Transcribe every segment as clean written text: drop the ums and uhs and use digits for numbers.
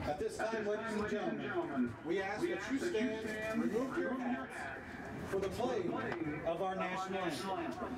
At this time, ladies and gentlemen, we ask that you stand and remove your hats for the playing of our national anthem.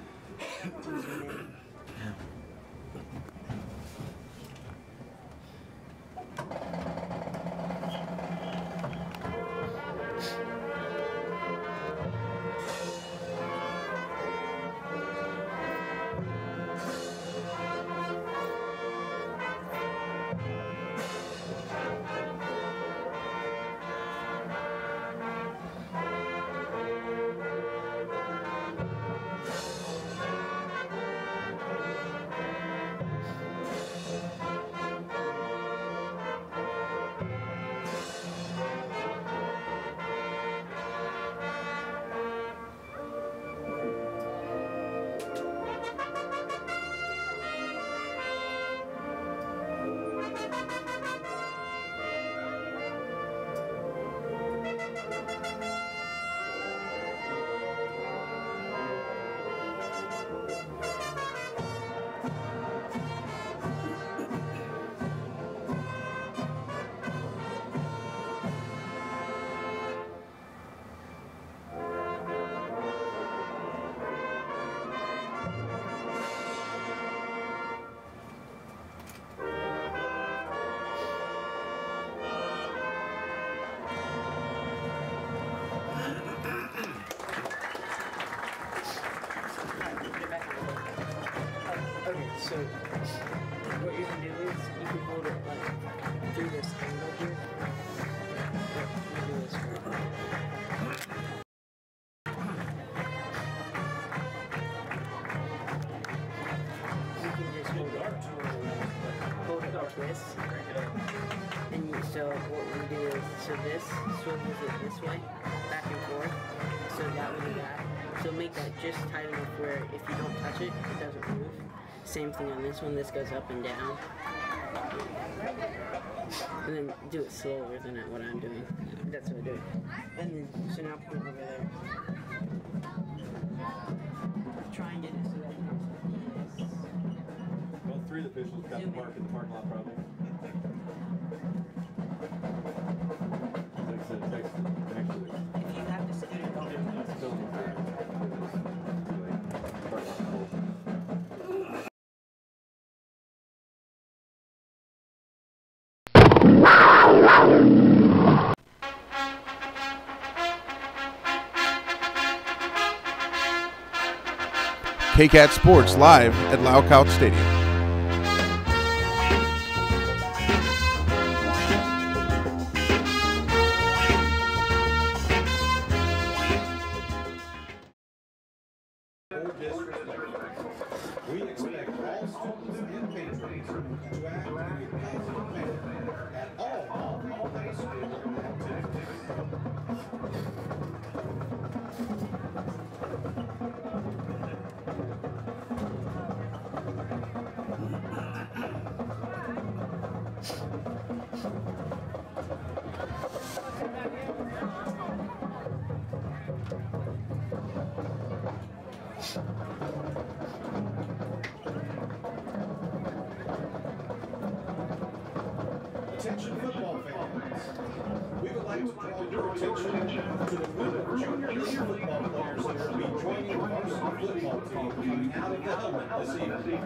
So what you can do is you can hold it like through this angle here. You do this. You can just hold it like this. And you, so what we do is, so this swivels it this way, back and forth. So that would do that. So make that just tight enough where if you don't touch it, it doesn't move. Same thing on this one, this goes up and down. And then do it slower than what I'm doing. That's what I do. And then, so now put it over there. Try and get it so that it comes like this. Well, 3 of the officials got the park in the parking lot probably. Like I said, it takes actually. If you have to scoot it over. It's still KCAT Sports live at Laukout Stadium. We expect all students and patrons to act in a positive manner at all high school activities. Attention football fans. we would like to draw your attention to the group of junior league football players that will be joining the varsity football team coming out of the helmet this evening.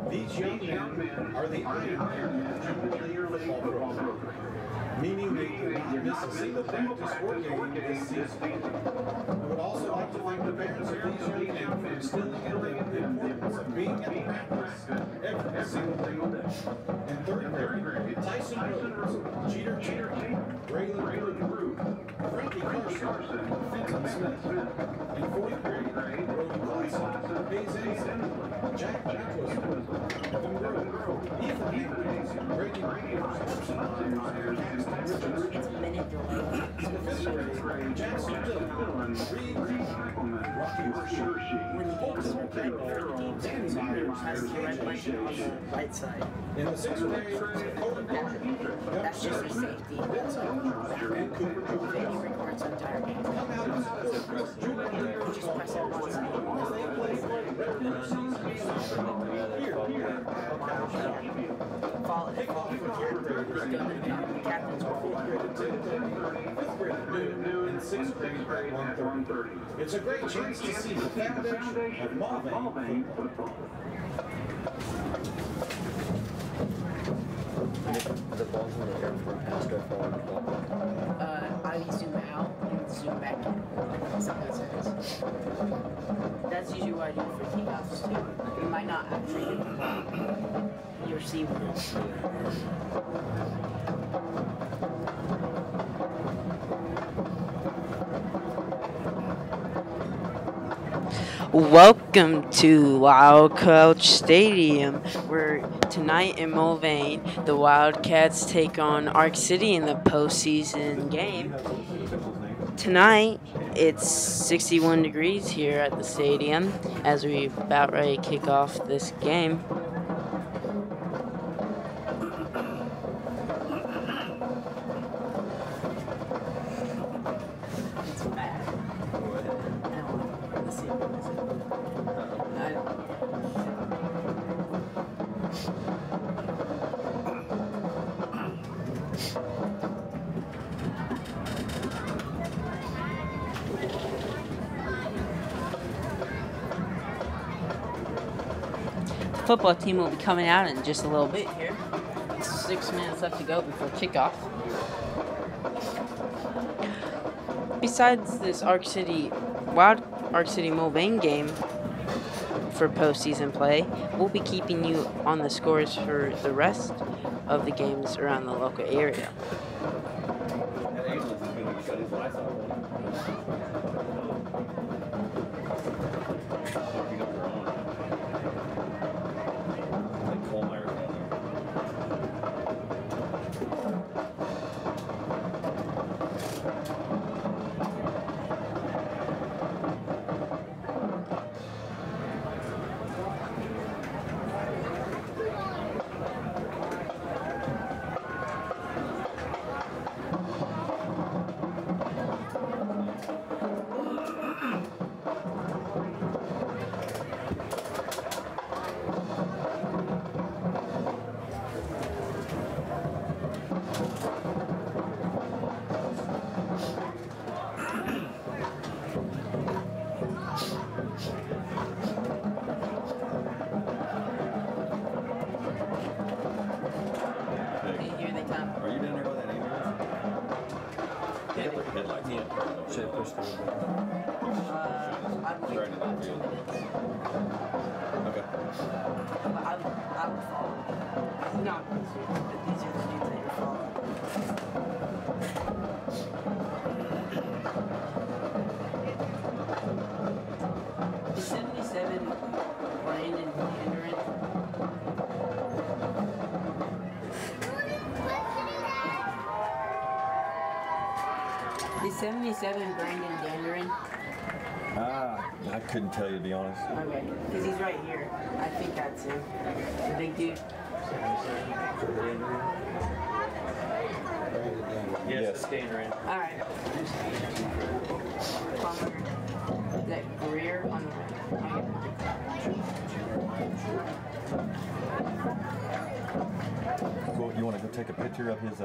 These young men are the Iron Men of the junior league football program, meaning they do not miss a single practice or game this season. We would also like to thank the parents of these young men for instilling in them the importance of being at practice every single day. In third grade, Tyson Rhodes, Jeter Braylon Root, Frankie Carson, Fenton Smith. In fourth grade, Brody Glasson, Hayes Ensign, Jack Nicholson, Evan Grove, Ethan Hankins, Brady Myers, It's a minute delay. Jackson Dillon, Reed Rocky Hershey. When the games are played, the games has the red blanket on the right side. In the sixth grade, Cody Parker, That's just for safety. and Cooper George. It records the entire game. Come out and support junior Just press it once. as they play regular season. Follow it. The captain's role. Fifth grade at noon, and sixth grade at 1:30. It's a great chance to see the foundation of Mulvane football. The ball's in the air for a pass to fall on the ball. I zoom out and zoom back in. Sometimes it is. That's usually what I do for kickoffs too. You might not actually your receiver. Welcome to Wildcat Stadium, where tonight in Mulvane, the Wildcats take on Arc City in the postseason game. Tonight, it's 61 degrees here at the stadium as we about ready to kick off this game. Football team will be coming out in just a little bit here. 6 minutes left to go before kickoff. Besides this Arc City Mulvane game for postseason play, we'll be keeping you on the scores for the rest of the games around the local area. Should I push through? I'd wait Right. about 2 minutes. Okay. I would follow. Not these are the dudes that you're following. Is 77 Brandon Mandarin? Is 77 Brandon Mandarin? I couldn't tell you, to be honest. Okay, because he's right here. I think that's him. The big dude. Yes. Alright. Is that Greer on the right? Cool. go? You want to go take a picture of his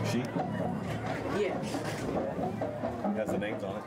sheet? Yeah. It has the names on it.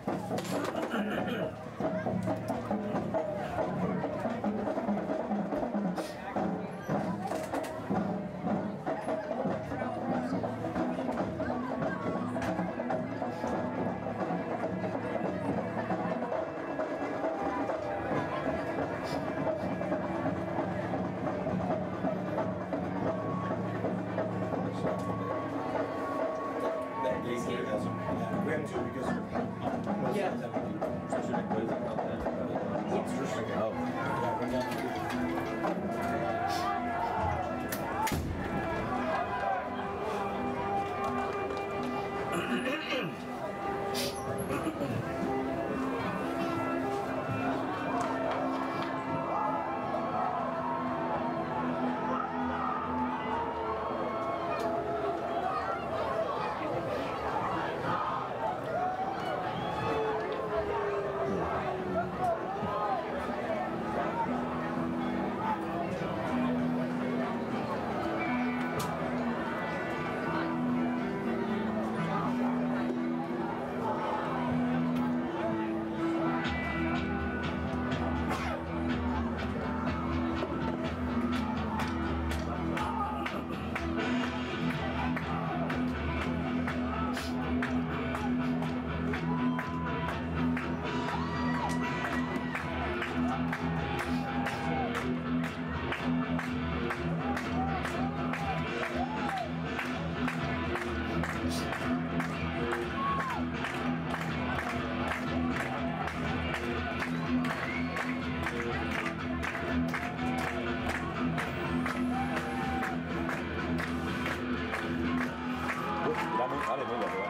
I didn't know that, bro.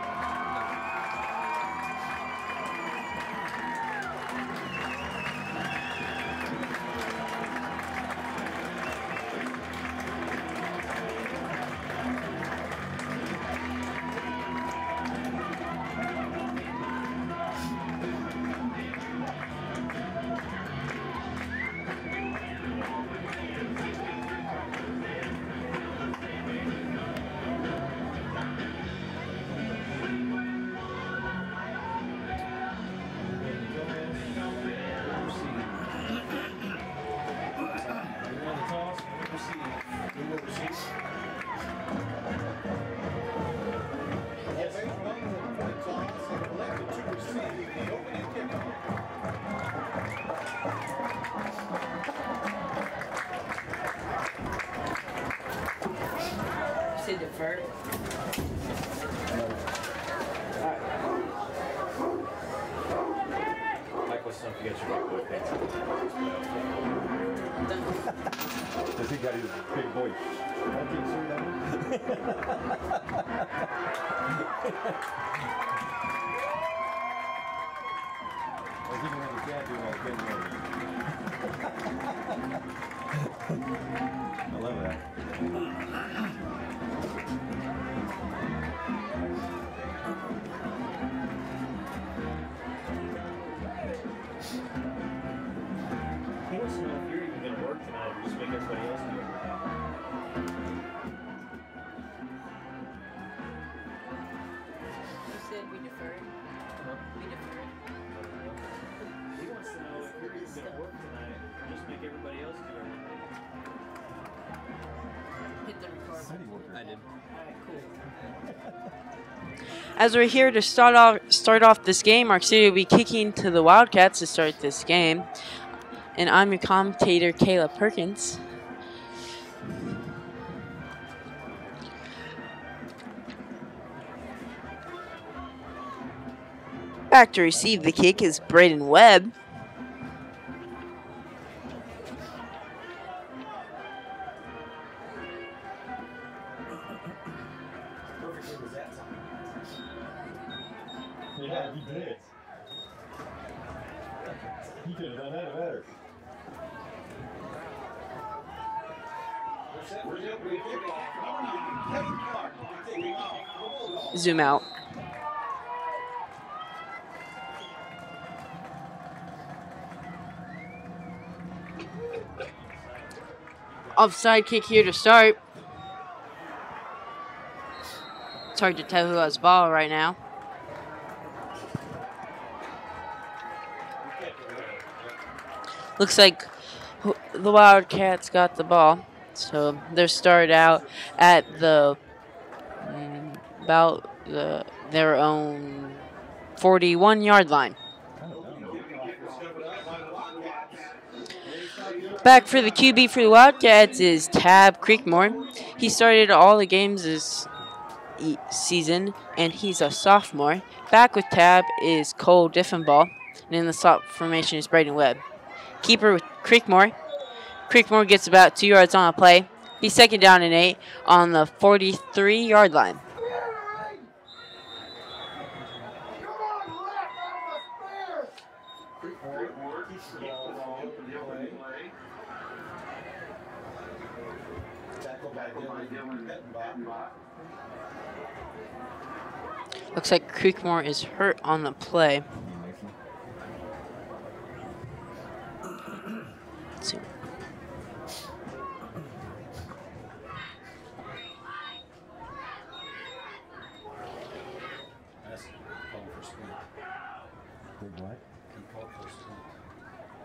Say defer. Mike, what's up? You got your big boy pants. Does he got his big boy? I can't see that. Like he can have his dad doing all the I love that. He wants to know if you're even going to work tonight or just make everybody else do it. You said we deferred. We deferred. He wants to know if you're even going to work tonight or just make everybody else do it. Hit the record button. I did. Alright, cool. As we're here to start off this game, Arc City will be kicking to the Wildcats to start this game. And I'm your commentator, Kayla Perkins. Back to receive the kick is Braden Webb. Yeah, he did. He could have done that better. Zoom out. Offside kick here to start. It's hard to tell who has ball right now. Looks like the Wildcats got the ball. So they're started out at the their own 41-yard line. Back for the QB for the Wildcats is Tab Creekmore. He started all the games this season, and he's a sophomore. Back with Tab is Cole Diffenball, and in the slot formation is Braden Webb. Keeper with Creekmore. Creekmore gets about 2 yards on a play. He's second down and 8 on the 43-yard line. Looks like Creekmore is hurt on the play. Let's see.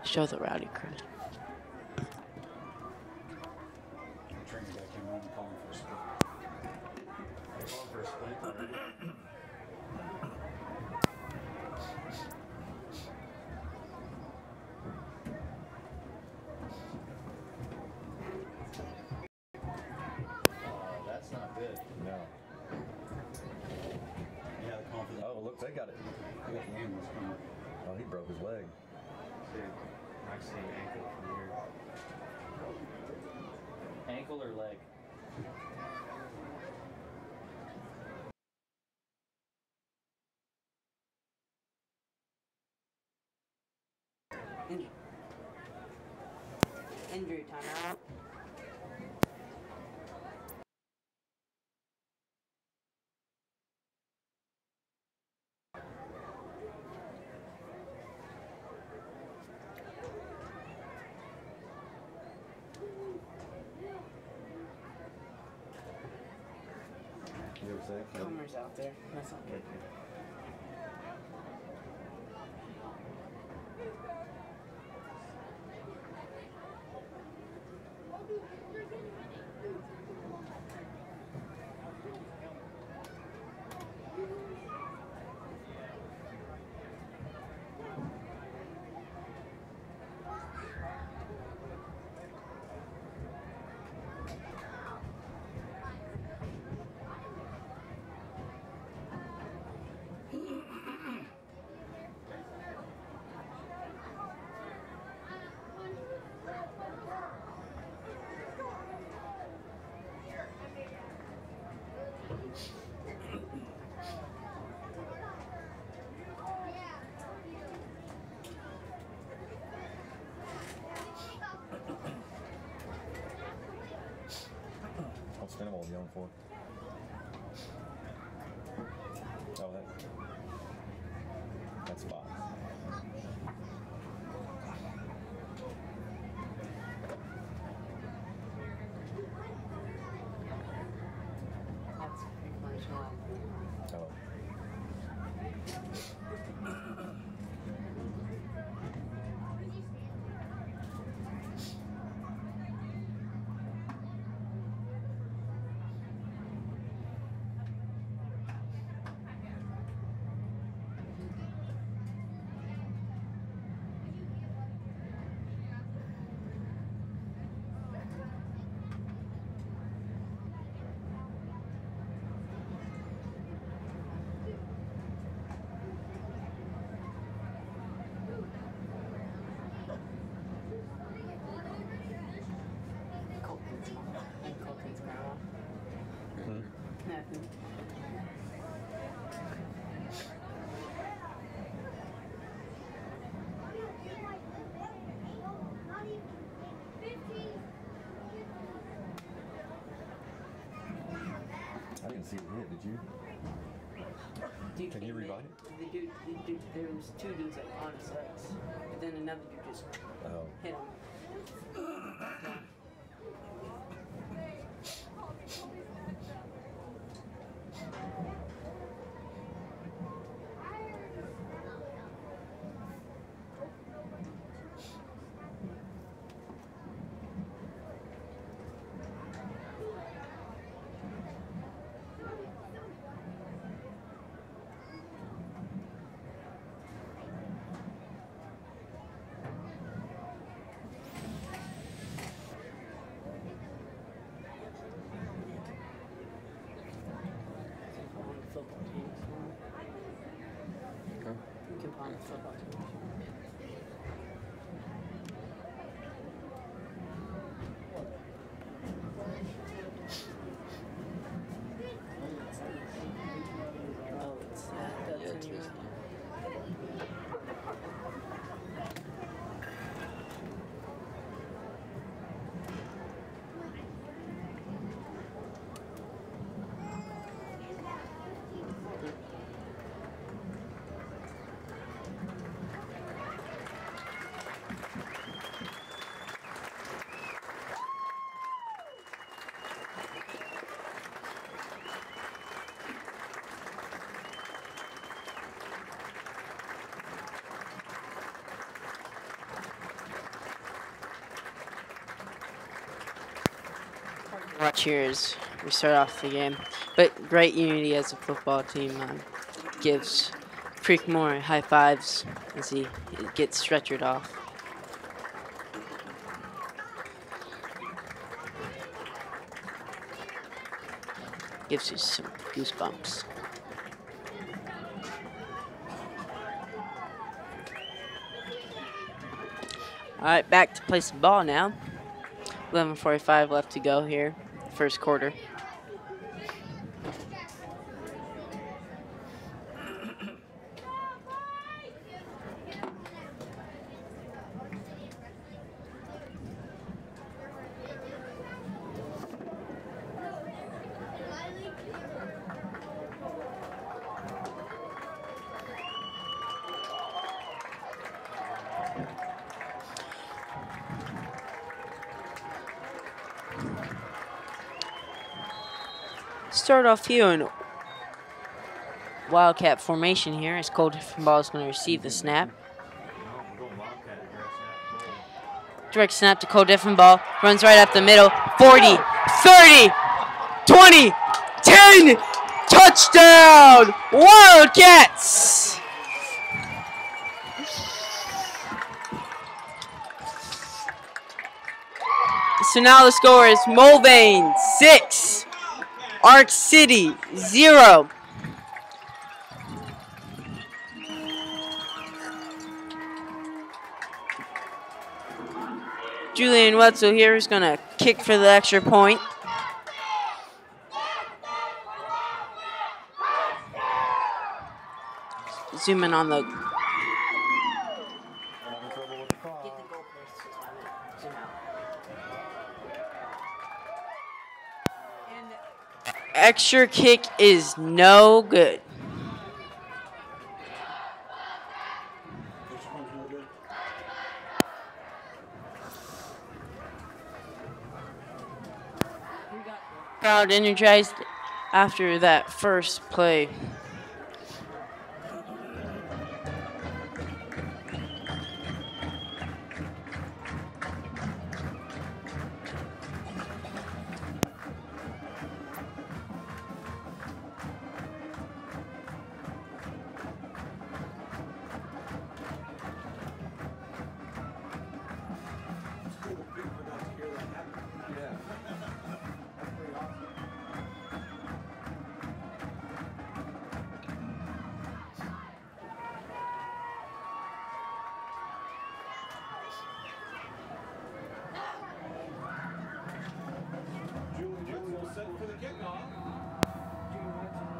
Show the rowdy crew. That's not good. No. Yeah, the confidence. Oh, look, they got it. They got the ambulance coming. Oh, he broke his leg. Ankle or leg? Injury timeout. You ever say? Comer's out there. That's not good. What's Cinnamal yelling for? Oh, that's Fox. That's Creekmore's mom. Oh. Colton's mom. And Colton's grandma. Nothing. I didn't see it hit, did you? Dude, Can you revive it? The dude, there was two dudes like on his legs, but then another dude just Oh. hit him. Yeah. Watch here as we start off the game. But great unity as a football team. Gives Creekmore high fives as he gets stretchered off. Gives you some goosebumps. Alright, back to play some ball now. 11:45 left to go here, first quarter. Start off here in Wildcat formation here as Cole Diffenball is going to receive the snap. Direct snap to Cole Diffenball. Runs right up the middle. 40, 30, 20, 10. Touchdown! Wildcats! So now the score is Mulvane 6. Arc City 0. Julian Wetzel here is going to kick for the extra point. Zoom in on the extra kick is no good. Crowd energized after that first play.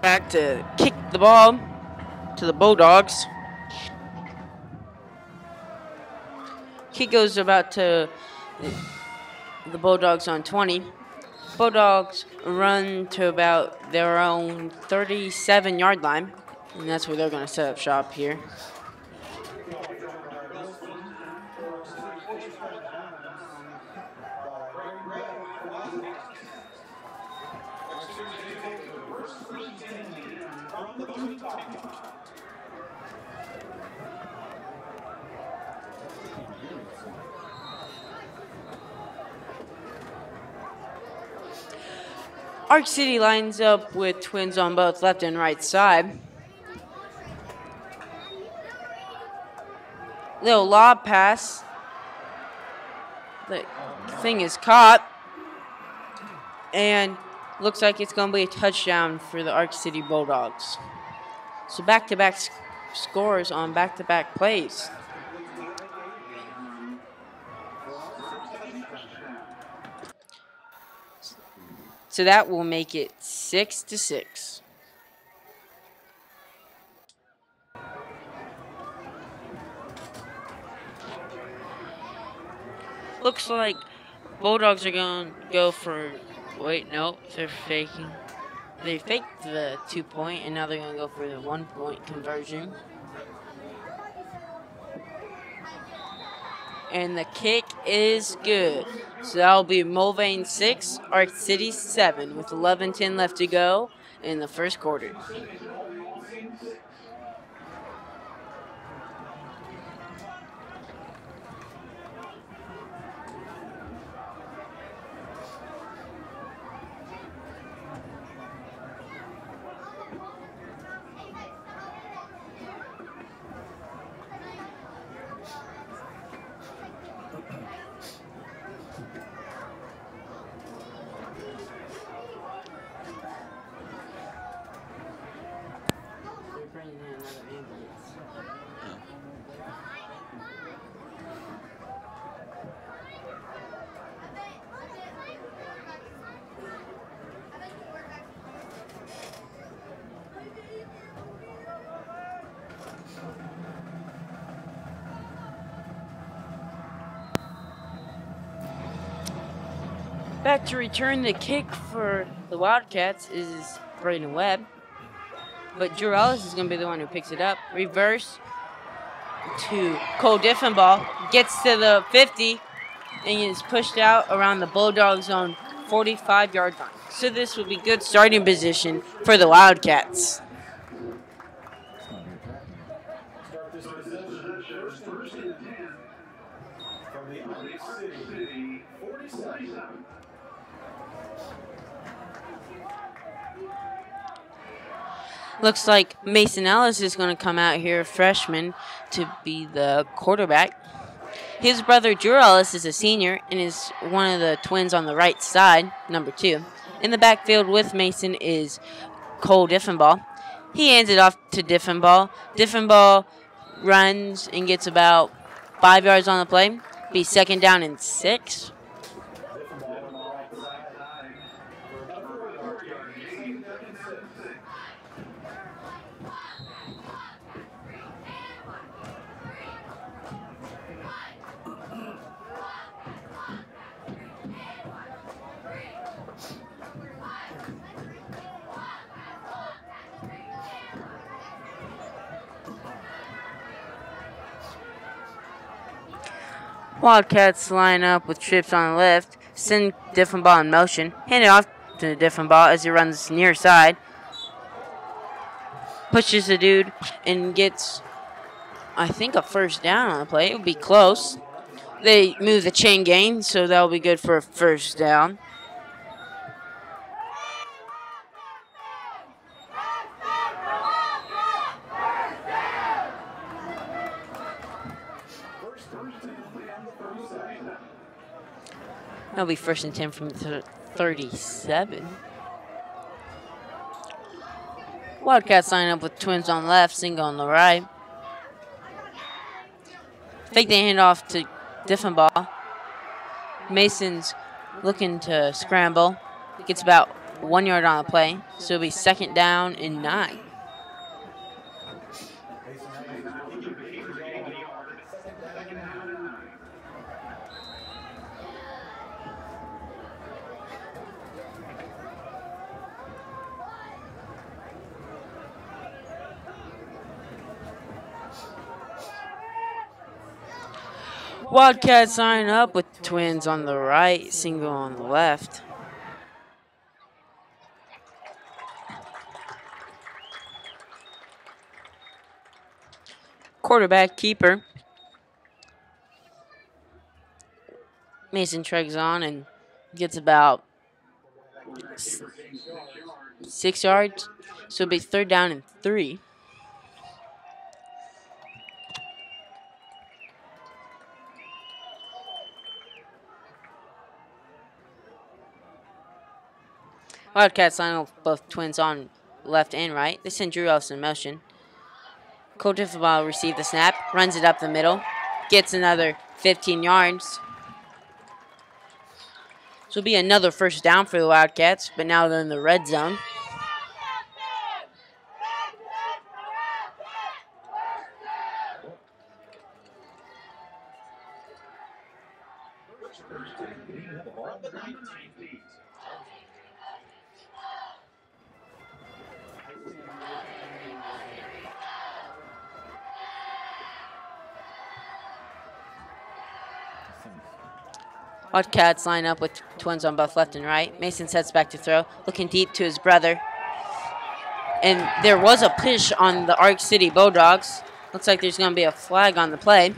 Back to kick the ball to the Bulldogs. Kick goes about to the Bulldogs on 20. Bulldogs run to about their own 37-yard line, and that's where they're going to set up shop here. Arc City lines up with twins on both left and right side. Little lob pass. The thing is caught. And looks like it's going to be a touchdown for the Arc City Bulldogs. So back-to-back scores on back-to-back plays. So that will make it 6-6. Looks like Bulldogs are going to go for, wait, nope, they're faking. They faked the 2-point, and now they're going to go for the 1-point conversion. And the kick is good. So that'll be Mulvane 6, Arc City 7, with 11:10 left to go in the first quarter. Back to return the kick for the Wildcats is Braden Webb. But Drew Ellis is going to be the one who picks it up. Reverse to Cole Diffenbaugh. Gets to the 50 and is pushed out around the Bulldogs' own 45-yard line. So this will be good starting position for the Wildcats. Start this possession. First and 10 from the Arc City 47. Looks like Mason Ellis is going to come out here, freshman, to be the quarterback. His brother Drew Ellis is a senior and is one of the twins on the right side, number 2. In the backfield with Mason is Cole Diffenbaugh. He hands it off to Diffenbaugh. Diffenbaugh runs and gets about 5 yards on the play. Be second down and 6. Wildcats line up with trips on the left, send Diffenbaugh in motion, hand it off to Diffenbaugh as he runs near side, pushes the dude, and gets, I think, a first down on the play. It would be close. They move the chain gang, so that will be good for a first down. That'll be first and 10 from 37. Wildcats line up with twins on the left, single on the right. Fake the handoff to Diffenbaugh. Mason's looking to scramble. Gets about 1 yard on the play, so it'll be second down and 9. Wildcats line up with twins on the right, single on the left. Quarterback keeper. Mason tregs on and gets about 6 yards. So it'll be 3rd down and 3. Wildcats line up both twins on left and right. They send Drew Ellis in motion. Cole Diffenbaugh receives the snap, runs it up the middle, gets another 15 yards. So it'll be another 1st down for the Wildcats, but now they're in the red zone. Wildcats line up with twins on both left and right. Mason sets back to throw, looking deep to his brother. And there was a push on the Arc City Bulldogs. Looks like there's going to be a flag on the play.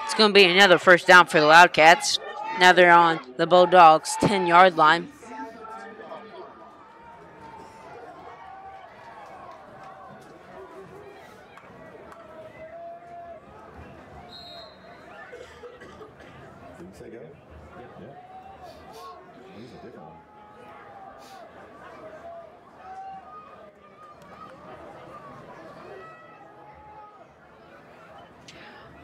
It's going to be another 1st down for the Wildcats. Now they're on the Bulldogs' 10-yard line.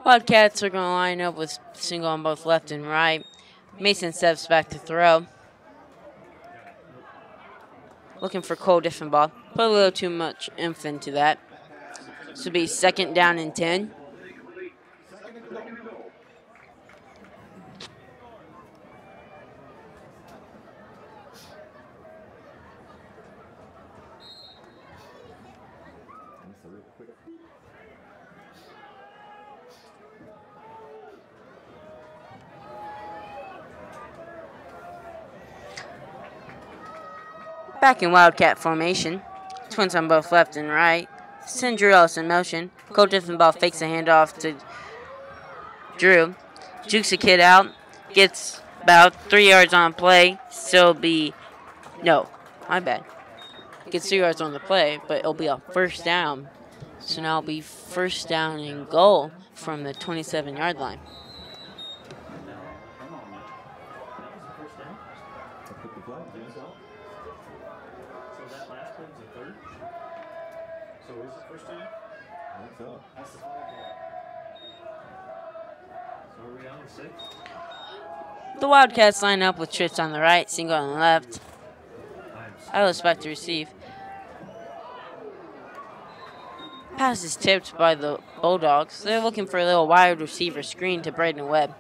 Wildcats are going to line up with single on both left and right. Mason steps back to throw. Looking for Cole Diffenbaugh. Put a little too much oomph into that. This will be 2nd down and 10. Back in Wildcat formation. Twins on both left and right. Send Drew Ellis in motion. Cole Diffenbaugh fakes a handoff to Drew. Jukes a kid out. Gets about 3 yards on play. So no, my bad. Gets 3 yards on the play, but it'll be a 1st down. So now it'll be 1st down and goal from the 27-yard line. The Wildcats line up with trips on the right, single on the left. Ellis back to receive. Pass is tipped by the Bulldogs. They're looking for a little wide receiver screen to Braden Webb,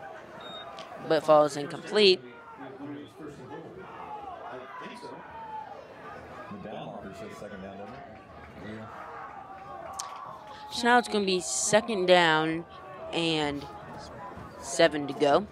but falls incomplete. So now it's going to be 2nd down and 7 to go.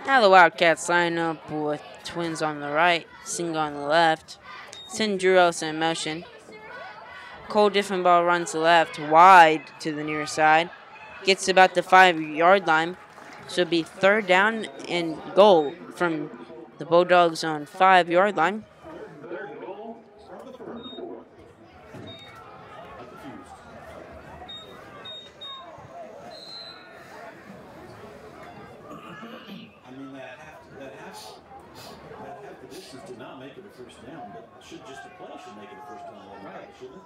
Now the Wildcats line up with twins on the right, single on the left. Send Drew Ellis in motion. Cole Diffenbaugh runs the left, wide to the near side. Gets about the 5-yard line. So it'll be 3rd down and goal from the Bulldogs on 5-yard line. Did not make it a 1st down, but should just a play should make it a 1st down, right? Shouldn't it?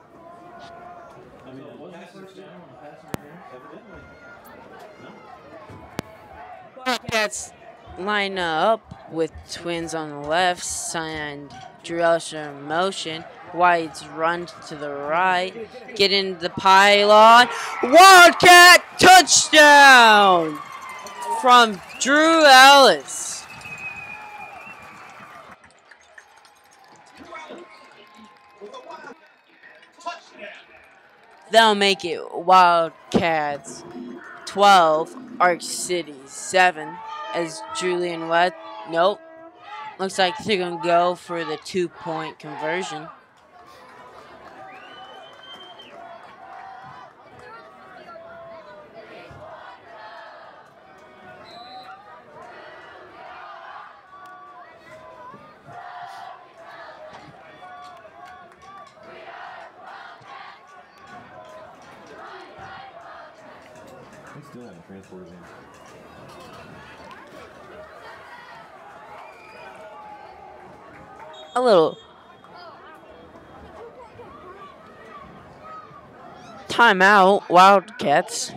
I mean, it wasn't a 1st down on the pass interference? Evidently. No. Wildcats line up with twins on the left and Drew Elsher in motion. White's run to the right. Get into the pylon. Wildcat touchdown from Drew Ellis. That'll make it Wildcats 12, Arc City 7 as Julian West. Nope. Looks like they're going to go for the 2-point conversion. They still haven't transported him. A little timeout, Wildcats.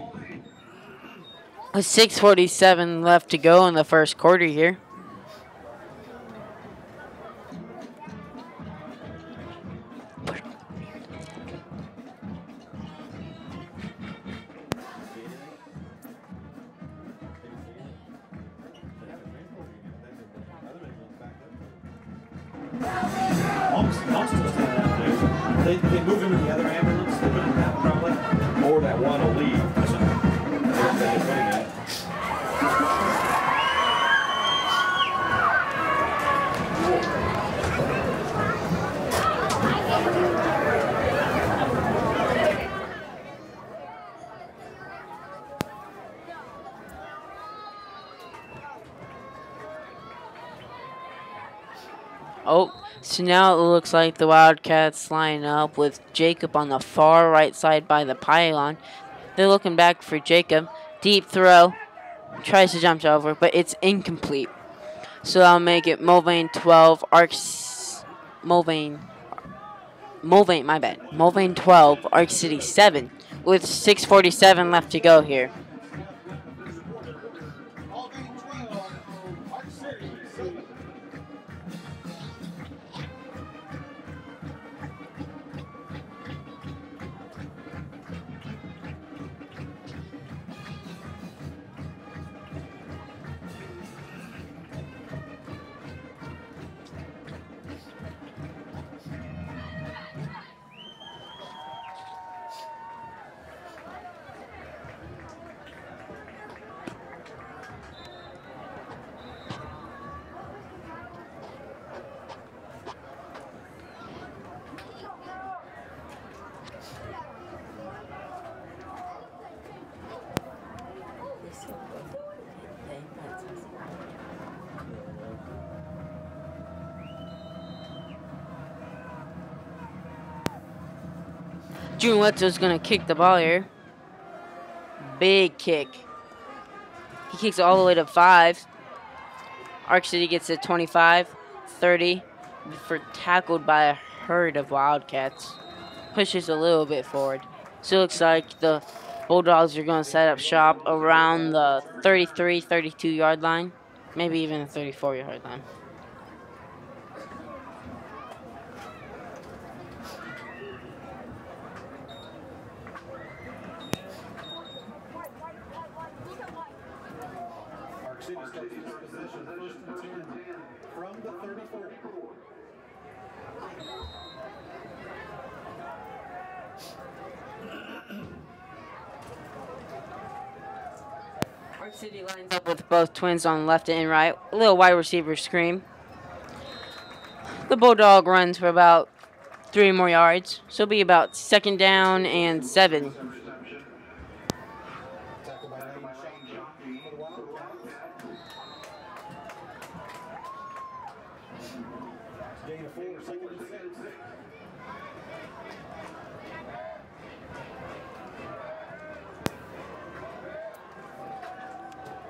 With 6:47 left to go in the first quarter here. They move him to the other ambulance. They put him in that probably. Or that one will leave. That's what they're putting at. Oh, so now it looks like the Wildcats line up with Jacob on the far right side by the pylon. They're looking back for Jacob. Deep throw. Tries to jump over, but it's incomplete. So that'll make it Mulvane 12, Mulvane, my bad. Mulvane 12, Arc City 7, with 6:47 left to go here. June Wetzel's going to kick the ball here. Big kick. He kicks it all the way to 5. Arc City gets it 25, 30. For tackled by a herd of Wildcats. Pushes a little bit forward. So it looks like the Bulldogs are going to set up shop around the 33, 32 yard line. Maybe even the 34 yard line. From the 34. Arc City lines up with both twins on left and right. A little wide receiver screen. The Bulldog runs for about 3 more yards. So it'll be about 2nd down and 7.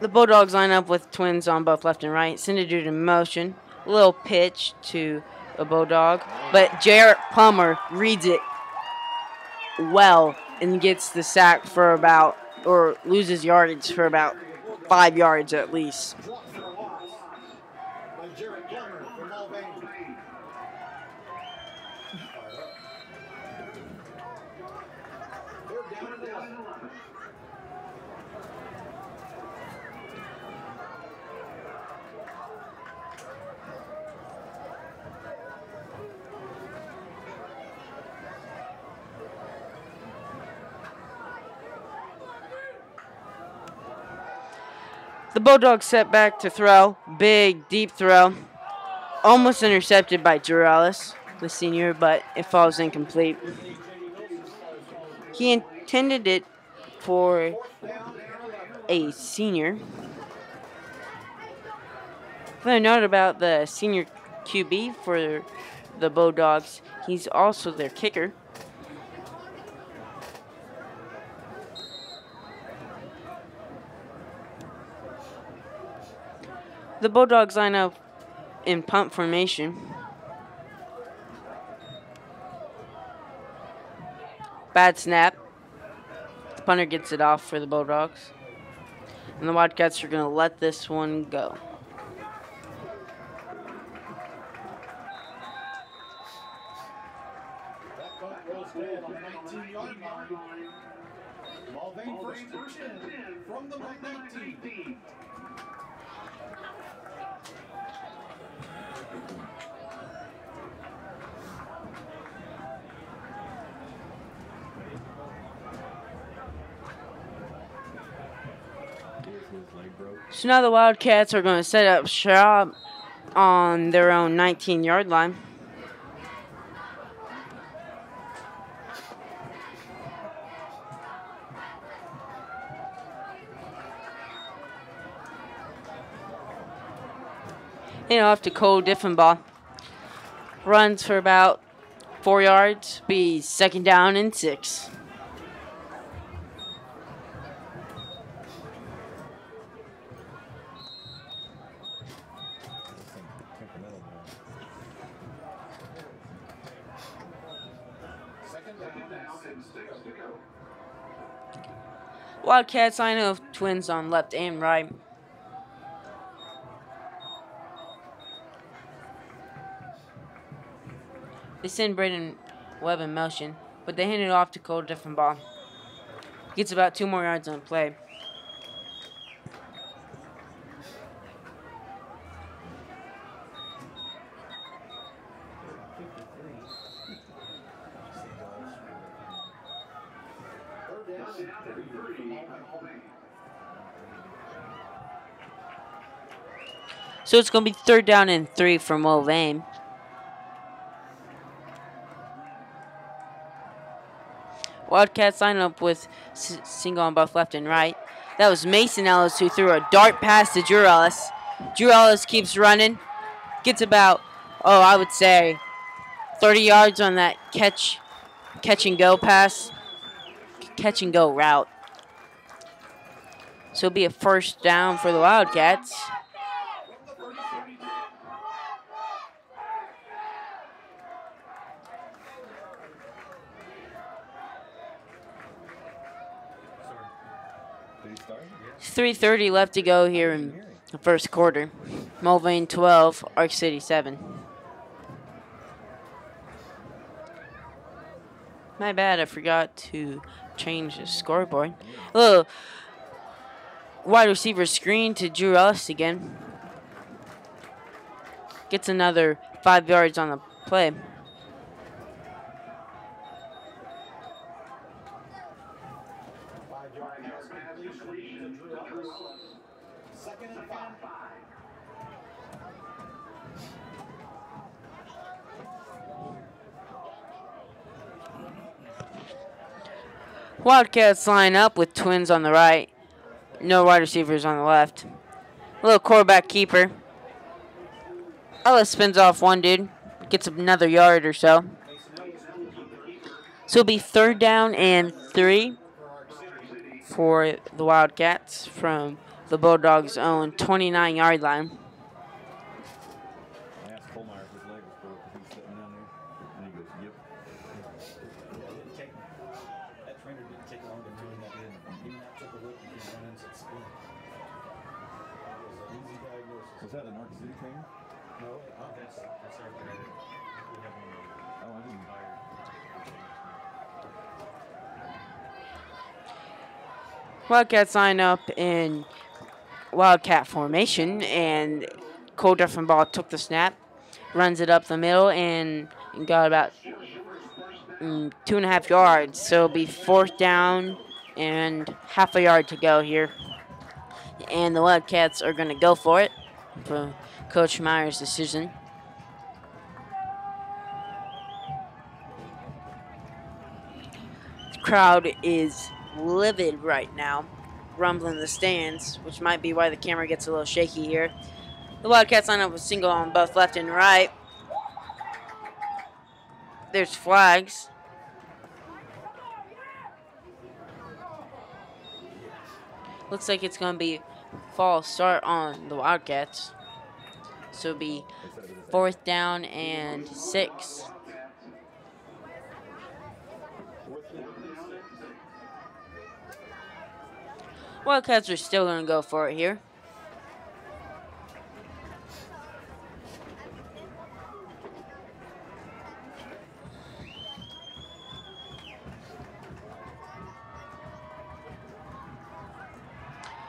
The Bulldogs line up with twins on both left and right. Send a dude in motion. A little pitch to a Bulldog. But Jarrett Plummer reads it well and gets the sack for about, or loses yardage for about 5 yards at least. The Bulldogs set back to throw. Big, deep throw. Almost intercepted by Duralis, the senior, but it falls incomplete. He intended it for a senior. Another note about the senior QB for the Bulldogs, he's also their kicker. The Bulldogs line up in punt formation. Bad snap. The punter gets it off for the Bulldogs. And the Wildcats are going to let this one go. That punt rolls good on the 19-yard line. Mulvane first and 10 from the 19. So now the Wildcats are going to set up shop on their own 19-yard line. Off to Cole Diffenbaugh. Runs for about 4 yards. Be second down and 6. Wildcats line of twins on left and right. They send Braden Webb in motion, but they hand it off to Cole Diffenbaugh. Gets about 2 more yards on play. So it's going to be 3rd down and 3 for Mulvane. Wildcats line up with single on both left and right. That was Mason Ellis who threw a dart pass to Drew Ellis. Drew Ellis keeps running. Gets about, I would say 30 yards on that catch and go pass. Catch and go route. So it'll be a 1st down for the Wildcats. .3:30 left to go here in the 1st quarter. Mulvane 12, Arc City 7. My bad, I forgot to change the scoreboard. A little wide receiver screen to Drew Ellis again. Gets another 5 yards on the play. Wildcats line up with twins on the right. No wide receivers on the left. A little quarterback keeper. Ellis spins off one dude. Gets another yard or so. So it'll be 3rd down and 3 for the Wildcats from the Bulldogs' own 29-yard line. Was that an Arc City trainer? No, that's our trainer. We have one. Oh, I didn't. Wildcats line up in Wildcat formation, and Cole Diffenbaugh took the snap, runs it up the middle, and got about 2.5 yards. So it'll be 4th down and half a yard to go here And the Wildcats are going to go for it for Coach Meyer's decision. The crowd is livid right now, rumbling the stands, which might be why the camera gets a little shaky here. The Wildcats line up with single on both left and right. There's flags. Looks like it's going to be false start on the Wildcats. So it'll be 4th down and 6. Wildcats are still going to go for it here.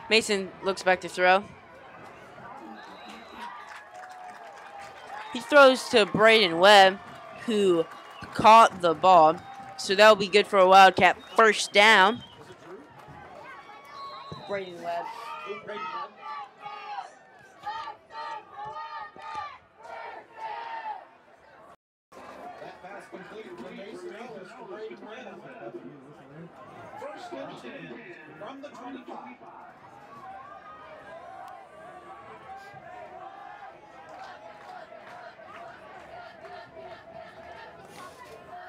Mason looks back to throw. He throws to Braden Webb, who caught the ball. So that'll be good for a Wildcat 1st down. Braden Webb. That pass completed from Mason Ellis to Braden Webb. 1st and 10 from the 25.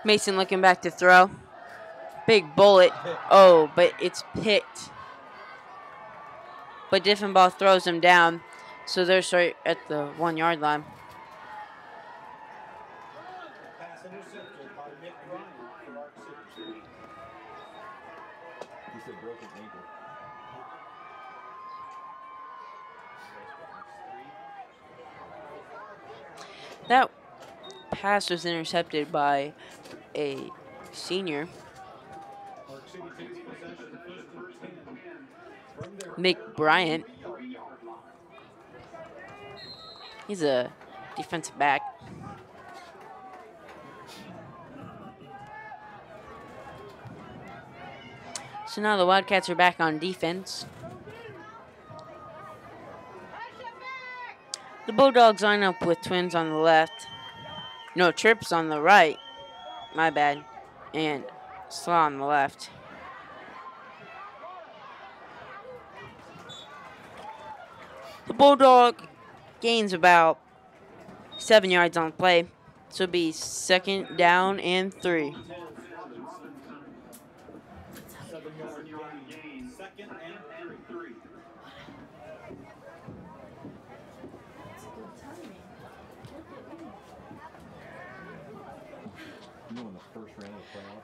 Mason looking back to throw. Big bullet. Oh, but it's picked. But Diffenbaugh throws him down. So they're right at the 1 yard line. Pass intercepted by Nick Bryant for Varsity. He said broken ankle. That pass was intercepted by a senior, Nick Bryant. He's a defensive back. So now the Wildcats are back on defense. The Bulldogs line up with twins on the left. No, Trips on the right. My bad. And Slaw on the left. The Bulldog gains about 7 yards on the play. So it'll be 2nd down and 3. 7-yard gain. 2nd and 3.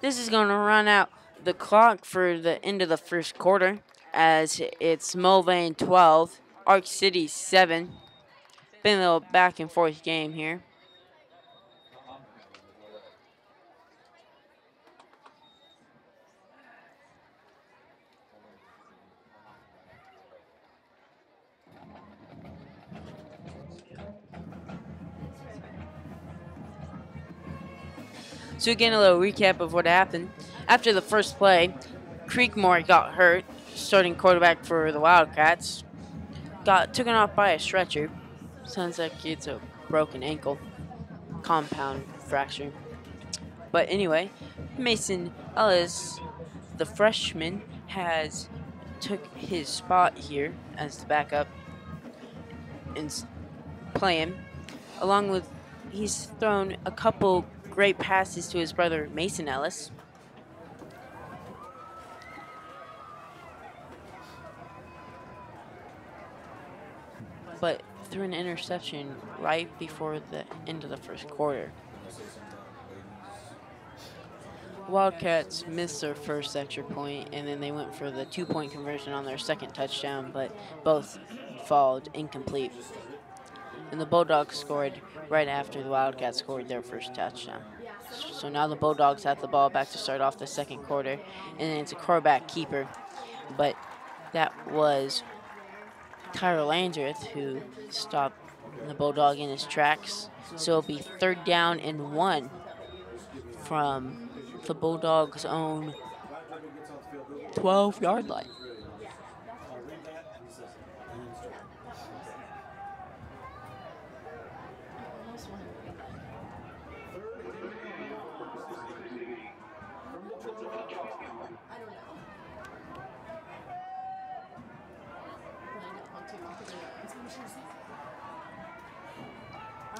This is going to run out the clock for the end of the 1st quarter, as it's Mulvane 12, Arc City 7. Been a little back and forth game here. So again, a little recap of what happened. After the first play, Creekmore got hurt, starting quarterback for the Wildcats. Got taken off by a stretcher. Sounds like it's a broken ankle. Compound fracture. But anyway, Mason Ellis, the freshman, has took his spot here as the backup and playing. Along with, he's thrown a couple great passes to his brother Mason Ellis. But threw an interception right before the end of the 1st quarter. Wildcats missed their first extra point, and then they went for the 2-point conversion on their 2nd touchdown, but both falled incomplete. And the Bulldogs scored right after the Wildcats scored their first touchdown. So now the Bulldogs have the ball back to start off the 2nd quarter, and then it's a quarterback keeper. But that was Tyler Landreth who stopped the Bulldog in his tracks. So it'll be 3rd down and 1 from the Bulldogs' own 12-yard line.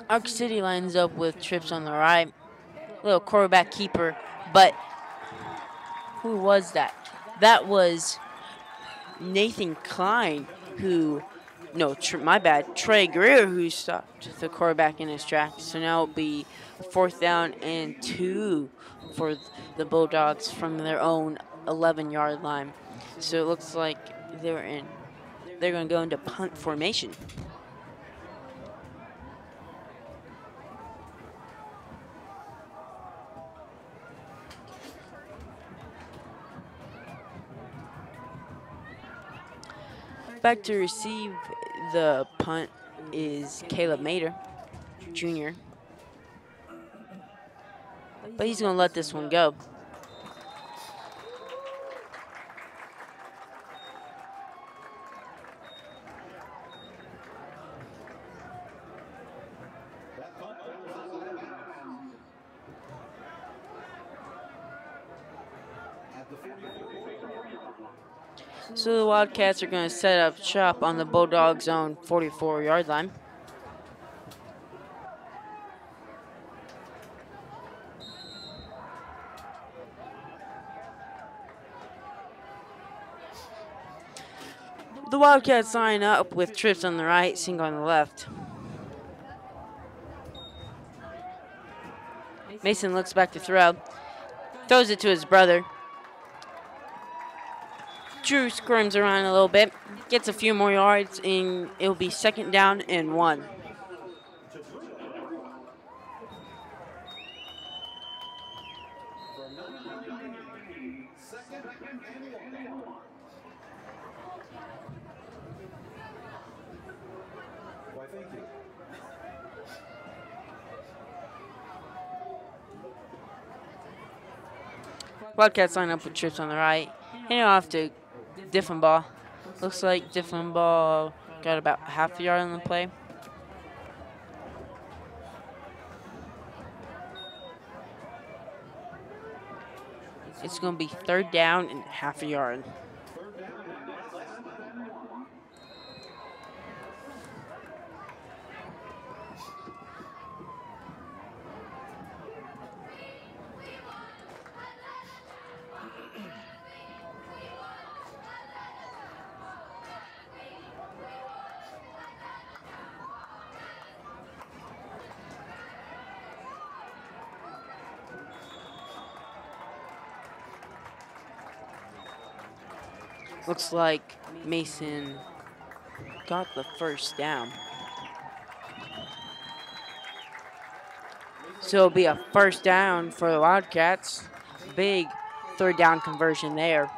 Arc City lines up with trips on the right. Little quarterback keeper, but who was that? That was Nathan Klein, who, no, my bad, Trey Greer, who stopped the quarterback in his tracks. So now it'll be 4th down and 2 for the Bulldogs from their own 11-yard line. So it looks like they're going to go into punt formation. Back to receive the punt is Caleb Mater, Jr. But he's going to let this one go. So the Wildcats are going to set up shop on the Bulldogs' own 44-yard line. The Wildcats line up with trips on the right, single on the left. Mason looks back to throw, throws it to his brother. Drew squirms around a little bit, gets a few more yards, and it'll be 2nd down and 1. Wildcats line up with trips on the right, and off to Diffenbaugh. Looks like Diffenbaugh got about half a yard on the play. It's going to be 3rd down and half a yard. Looks like Mason got the 1st down. So it'll be a 1st down for the Wildcats. Big 3rd down conversion there.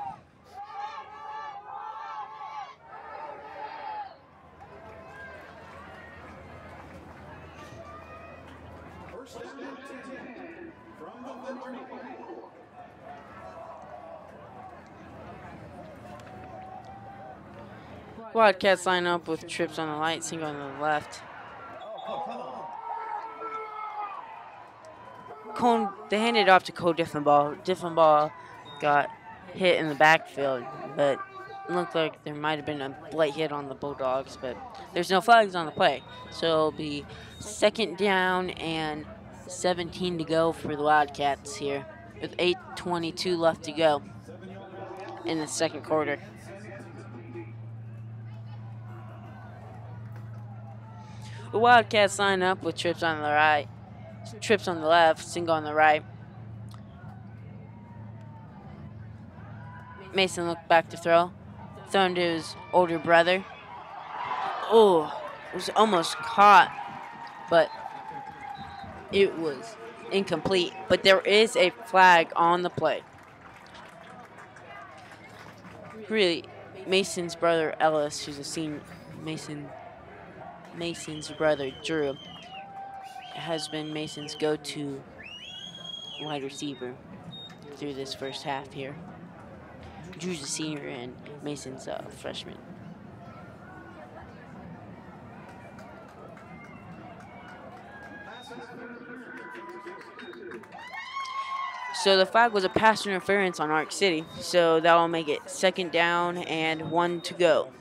Wildcats line up with trips on the right, single on the left. They handed it off to Cole Diffenbaugh. Diffenbaugh got hit in the backfield, but it looked like there might have been a light hit on the Bulldogs, but there's no flags on the play. So it'll be 2nd down and 17 to go for the Wildcats here, with 8:22 left to go in the 2nd quarter. The Wildcats line up with trips on the right, trips on the left, single on the right. Mason looked back to throw, thrown to his older brother. Oh, it was almost caught, but it was incomplete. But there is a flag on the play. Really, Mason's brother Ellis, who's a senior, Mason's brother, Drew, has been Mason's go-to wide receiver through this 1st half here. Drew's a senior and Mason's a freshman. So the flag was a pass interference on Arc City, so that will make it 2nd down and 1 to go.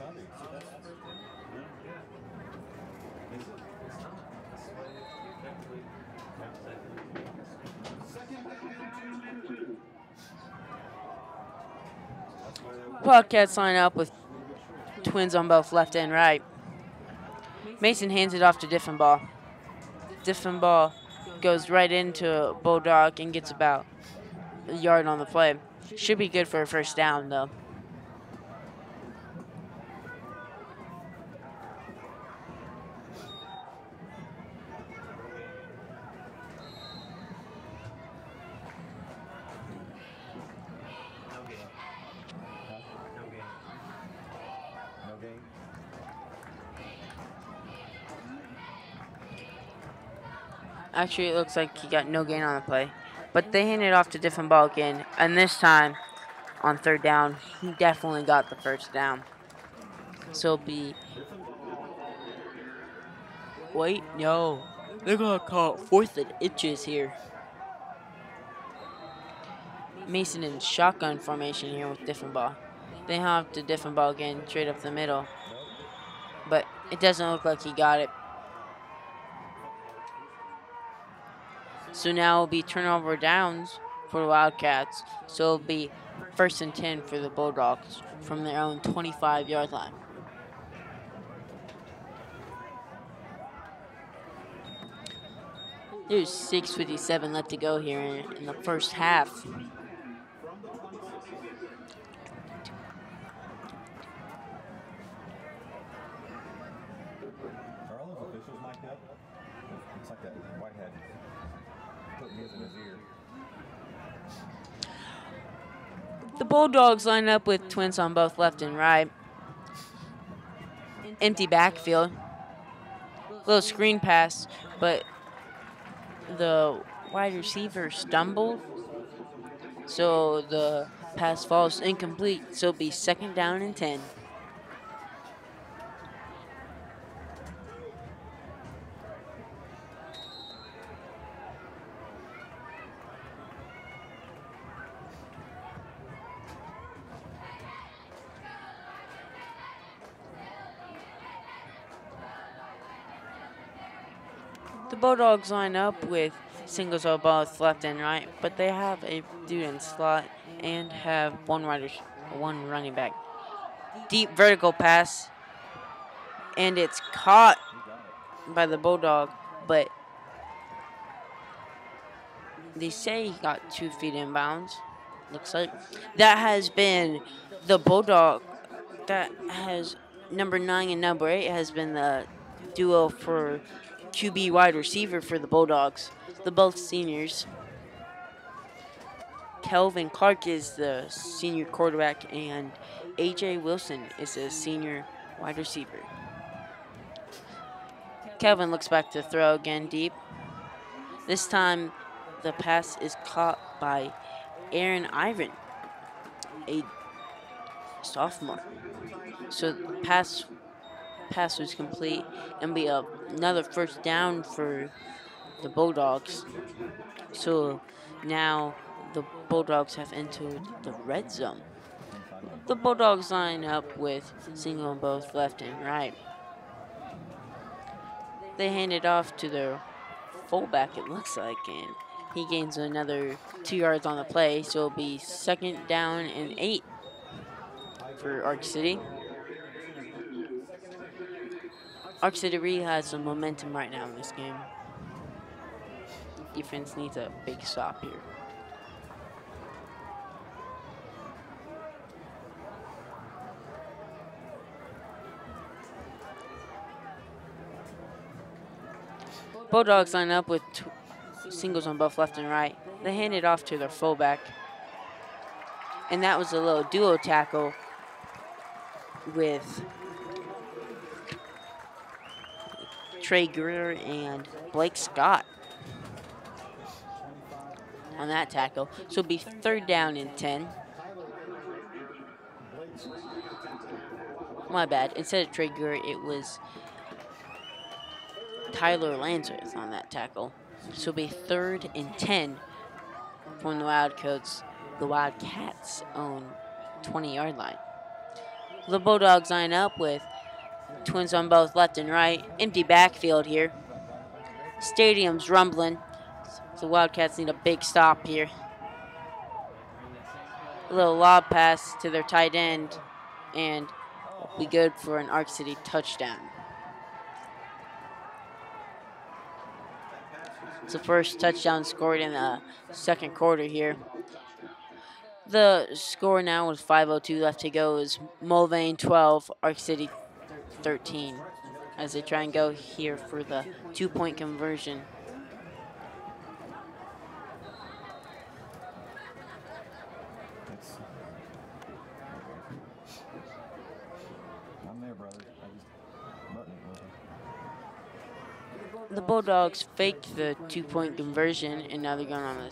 Wildcats line up with twins on both left and right. Mason hands it off to Diffenball. Diffenball goes right into Bulldog and gets about a yard on the play. Should be good for a first down, though. No game. Actually, it looks like he got no gain on the play. But they hand it off to Diffenball again. And this time, on third down, he definitely got the first down. So it'll be... Wait, no. They're going to call it fourth and inches here. Mason in shotgun formation here with Diffenball. They hand off to Diffenball again, straight up the middle. But it doesn't look like he got it. So now it'll be turnover downs for the Wildcats. So it'll be 1st and 10 for the Bulldogs from their own 25-yard line. There's 6:57 left to go here in the first half. Are all those officials mic'd up? It's like that whitehead putting his in his ear. The Bulldogs line up with twins on both left and right. Empty backfield. Little screen pass, but the wide receiver stumbled. So the pass falls incomplete. So it'll be 2nd down and 10. The Bulldogs line up with singles on both left and right, but they have a dude in slot and have one running back. Deep vertical pass, and it's caught by the Bulldog, but they say he got 2 feet inbounds. Looks like that has been the Bulldog. That has number 9 and number 8 has been the duo for QB wide receiver for the Bulldogs. They're both seniors. Kelvin Clark is the senior quarterback, and A.J. Wilson is a senior wide receiver. Kelvin looks back to throw again deep. This time, the pass is caught by Aaron Ivan, a sophomore. So the pass was complete and be another first down for the Bulldogs. So now the Bulldogs have entered the red zone. The Bulldogs line up with single on both left and right. They hand it off to their fullback, it looks like, and he gains another 2 yards on the play. So it'll be 2nd down and 8 for Arc City. Arc City really has some momentum right now in this game. Defense needs a big stop here. Bulldogs line up with singles on both left and right. They hand it off to their fullback. And that was a little duo tackle with Trey Greer and Blake Scott on that tackle. So it'll be 3rd down and 10. My bad. Instead of Trey Greer, it was Tyler Lansworth on that tackle. So it'll be 3rd and 10 from the Wildcats' own 20-yard line. The Bulldogs line up with twins on both left and right. Empty backfield here. Stadium's rumbling. The Wildcats need a big stop here. little lob pass to their tight end, and will be good for an Arc City touchdown. It's the first touchdown scored in the second quarter here. The score now with 5:02 left to go is Mulvane 12, Arc City 13, as they try and go here for the 2-point conversion. I'm there, brother. The Bulldogs faked the 2-point conversion, and now they're going on a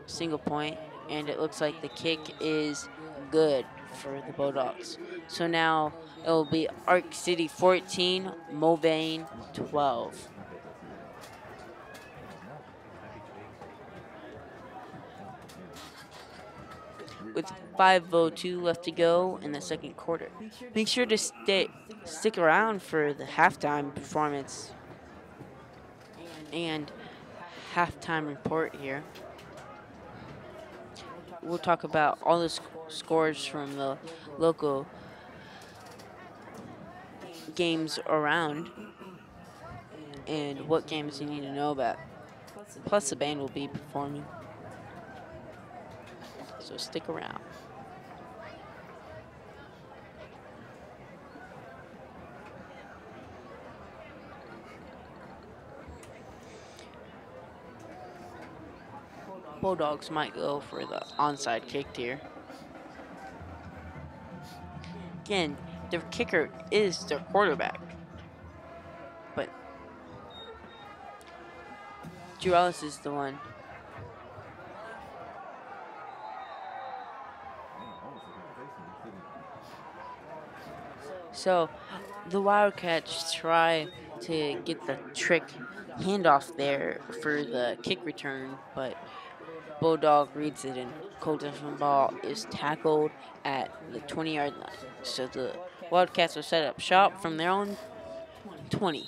single point, and it looks like the kick is good for the Bulldogs. So now it will be Arc City 14, Mulvane 12. With 5:02 left to go in the second quarter. Make sure to stick around for the halftime performance and halftime report here. We'll talk about all the scores from the local games around and what games you need to know about. Plus the band will be performing. So stick around. Bulldogs might go for the onside kick here. Again, their kicker is their quarterback. But Drew Ellis is the one. So the Wildcats try to get the trick handoff there for the kick return, but Bulldog reads it, and Colton ball is tackled at the 20-yard line. So the Wildcats will set up shop from their own 20.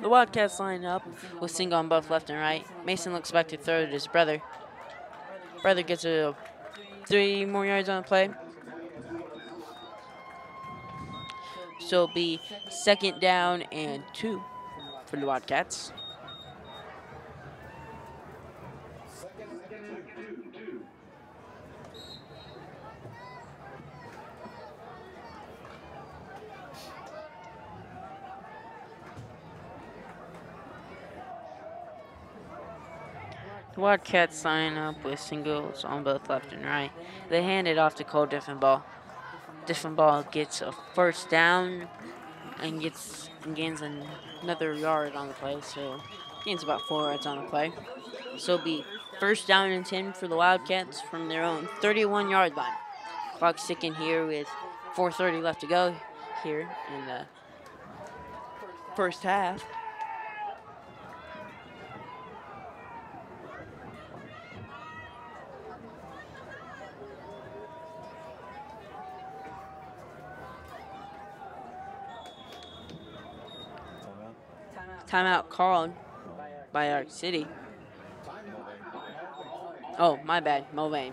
The Wildcats line up with single on both left and right. Mason looks back to throw to his brother. Brother gets 3 more yards on the play. So it'll be 2nd down and 2 for the Wildcats. The Wildcats sign up with singles on both left and right. They hand it off to Cole Diffenball. Diffenball gets a 1st down and gains another yard on the play, so gains about 4 yards on the play. So it'll be 1st down and 10 for the Wildcats from their own 31-yard line. Clock's ticking here with 4:30 left to go here in the first half. Timeout called by Arc City. Oh, my bad, Mulvane.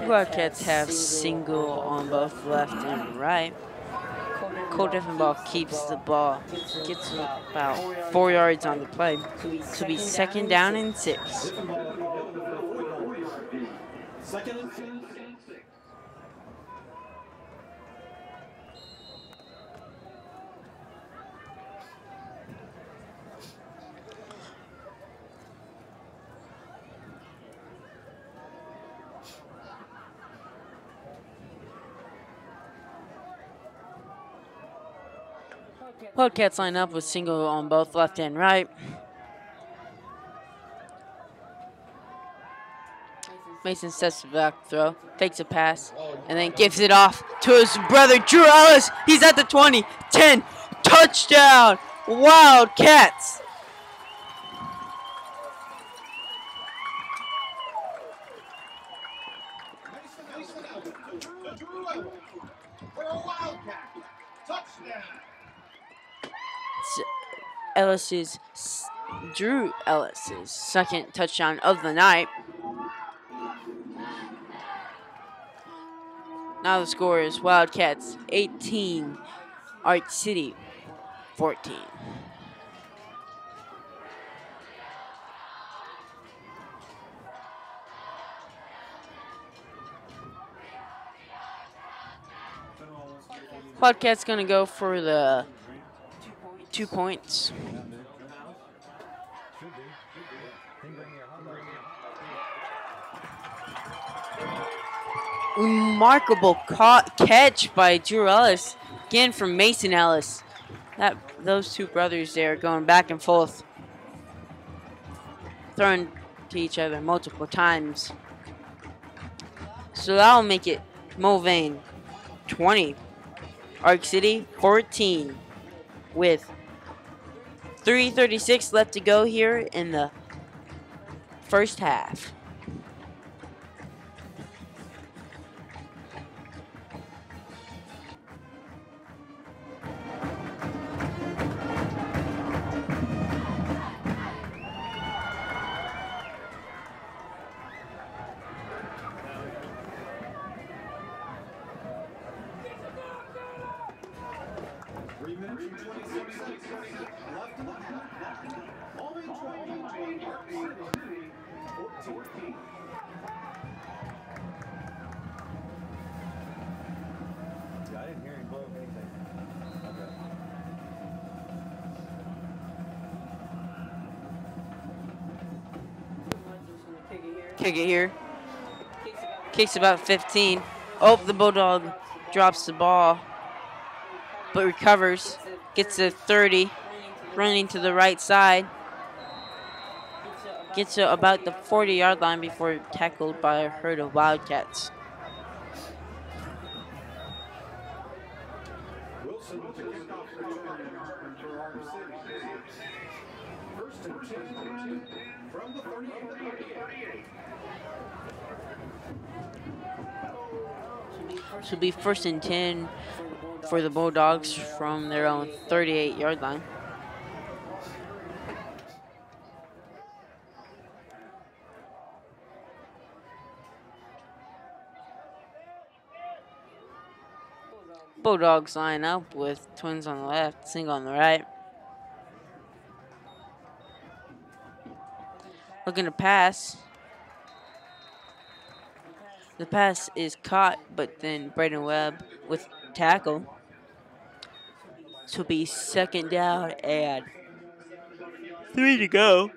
Wildcats have single on both left and right. Cole Diffenbaugh keeps the ball. Gets about 4 yards on the play. So be second down and 6. Second and 6. Wildcats line up with single on both left and right. Mason sets the back throw, takes a pass, and then gives it off to his brother, Drew Ellis. He's at the 20, 10, touchdown, Wildcats. Drew Ellis's second touchdown of the night. Now the score is Wildcats 18, Arc City 14. Wildcats gonna go for the 2 points. Remarkable catch by Drew Ellis, again from Mason Ellis. Those two brothers there going back and forth, throwing to each other multiple times. So that'll make it Mulvane 20, Arc City 14, with 3:36 left to go here in the first half. I didn't hear him blow anything. Okay. Kick it here. Kicks about 15. Oh, the Bulldog drops the ball, but recovers. Gets to 30, running to the right side. Gets to about the 40-yard line before tackled by a herd of Wildcats. Wilson with the kickoff return for Arc City. First and 10 from the 38. Should be first and 10 for the Bulldogs from their own 38-yard line. Bulldogs line up with twins on the left, single on the right. Looking to pass. The pass is caught, but then Braden Webb with tackle. This will be second down and 3 to go.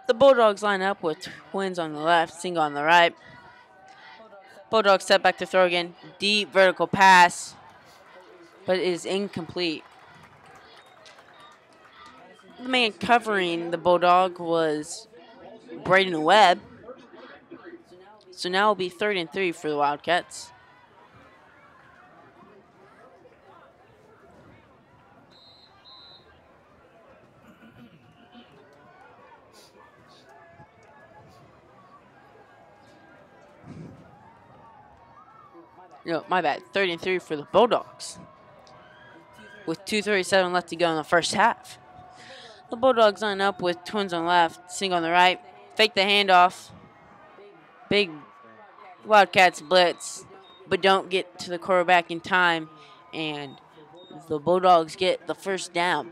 The Bulldogs line up with twins on the left, single on the right. Bulldogs step back to throw again. Deep vertical pass, but it is incomplete. The man covering the Bulldog was Braden Webb. So now it'll be 3rd and 3 for the Wildcats. No, my bad. 3rd and 3 for the Bulldogs, with 2:37 left to go in the first half. The Bulldogs line up with Twins on the left, single on the right. Fake the handoff. Big Wildcats blitz, but don't get to the quarterback in time, and the Bulldogs get the first down.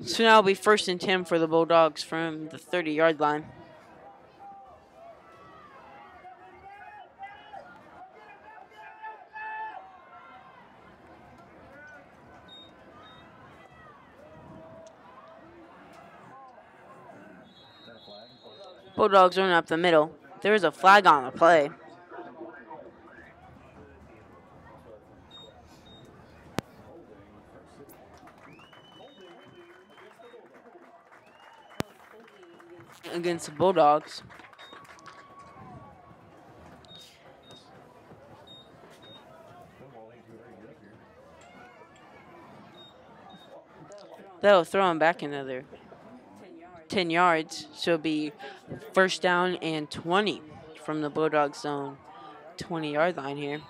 So now it'll be 1st and 10 for the Bulldogs from the 30-yard line. Bulldogs run up the middle. There is a flag on the play. Against the Bulldogs. They'll throw him back another 10 yards, so it'll be 1st down and 20 from the Bulldogs zone 20-yard line here.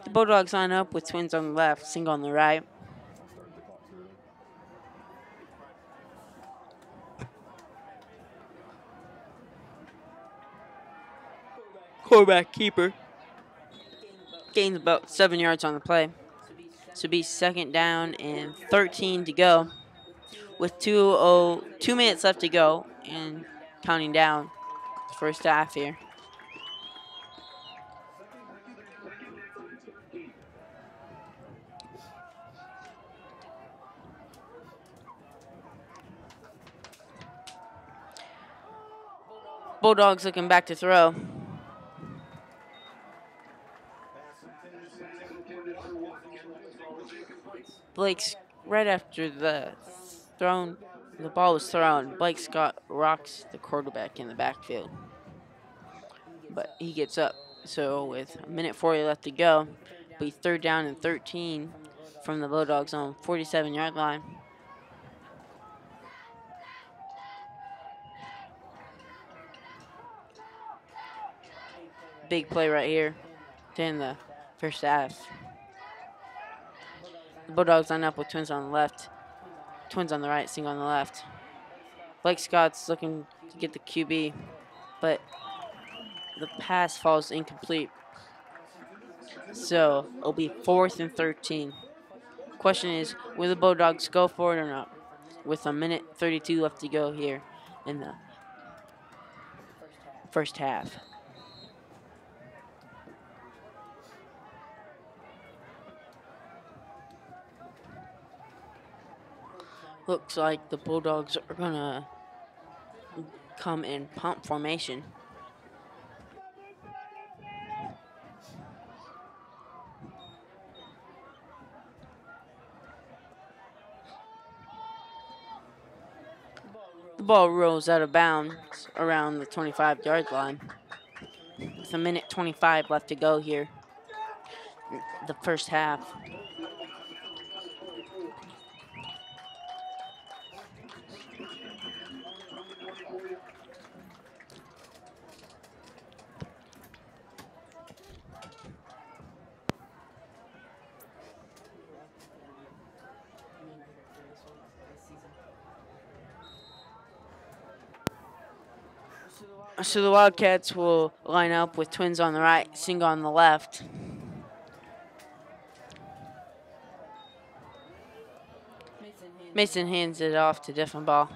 The Bulldogs line up with Twins on the left, single on the right. Quarterback keeper gains about 7 yards on the play. So be 2nd down and 13 to go with 2 minutes left to go and counting down the first half here. Bulldogs looking back to throw. Blake's right after the ball was thrown. Blake Scott rocks the quarterback in the backfield, but he gets up. So with 1:40 left to go, it'll be 3rd down and 13 from the Bulldogs on 47-yard line. Big play right here to end the first half. The Bulldogs line up with Twins on the left. Twins on the right, single on the left. Blake Scott's looking to get the QB, but the pass falls incomplete. So it'll be 4th and 13. Question is, will the Bulldogs go for it or not? With 1:32 left to go here in the first half. Looks like the Bulldogs are gonna come in pump formation. The ball rolls out of bounds around the 25-yard line. With 1:25 left to go here, the first half. So the Wildcats will line up with Twins on the right, single on the left. Mason hands it off to Diffenbaugh.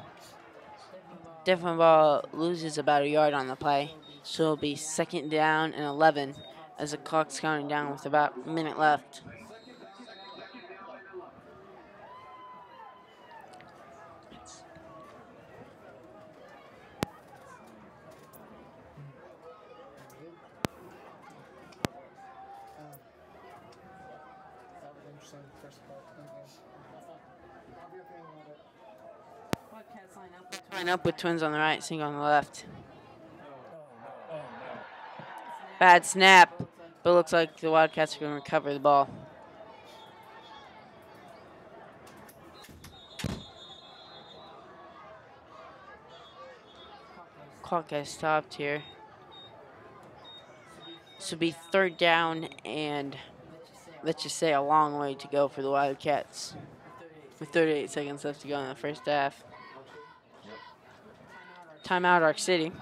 Diffenbaugh loses about a yard on the play, so it'll be 2nd down and 11 as the clock's counting down with about a minute left. Line up with Twins on the right, single on the left. Bad snap, but looks like the Wildcats are going to recover the ball. Clock has stopped here. This would be third down and let's just say a long way to go for the Wildcats. With 38 seconds left to go in the first half. Timeout, Arc City.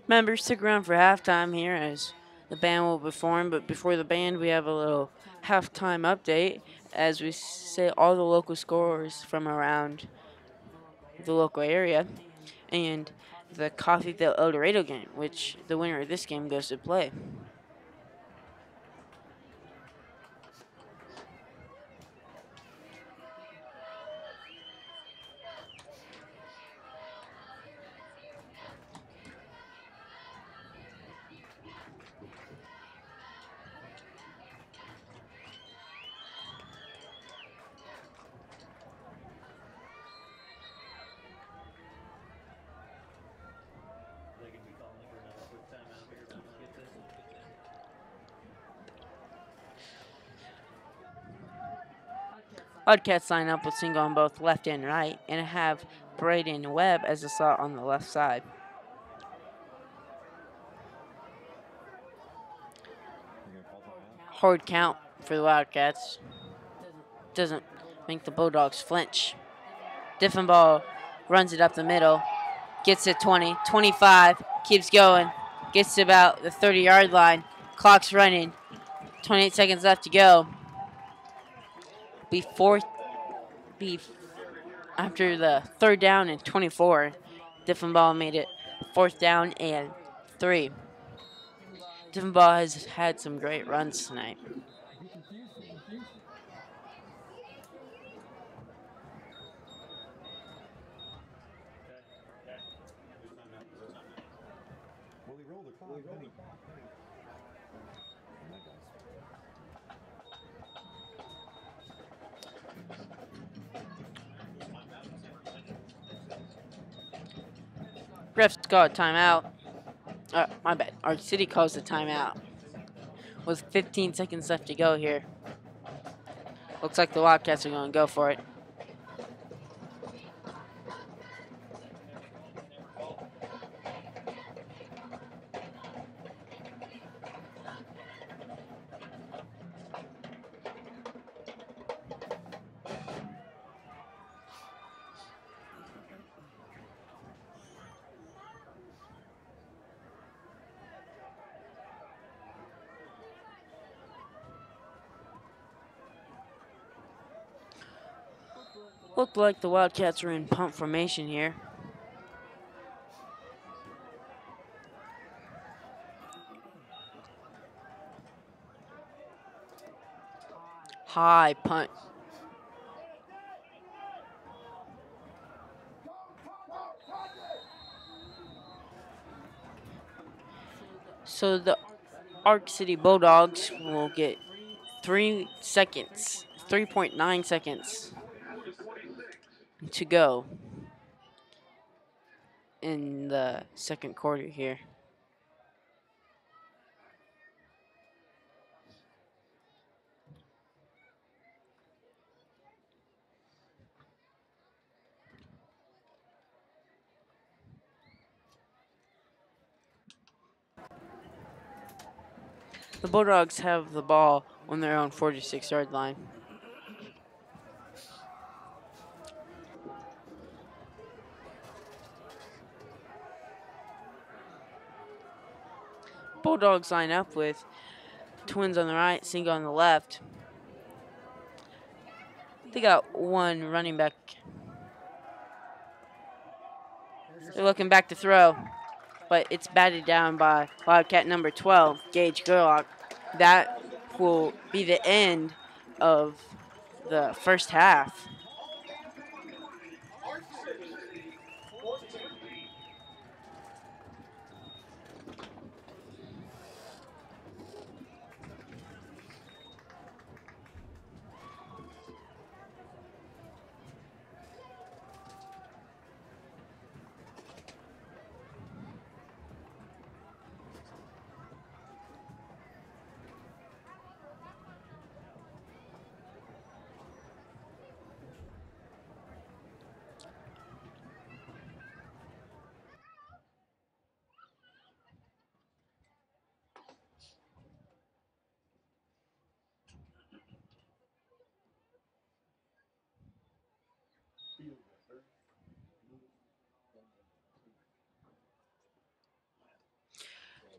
Members, stick around for halftime here as the band will perform, but before the band, we have a little halftime update as we say all the local scores from around the local area and the Coffeyville El Dorado game, which the winner of this game goes to play. They can be calling for another quick timeout here once we get this. Wildcats line up with single on both left and right and have Braden Webb as a slot on the left side. Hard count for the Wildcats. Doesn't make the Bulldogs flinch. Diffenbaugh runs it up the middle. Gets it 20, 25, keeps going. Gets to about the 30-yard line. Clock's running. 28 seconds left to go. After the third down and 24, Diffenbaugh made it fourth down and 3. Diffenbaugh has had some great runs tonight. Well, he rolled the clock, didn't he? Refs call a timeout. My bad. Arc City calls a timeout with 15 seconds left to go here. Looks like the Wildcats are going to go for it. Looked like the Wildcats are in pump formation here. High punt. So the Arc City Bulldogs will get 3 seconds, 3.9 seconds to go in the second quarter here. The Bulldogs have the ball on their own 46-yard line. Bulldogs line up with twins on the right, single on the left. They got one running back. They're looking back to throw, but it's batted down by Wildcat number 12, Gage Gerlach. That will be the end of the first half.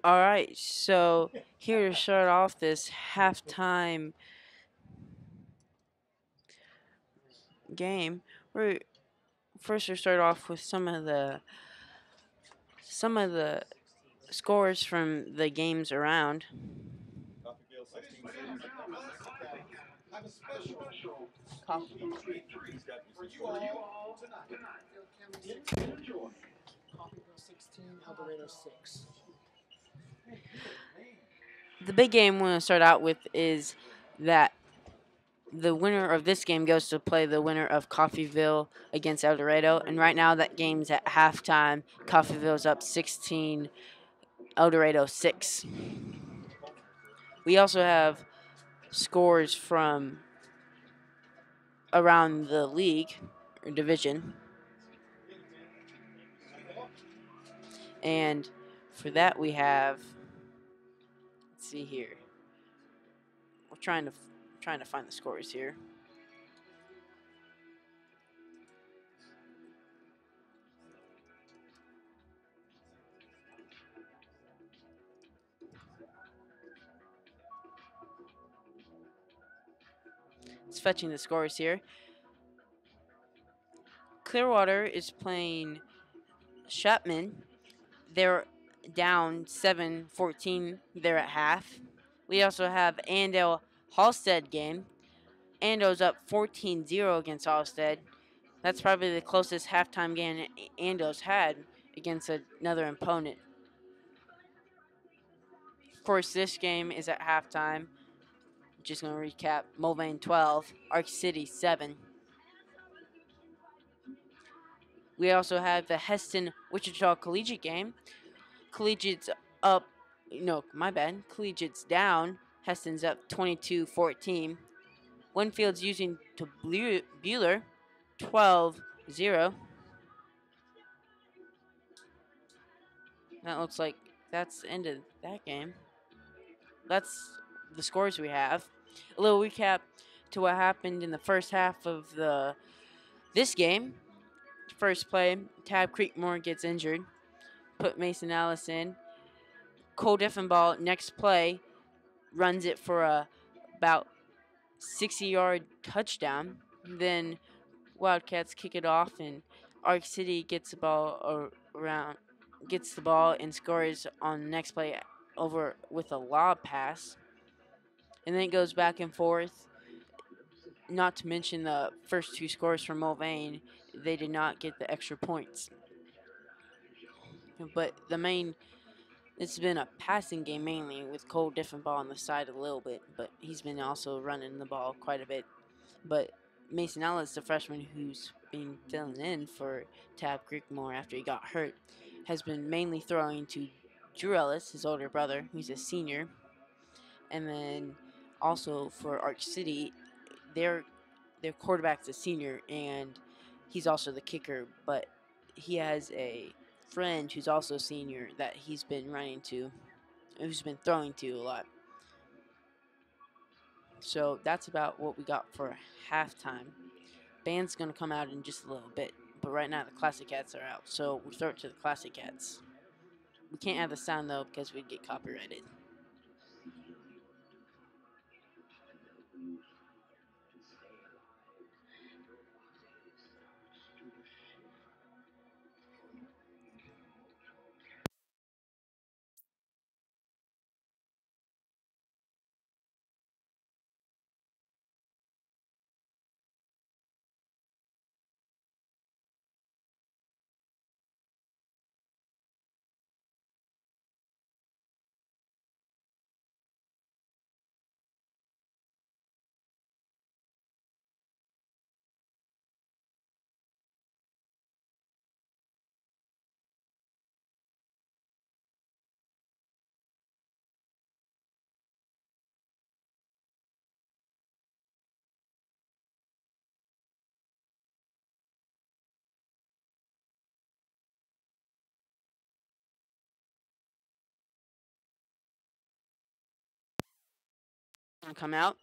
All right, so here to start off this halftime game, we're first to start off with some of the scores from the games around. Coffeyville 16 6. I have a special Coffee. treat He's got for you all tonight. Enjoy. Coffeyville 16, El Dorado 6. The big game we're going to start out with is that the winner of this game goes to play the winner of Coffeyville against El Dorado. And right now that game's at halftime. Coffeyville's up 16, El Dorado 6. We also have scores from around the league or division. And for that we have, let's see here. We're trying to find the scores here. It's fetching the scores here. Clearwater is playing Chapman. They're down 7-14. They're at half. We also have Andale Halstead game. Ando's up 14-0 against Halstead. That's probably the closest halftime game Ando's had against another opponent. Of course, this game is at halftime. Just going to recap. Mulvane 12, Arc City 7. We also have the Heston Wichita Collegiate game. Collegiate's up, no, my bad. Collegiate's down. Heston's up 22-14. Winfield's using to Bueller 12-0. That looks like that's the end of that game. That's the scores we have. A little recap to what happened in the first half of this game. First play, Tab Creekmore gets injured. Put Mason Ellis in. Cole Diffenball, next play, runs it for a about 60-yard touchdown. Then Wildcats kick it off, and Arc City gets the ball and scores on the next play over with a lob pass. And then it goes back and forth. Not to mention the first two scores from Mulvane, they did not get the extra points. But it's been a passing game mainly with Cole Diffenball on the side a little bit, but he's been also running the ball quite a bit. But Mason Ellis, the freshman who's been filling in for Tab Creekmore after he got hurt, has been mainly throwing to Drew Ellis, his older brother, who's a senior. And then also for Arch City, their quarterback's a senior, and he's also the kicker, but he has a friend who's also a senior that he's been who's been throwing to a lot. So that's about what we got for halftime. Band's going to come out in just a little bit, but right now the Classic Cats are out, so we'll throw it to the Classic Cats. We can't have the sound though because we'd get copyrighted. Want to come out?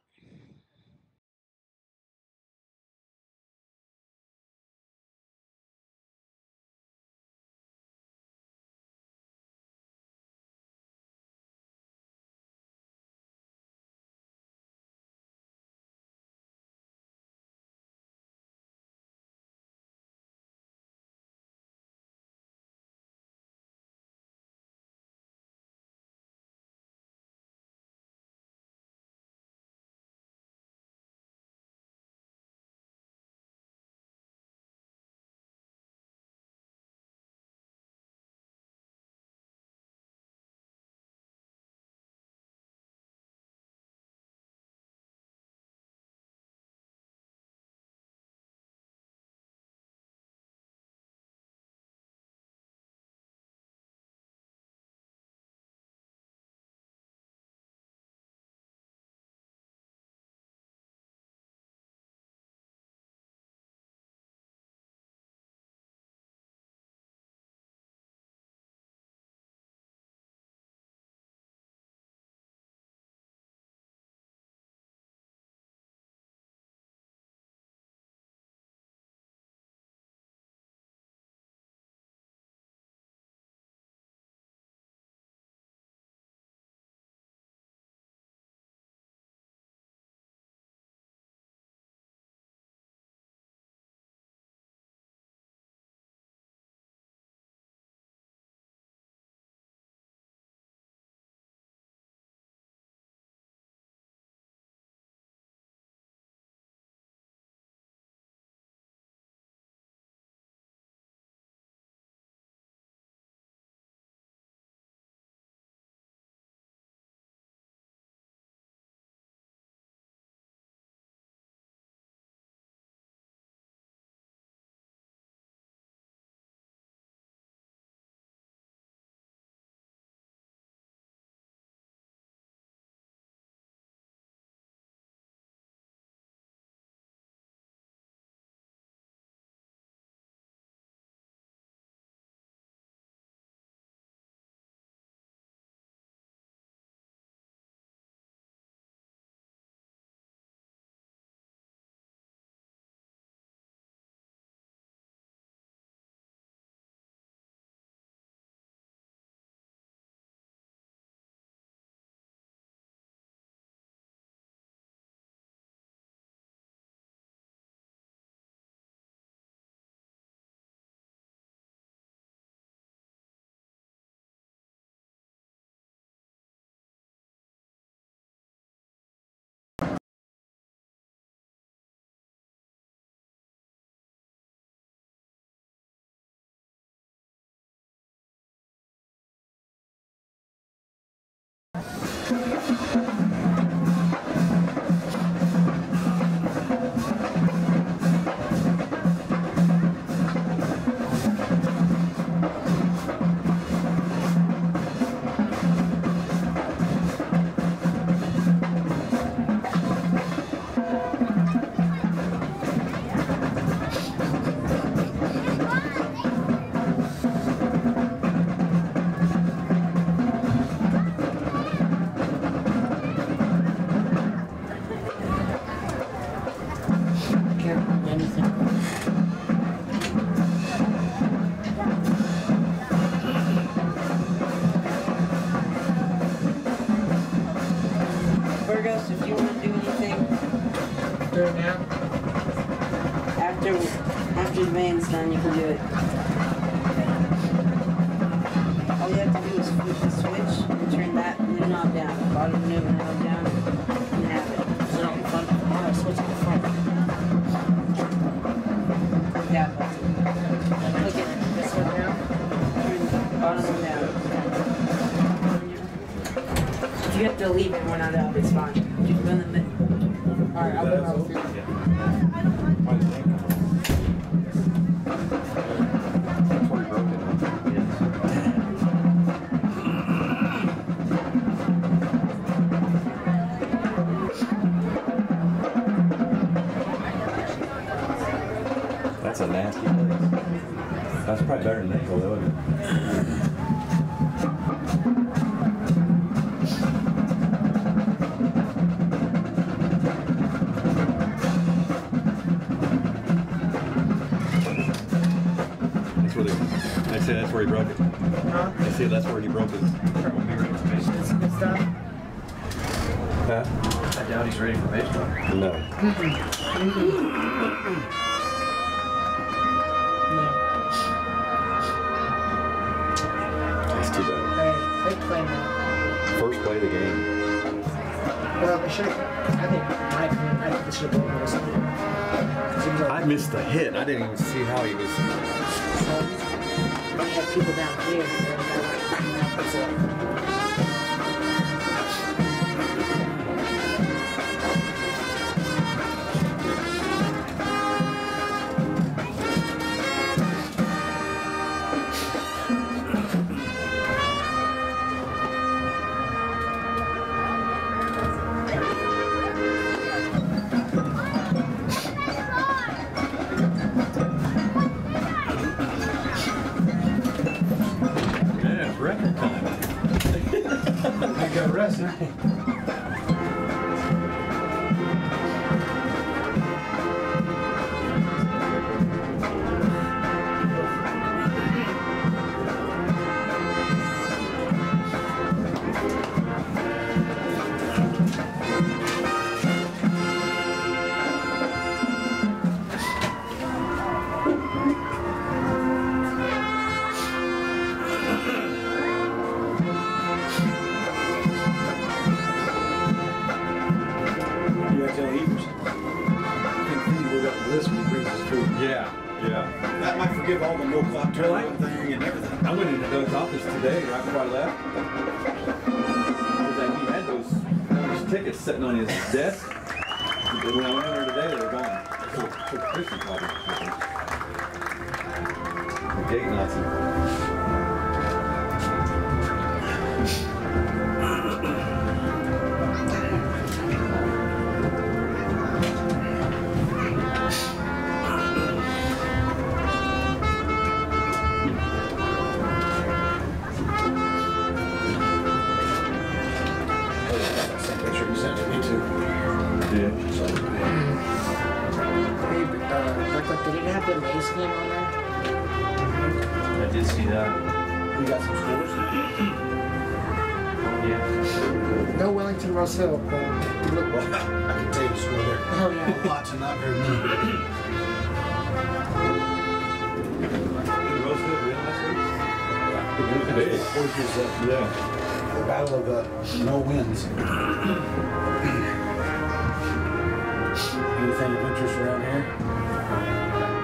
can't do anything. Burgos, if you want to do anything Do it now. after the van's done, you can do it. All you have to do is flip the switch and turn that blue knob down. Bottom blue knob down. You have it. Is it on the front? Alright, switch to the front. Click that button. Click it. This one now? Turn the bottom one down. If you have to leave it when I'm out, it's fine. Just run the middle. Alright, I'll go out with you. That's a nasty place. That's probably better than nickel, though, isn't it? That's where they say that's where he broke it. Huh? They say that's where he broke it. It's done? Huh? I doubt he's ready for baseball. No. No. That's too bad. Hey, they play now. First play of the game. Well, they should have. I think, my opinion, I think they should have been something. I missed the hit. I didn't even see how he was. We have people down here. Yeah, it's record time. I got rest. Yeah. That might forgive all the no clock turnaround thing and everything. I went into Doug's office today, right before I left. Because he had those tickets sitting on his desk. And when I went in there today, they were gone. So Christian probably. The gate Nazi. Did it have the Maze game on there? I did see that. We got some scores. Yeah. No Wellington Rose Hill, but you look Well, I can tell you the score there. Oh, yeah. Lots and not very many. Rosewood win last week? Big. Yeah. The battle of no wins. Anything of interest around here?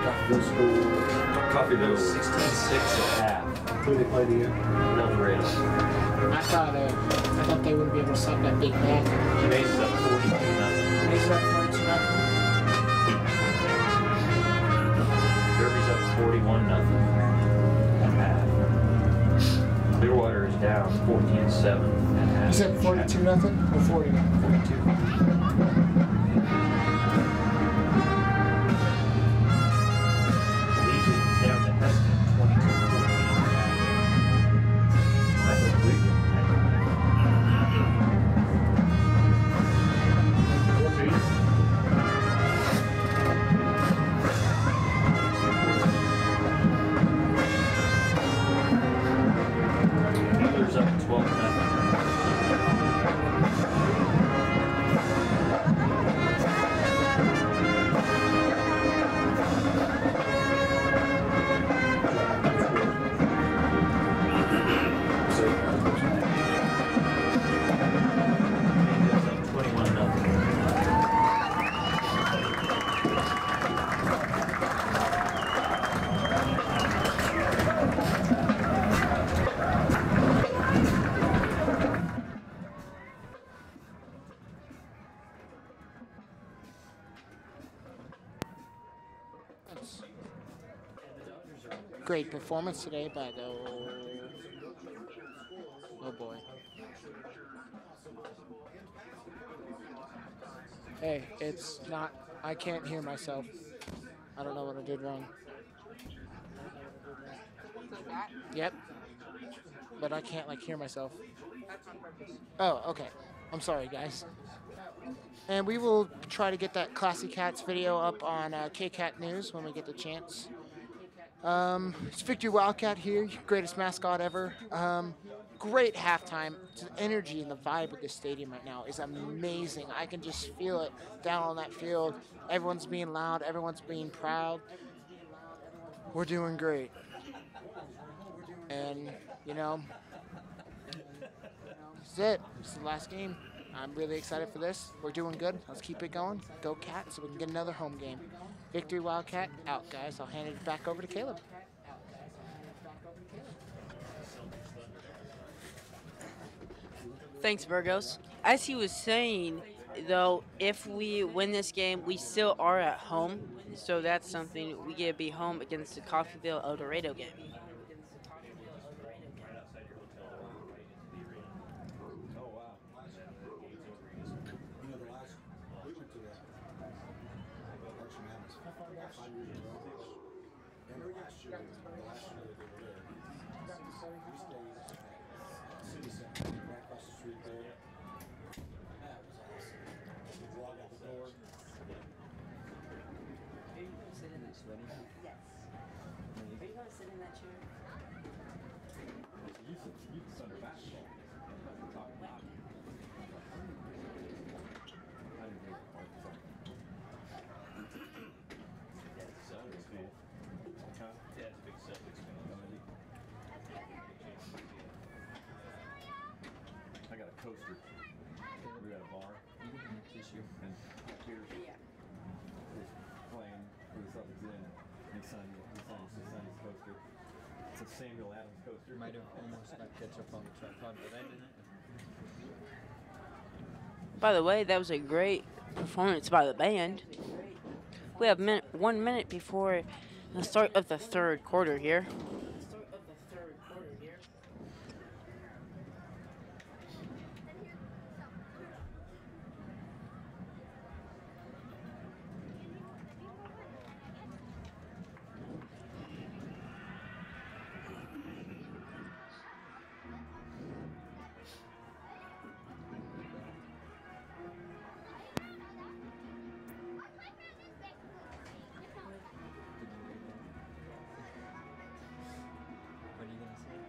Coffeyville School. Coffeyville. 16-6 at half. Who they played again? El Dorado. I thought they wouldn't be able to stop that big back. Maze is up 42-0. Maze up 42 nothing. Derby's up 41-0 at half. Clearwater is down 14-7 at half. You said 42 nothing or 40 nothing? 42. Legion's down to Heston 22-14. That's a Cleveland. Wildcats. Great performance today by the... Oh boy. Hey, it's not... I can't hear myself. I don't know what I did wrong. Yep. But I can't, like, hear myself. Oh, okay. I'm sorry, guys. And we will try to get that Classy Cats video up on KCAT News when we get the chance. It's Victory Wildcat here, greatest mascot ever. Great halftime. The energy and the vibe of this stadium right now is amazing. I can just feel it down on that field. Everyone's being loud. Everyone's being proud. We're doing great. And, you know, this is it. This is the last game. I'm really excited for this. We're doing good. Let's keep it going. Go Cats so we can get another home game. Victory Wildcat out, guys. I'll hand it back over to Caleb. Thanks, Burgos. As he was saying, though, if we win this game, we still are at home. So that's something. We get to be home against the Coffeyville El Dorado game. Oh, wow. You know, the last, we went to that March Madness 5 years in a row. And last year that they were there, we stayed at City Center, right across the street there. That was awesome. We walked out the door. Are you going to sit in that chair? Yes. Are you going to sit in that chair? You can send her basketball. That's what I'm talking about. I didn't hear the part, so. Yeah, it's Celtics fan. Huh? Yeah, it's a big Celtics fan. I got a coaster. We got a bar. You can have tissue. And here's is playing for the Celtics in. And he signed his coaster. It's a Samuel Adams coaster. Might have almost got ketchup on the tripod, but I didn't. By the way, that was a great performance by the band. We have 1 minute before the start of the third quarter here. What are you gonna say?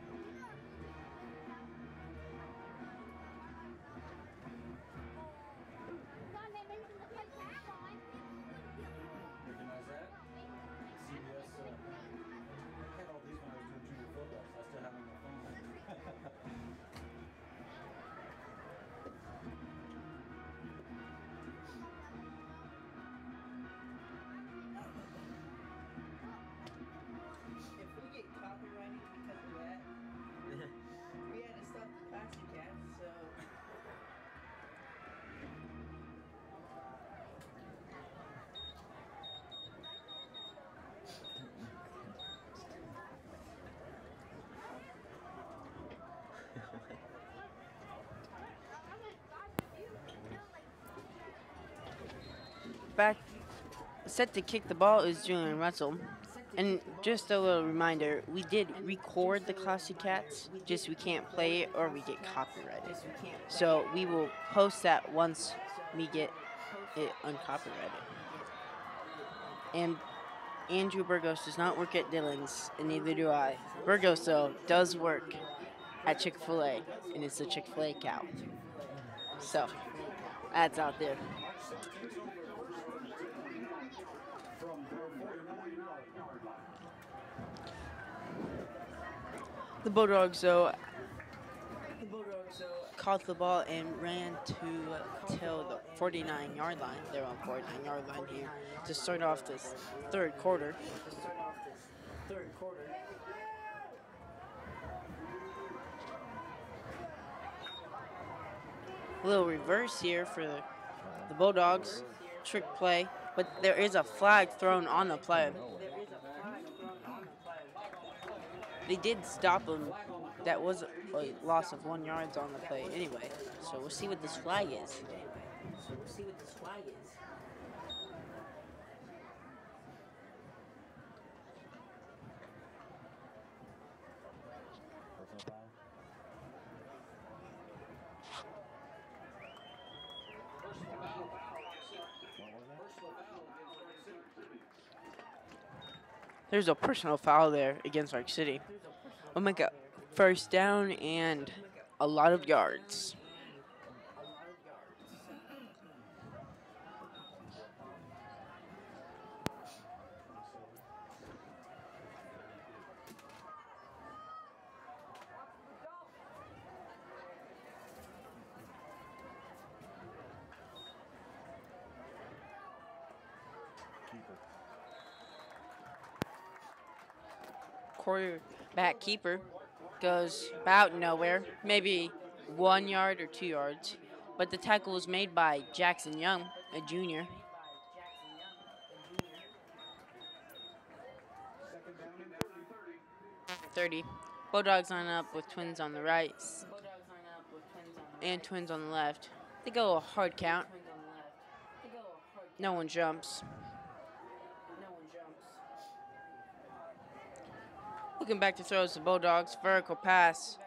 Recognize that? CBS had all these when I was doing junior football, so I still have them on my phone. If we get copyrighted because of that, we had to stop the Classy Cats, so... Back set to kick the ball is Julian Russell. And just a little reminder, we did record the Classy Cats, just we can't play it or we get copyrighted. So we will post that once we get it uncopyrighted. And Andrew Burgos does not work at Dillon's, and neither do I. Burgos, though, does work at Chick-fil-A, and it's a Chick-fil-A cow. So, that's out there. The Bulldogs, though, caught the ball and ran to till the 49-yard line. They're on 49-yard line here to start off this third quarter. A little reverse here for the Bulldogs. Trick play, but there is a flag thrown on the play. They did stop him. That was a loss of 1 yard on the play anyway. So we'll see what this flag is. There's a personal foul there against Arc City. Oh my god. First down and a lot of yards. Quarterback keeper goes about nowhere, maybe 1 yard or 2 yards. But the tackle was made by Jackson Young, a junior. .30. Bulldogs line up with twins on the right and twins on the left. They go a hard count. No one jumps. Looking back to throws the Bulldogs. Vertical pass.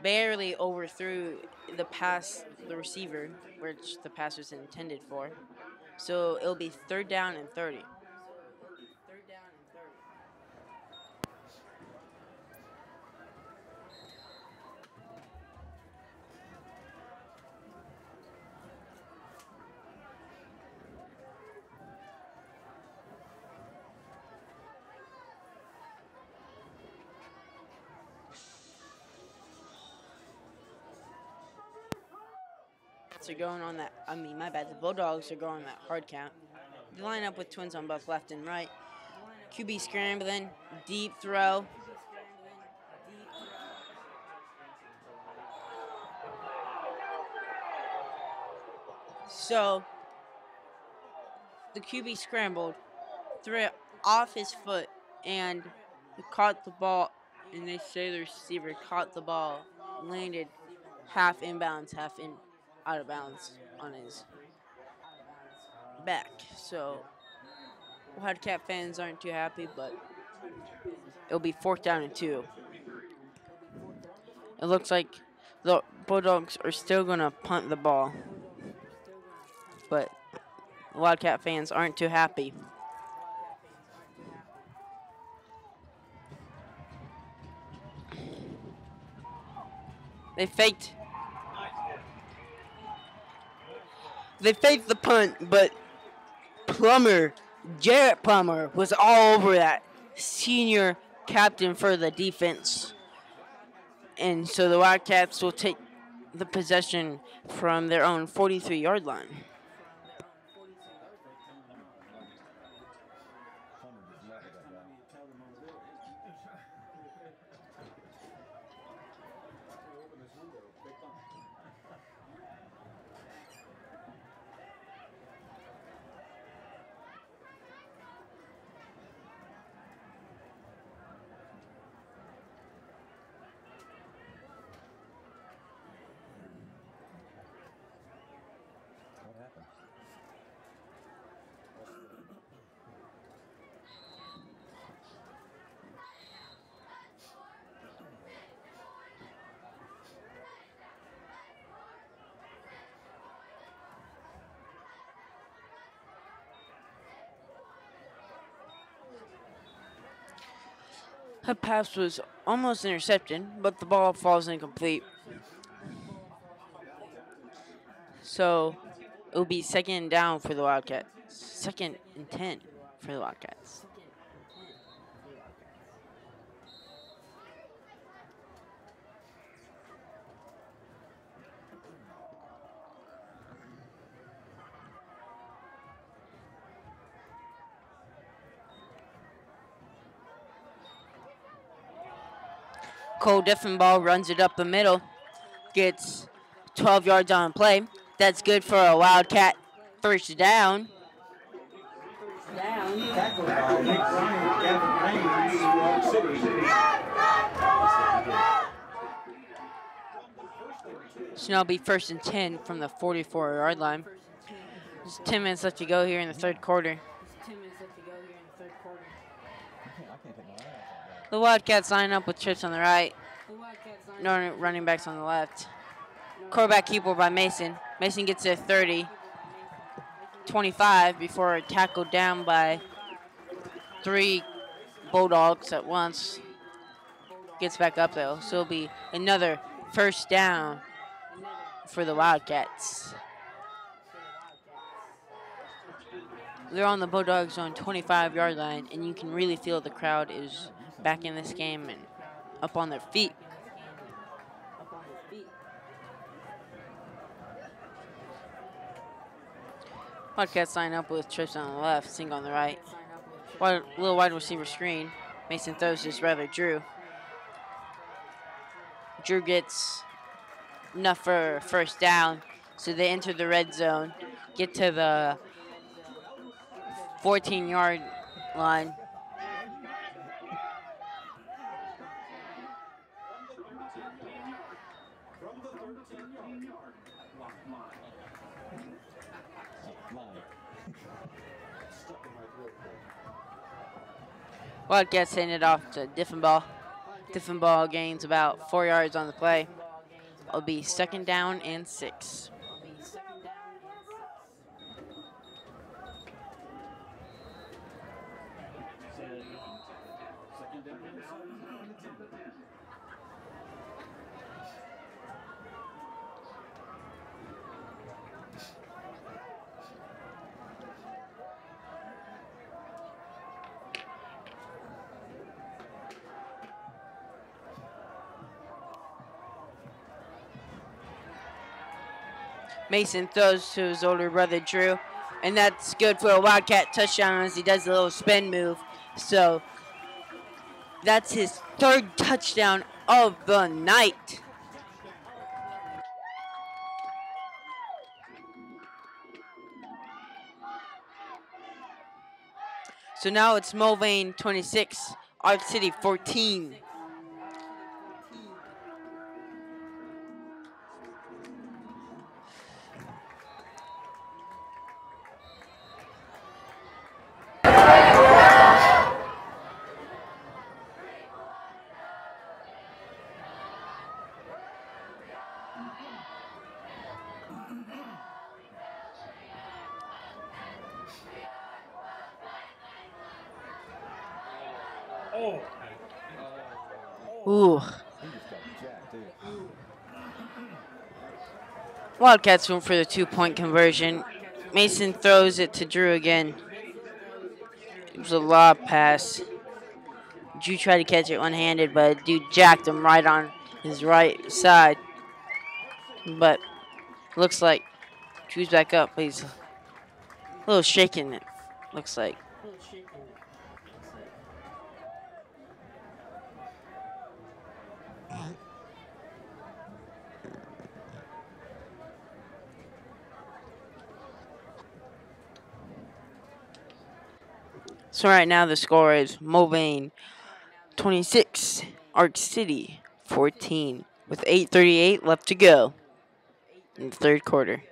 Barely overthrew the receiver, which the pass was intended for. So it'll be 3rd down and 30. Are going on that. My bad. The Bulldogs are going that hard count. They line up with twins on both left and right. QB scrambling, deep throw. So the QB scrambled, threw it off his foot, and caught the ball. And they say the receiver caught the ball, landed half inbounds, half in. Out of bounds on his back. So Wildcat fans aren't too happy, but it'll be 4th down and 2. It looks like the Bulldogs are still going to punt the ball, but Wildcat fans aren't too happy. They faked the punt, but Jarrett Plummer, was all over that, senior captain for the defense. And so the Wildcats will take the possession from their own 43-yard line. Her pass was almost intercepted, but the ball falls incomplete. So it'll be 2nd down for the Wildcats. 2nd and 10 for the Wildcats. Cole Diffenball runs it up the middle, gets 12 yards on play. That's good for a Wildcat 1st down. Tackle by Nick Ryan, Gavin range for Arc City. So now it'll be 1st and 10 from the 44-yard line. There's 10 minutes left to go here in the third quarter. The Wildcats line up with trips on the right. No running backs on the left. Quarterback keeper by Mason. Mason gets to 30. 25 before tackled down by 3 Bulldogs at once. Gets back up though. So it'll be another 1st down for the Wildcats. They're on the Bulldogs on 25-yard line, and you can really feel the crowd is back in this game and up on their feet. Wildcats line up with trips on the left, Sing on the right. Little wide receiver screen. Mason throws this rather Drew. Drew gets enough for 1st down, so they enter the red zone, get to the 14-yard line. Wildcats send it off to Diffenbaugh. Diffenbaugh gains about 4 yards on the play. It'll be 2nd down and 6. Mason throws to his older brother, Drew, and that's good for a Wildcat touchdown as he does a little spin move. So that's his 3rd touchdown of the night. So now it's Mulvane 26, Arc City 14. Ooh. Wildcats went for the 2-point conversion. Mason throws it to Drew again. It was a lob pass. Drew tried to catch it one-handed, but dude jacked him right on his right side. But looks like Drew's back up. He's a little shaken, it looks like. So right now the score is Mulvane 26, Arc City 14, with 8:38 left to go in the third quarter.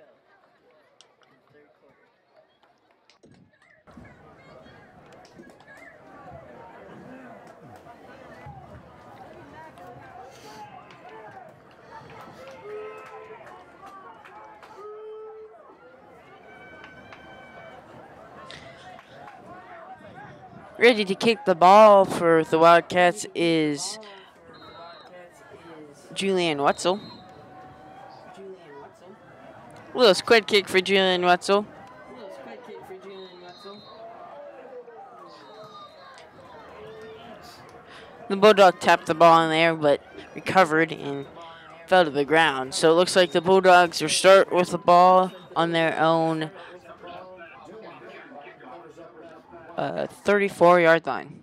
Ready to kick the ball for the Wildcats is Julian Wetzel. A little squid kick for Julian Wetzel. The Bulldog tapped the ball in there, but recovered and fell to the ground. So it looks like the Bulldogs will start with the ball on their own 34-yard line.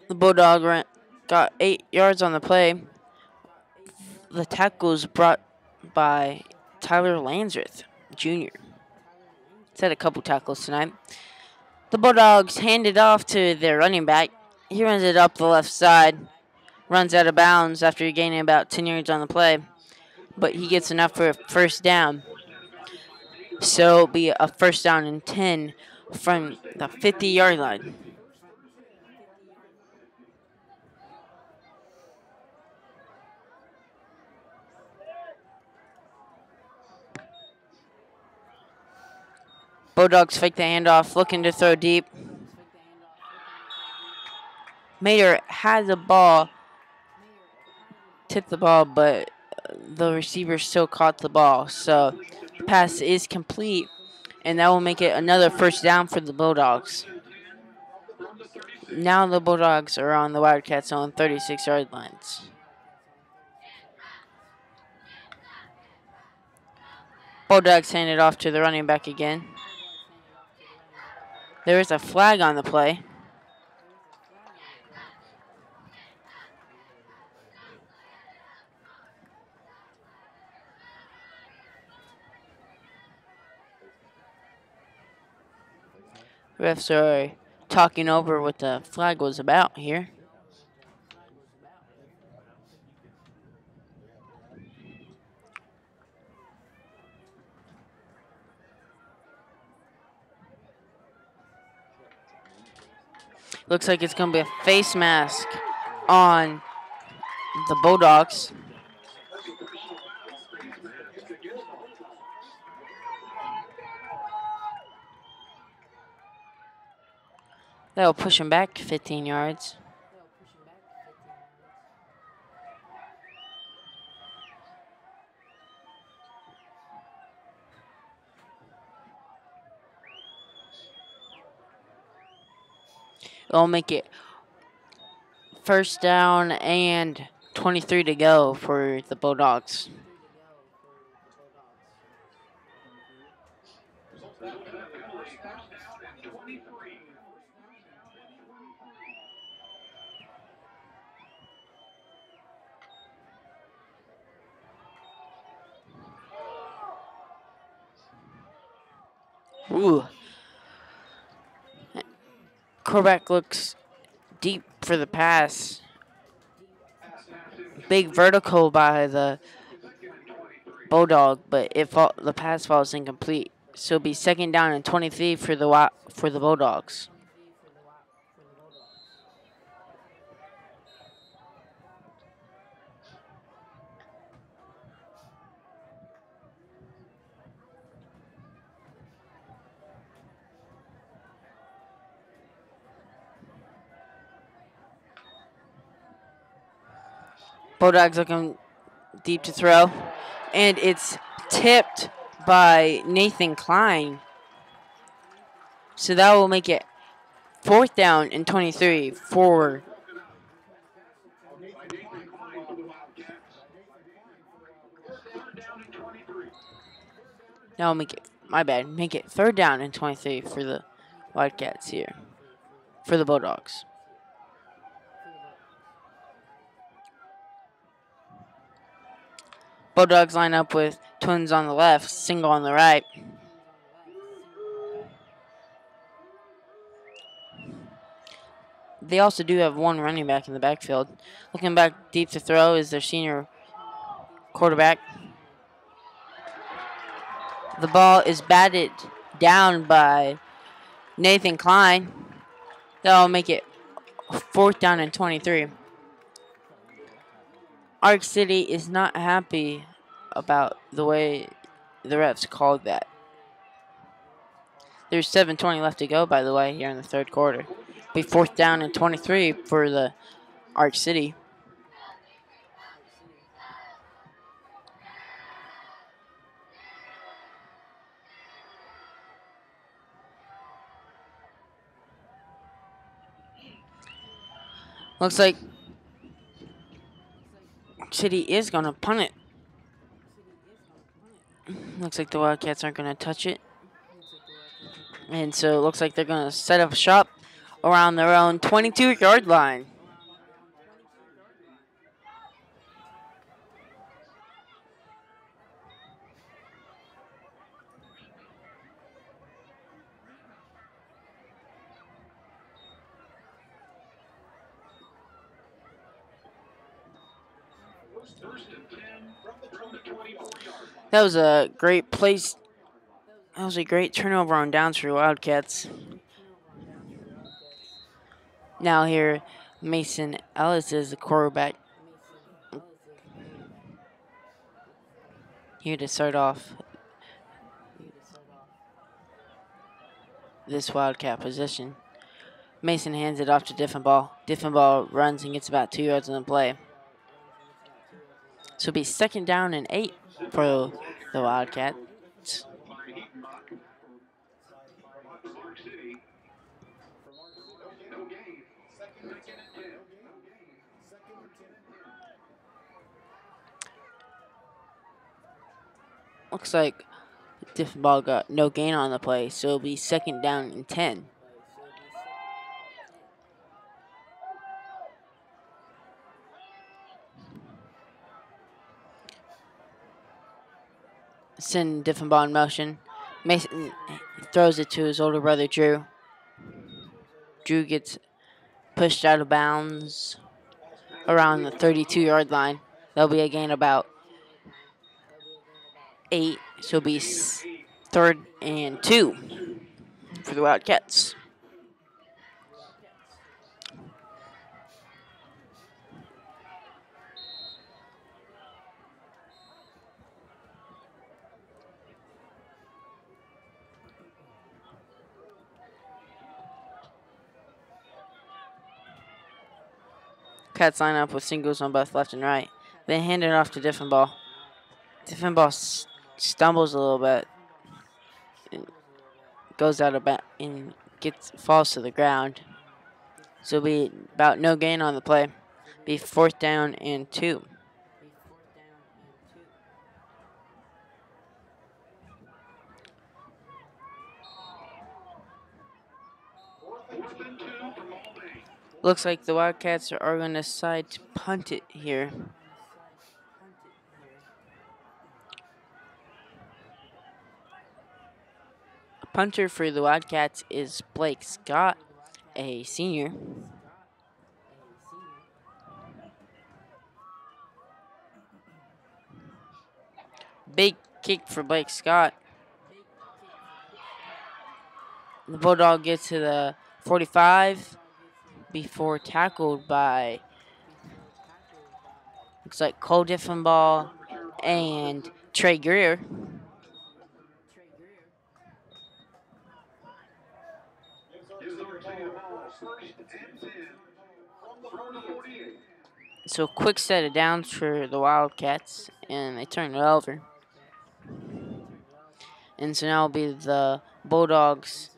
The Bulldog got 8 yards on the play. The tackle was brought by Tyler Lansrith Jr. He's had a couple tackles tonight. The Bulldogs hand it off to their running back. He runs it up the left side, runs out of bounds after gaining about 10 yards on the play, but he gets enough for a first down. So it'll be a first down and 10 from the 50-yard line. Bulldogs fake the handoff, looking to throw deep. Mayer had the ball, tipped the ball, but the receiver still caught the ball. So the pass is complete, and that will make it another first down for the Bulldogs. Now the Bulldogs are on the Wildcats' own 36-yard lines. Bulldogs hand it off to the running back again. There is a flag on the play. Refs are talking over what the flag was about here. Looks like it's going to be a face mask on the Bulldogs. That'll push him back 15 yards. It'll make it first down and 23 to go for the Bulldogs. Ooh. Quarterback looks deep for the pass. Big vertical by the Bulldog, but the pass falls incomplete. So it'll be second down and 23 for the Bulldogs. Bulldogs looking deep to throw, and it's tipped by Nathan Klein. So that will make it fourth down and 23 for now make it third down and 23 for the Wildcats here, for the Bulldogs. Bulldogs line up with twins on the left, single on the right. They also do have one running back in the backfield. Looking back deep to throw is their senior quarterback. The ball is batted down by Nathan Klein. That'll make it fourth down and 23. Arc City is not happy about the way the refs called that. There's 7:20 left to go, by the way, here in the third quarter. Be fourth down and 23 for the Arc City. Looks like City is going to punt it. Looks like the Wildcats aren't going to touch it. And so it looks like they're going to set up shop around their own 22-yard line. That was a great place. That was a great turnover on downs for the Wildcats. Now here, Mason Ellis is the quarterback. Here to start off this Wildcat position. Mason hands it off to Diffenball. Diffenball runs and gets about 2 yards on the play. So it'll be 2nd down and 8 for the Wildcats. Looks like Diffenball got no gain on the play, so it'll be 2nd down and 10. Send Diffenball in motion. Mason throws it to his older brother, Drew. Drew gets pushed out of bounds around the 32-yard line. That'll be a gain about 8, so it'll be 3rd and 2 for the Wildcats. Cats line up with singles on both left and right. They hand it off to Diffenball. Diffenball stumbles a little bit, and goes out of bounds and falls to the ground. So it'll be about no gain on the play. Be 4th down and 2. Looks like the Wildcats are going to decide to punt it here. A punter for the Wildcats is Blake Scott, a senior. Big kick for Blake Scott. The Bulldog gets to the 45 before tackled by, looks like Cole Diffenball and Trey Greer. So quick set of downs for the Wildcats, and they turn it over. And so now it'll be the Bulldogs'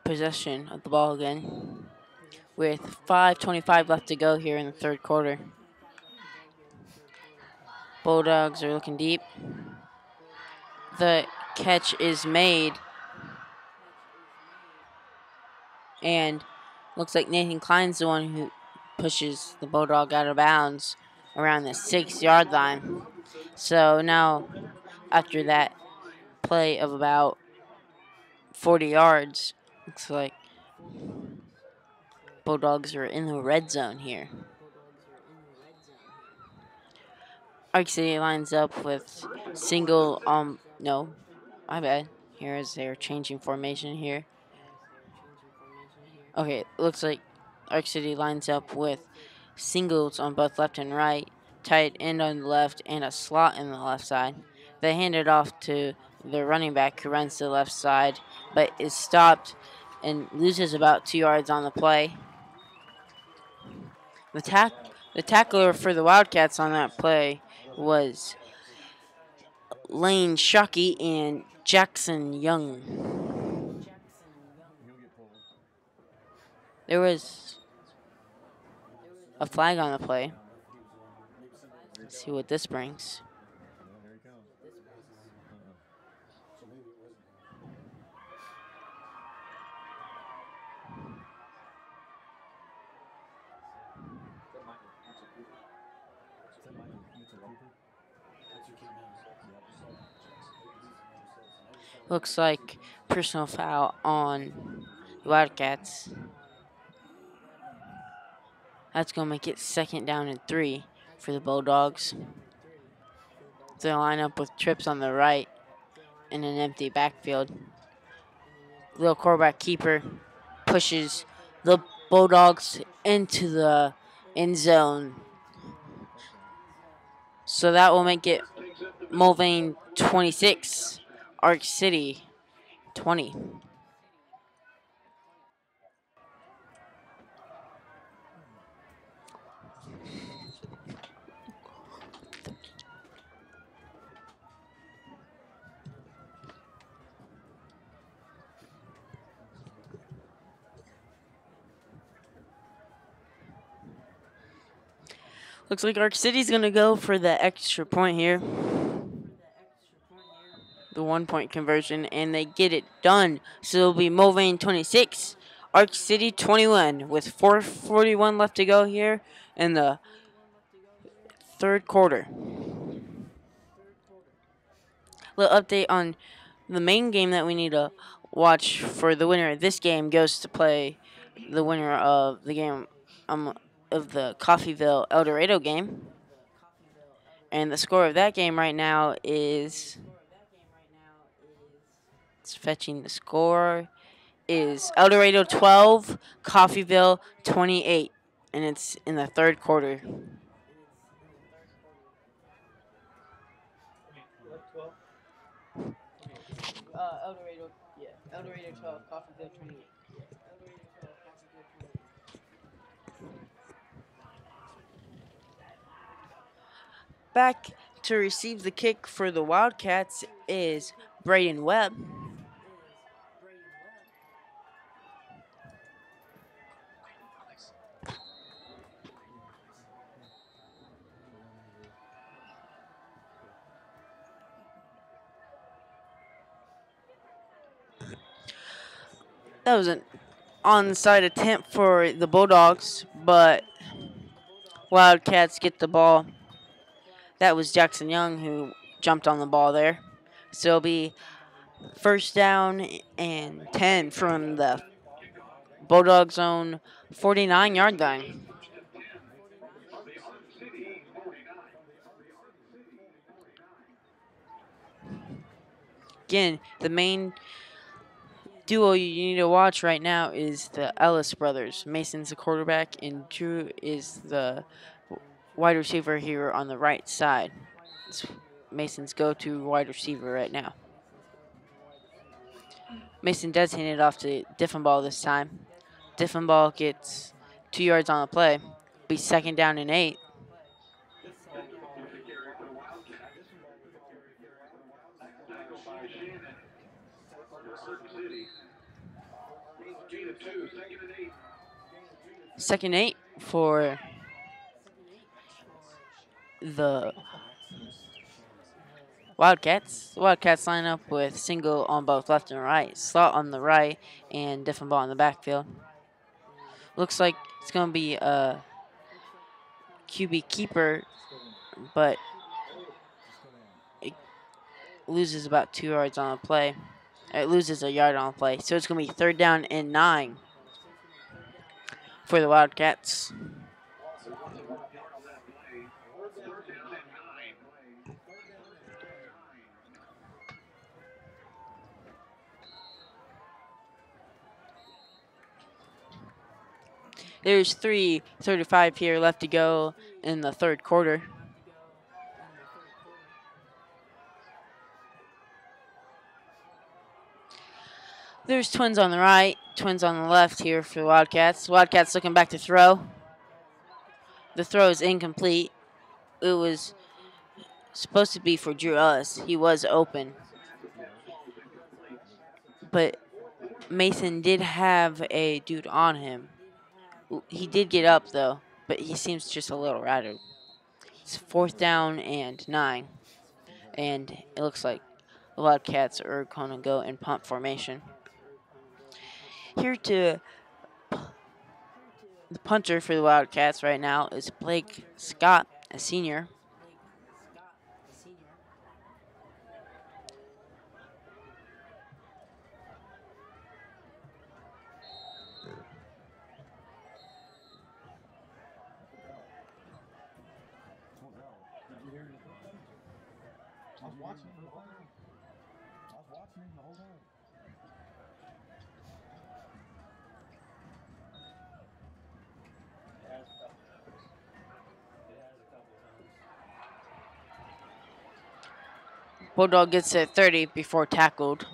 possession of the ball again, with 5:25 left to go here in the 3rd quarter. Bulldogs are looking deep. The catch is made, and looks like Nathan Klein's the one who pushes the Bulldog out of bounds around the 6-yard line. So now, after that play of about 40 yards, looks like Bulldogs are in the red zone here. Arc City lines up with single, no, my bad. Here is their changing formation here. Okay, looks like Arc City lines up with singles on both left and right, tight end on the left, and a slot in the left side. They hand it off to the running back who runs to the left side, but is stopped and loses about 2 yards on the play. The tackler for the Wildcats on that play was Lane Shockey and Jackson Young. There was a flag on the play. Let's see what this brings. Looks like personal foul on the Wildcats. That's going to make it 2nd down and 3 for the Bulldogs. They'll line up with trips on the right in an empty backfield. Little quarterback keeper pushes the Bulldogs into the end zone. So that will make it Mulvane 26, Arc City 20. Looks like Arc City's going to go for the extra point here. The 1-point conversion, and they get it done. So it'll be Mulvane 26, Arc City 21, with 4:41 left to go here in the 3rd quarter. Little update on the main game that we need to watch for the winner of this game goes to play the winner of the game of the Coffeyville El Dorado game. And the score of that game right now is, it's fetching the score, is El Dorado 12, Coffeyville 28. And it's in the 3rd quarter. El Dorado, yeah. El Dorado 12, Coffeyville 28. Back to receive the kick for the Wildcats is Braden Webb. That was an onside attempt for the Bulldogs, but Wildcats get the ball. That was Jackson Young who jumped on the ball there. So it'll be 1st down and 10 from the Bulldogs' own 49-yard line. Again, the main duo you need to watch right now is the Ellis brothers. Mason's the quarterback, and Drew is the wide receiver here on the right side. It's Mason's go-to wide receiver right now. Mason does hand it off to Diffenball this time. Diffenball gets 2 yards on the play. Be 2nd down and 8. Second 8 for the Wildcats. The Wildcats line up with single on both left and right. Slot on the right and Diffenball in the backfield. Looks like it's going to be a QB keeper, but it loses about 2 yards on the play. It loses a yard on the play. So it's going to be 3rd down and 9 for the Wildcats. There's 3:35 here left to go in the 3rd quarter. There's twins on the right, twins on the left here for the Wildcats. Wildcats looking back to throw. The throw is incomplete. It was supposed to be for Drew Ellis. He was open. But Mason did have a dude on him. He did get up, though, but he seems just a little rattled. It's 4th down and 9. And it looks like the Wildcats are going to go in punt formation. Here to the punter for the Wildcats right now is Blake Scott, a senior. answering the whole time. It has a couple times. It has a couple times. Bulldog gets it 30 before tackled.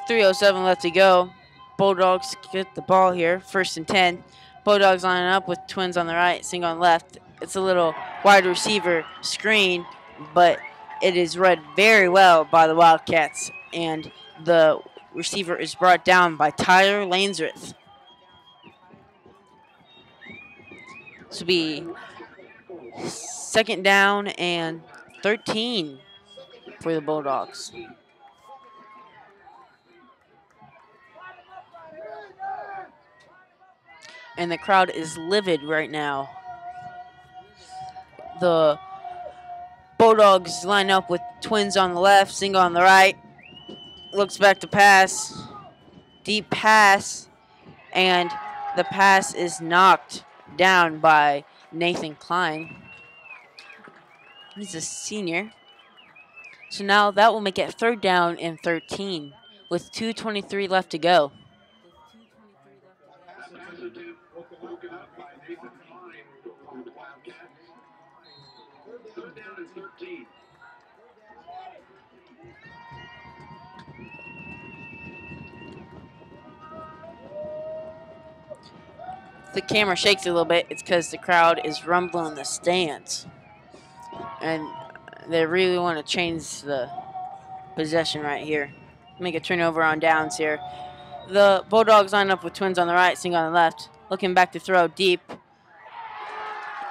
.307 left to go. Bulldogs get the ball here, 1st and 10. Bulldogs lining up with twins on the right, single on the left. It's a little wide receiver screen, but it is read very well by the Wildcats, and the receiver is brought down by Tyler Lanesrith. This will be 2nd down and 13 for the Bulldogs. And the crowd is livid right now. The Bulldogs line up with twins on the left, single on the right. Looks back to pass. Deep pass. And the pass is knocked down by Nathan Klein. He's a senior. So now that will make it 3rd down and 13 with 2:23 left to go. The camera shakes a little bit. It's because the crowd is rumbling in the stands. And they really want to change the possession right here. Make a turnover on downs here. The Bulldogs line up with twins on the right, single on the left. Looking back to throw deep.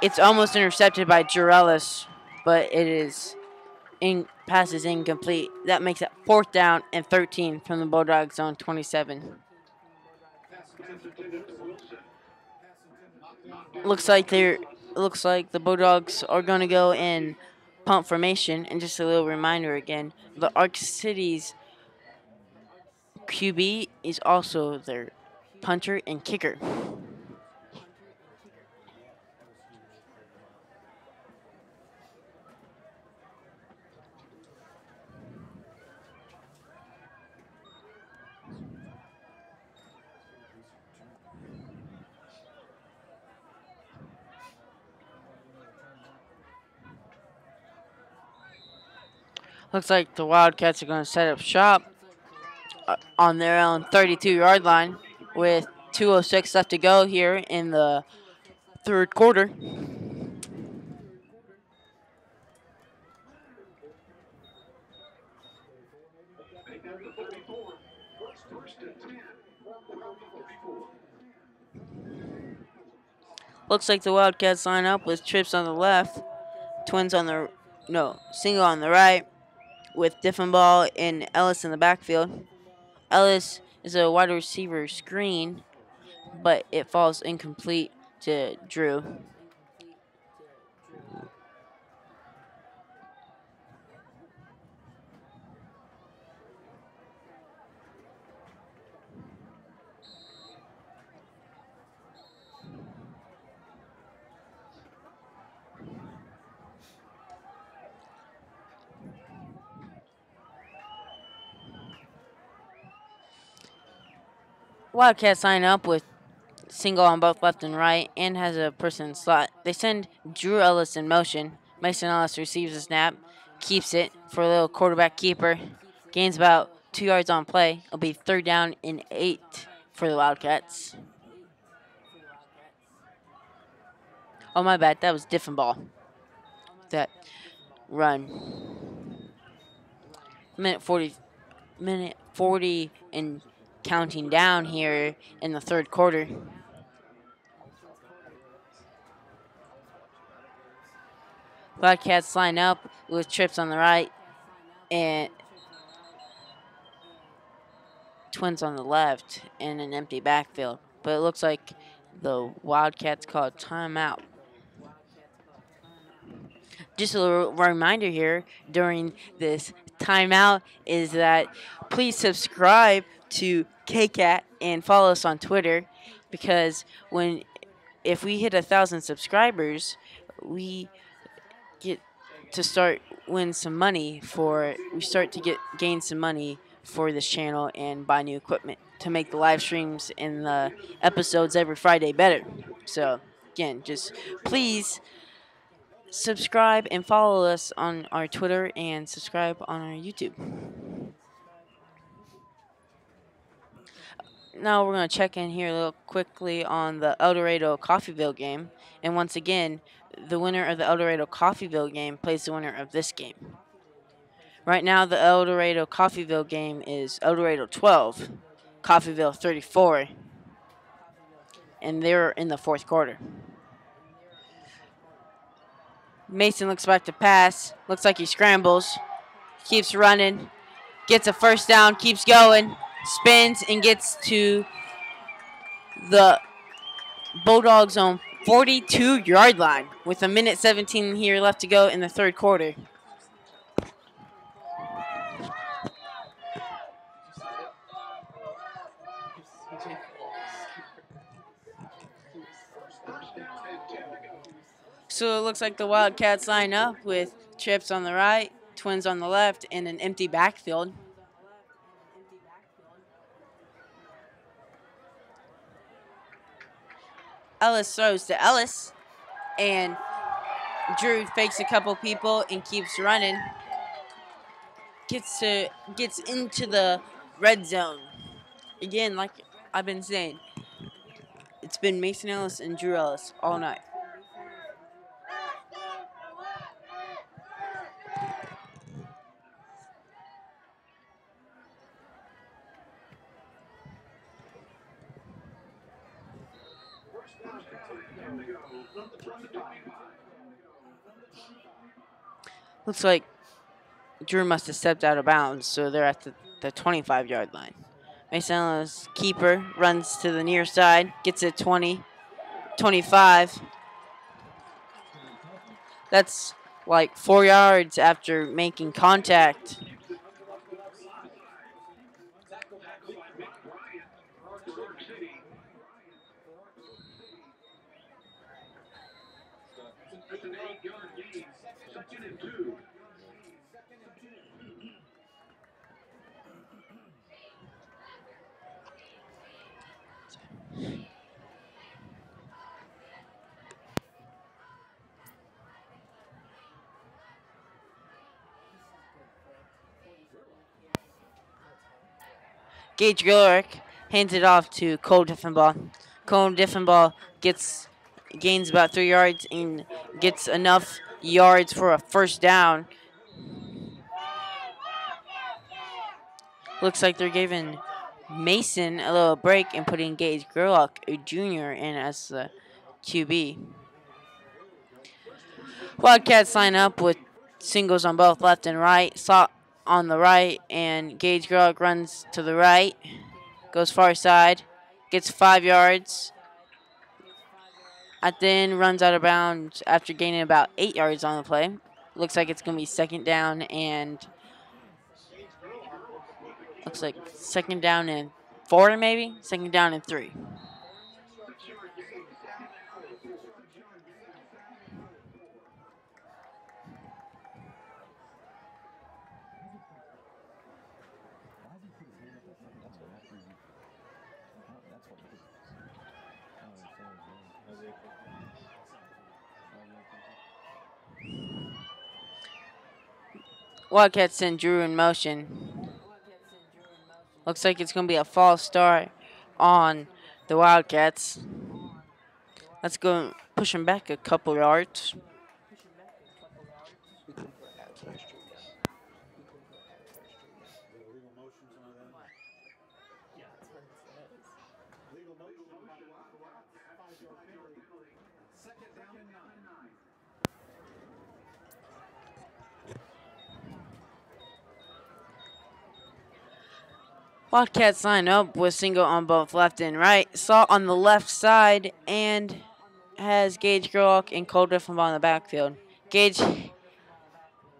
It's almost intercepted by Jarellis, but it is pass is incomplete. That makes it 4th down and 13 from the Bulldogs on 27. Looks like the Bulldogs are going to go in punt formation. And just a little reminder again, the Arc City's QB is also their punter and kicker. Looks like the Wildcats are going to set up shop on their own 32-yard line with 2:06 left to go here in the 3rd quarter. Looks like the Wildcats line up with trips on the left, single on the right, with Diffenball and Ellis in the backfield. Ellis is a wide receiver screen, but it falls incomplete to Drew. Wildcats line up with single on both left and right and has a person in slot. They send Drew Ellis in motion. Mason Ellis receives the snap, keeps it for a little quarterback keeper, gains about 2 yards on play. It'll be 3rd down and 8 for the Wildcats. Oh, my bad. That was Diffenball. That run. Minute 40 and counting down here in the 3rd quarter. Wildcats line up with trips on the right and Twins on the left and an empty backfield. But it looks like the Wildcats called timeout. Just a little reminder here during this timeout is that please subscribe to KCAT and follow us on Twitter, because if we hit 1,000 subscribers, we get to start win some money we start to gain some money for this channel and buy new equipment to make the live streams and the episodes every Friday better. So again, just please subscribe and follow us on our Twitter and subscribe on our YouTube. Now we're going to check in here a little quickly on the El Dorado Coffeyville game. And once again, the winner of the El Dorado Coffeyville game plays the winner of this game. Right now, the El Dorado Coffeyville game is El Dorado 12, Coffeyville 34. And they're in the fourth quarter. Mason looks back to pass. Looks like he scrambles. Keeps running. Gets a first down. Keeps going. Spins and gets to the Bulldogs' own 42-yard line with 1:17 here left to go in the third quarter. So it looks like the Wildcats line up with Trips on the right, Twins on the left, and an empty backfield. Ellis throws to Ellis, and Drew fakes a couple people and keeps running. Gets into the red zone. Again, like I've been saying, it's been Mason Ellis and Drew Ellis all night. Looks like Drew must have stepped out of bounds, so they're at the 25-yard line. Mason Ellis, keeper, runs to the near side, gets it 20, 25. That's like 4 yards after making contact. Gage Gilrick hands it off to Cole Diffenbaugh. Cole Diffenbaugh gains about 3 yards and gets enough yards for a first down. Looks like they're giving Mason a little break and putting Gage Gilrick, a junior, in as the QB. Wildcats line up with singles on both left and right. Slot on the right, and Gage Gilrick runs to the right, goes far side, gets 5 yards, and then runs out of bounds after gaining about 8 yards on the play. Looks like it's going to be second down and 4 maybe? Second down and 3. Wildcats send Drew in motion. Looks like it's going to be a false start on the Wildcats. Let's go push him back a couple yards. Wildcats line up with single on both left and right. Salt on the left side and has Gage Gerlach and Cole Diffenbaugh in the backfield. Gage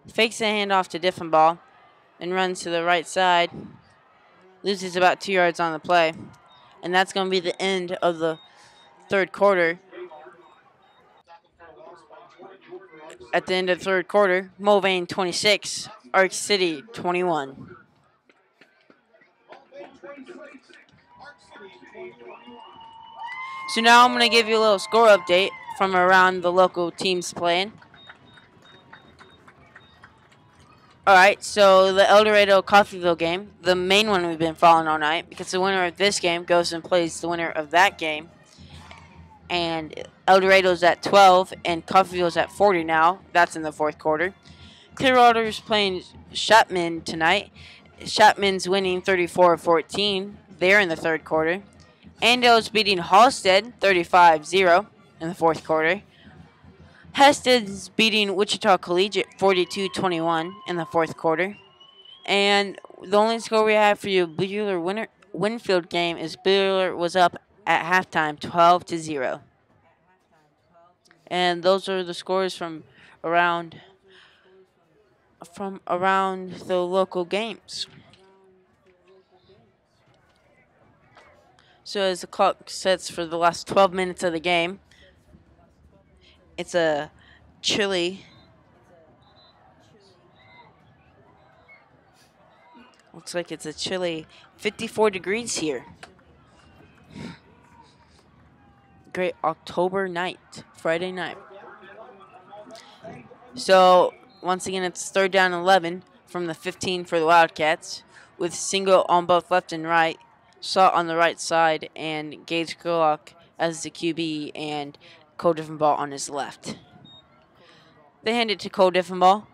fakes a handoff to Diffenbaugh and runs to the right side. Loses about 2 yards on the play. And that's going to be the end of the third quarter. At the end of the third quarter, Mulvane 26, Arc City 21. So now I'm going to give you a little score update from around the local teams playing. All right, so the El Dorado Coffeyville game, the main one we've been following all night, because the winner of this game goes and plays the winner of that game. And El Dorado's at 12, and Coffeyville's at 40 now. That's in the fourth quarter. Clearwater's playing Chapman tonight. Chapman's winning 34-14. They're in the third quarter. Ando's beating Halstead 35-0 in the fourth quarter. Hested's beating Wichita Collegiate 42-21 in the fourth quarter. And the only score we have for you, Bueller-Winfield game, is Bueller was up at halftime 12-0. And those are the scores from around the local games. So as the clock sets for the last 12 minutes of the game, it's a chilly, looks like it's a chilly 54 degrees here. Great October night, Friday night. So once again, it's third down 11 from the 15 for the Wildcats, with single on both left and right, Salt on the right side, and Gage Gerlach as the QB, and Cole Diffenbaugh on his left. They hand it to Cole Diffenbaugh.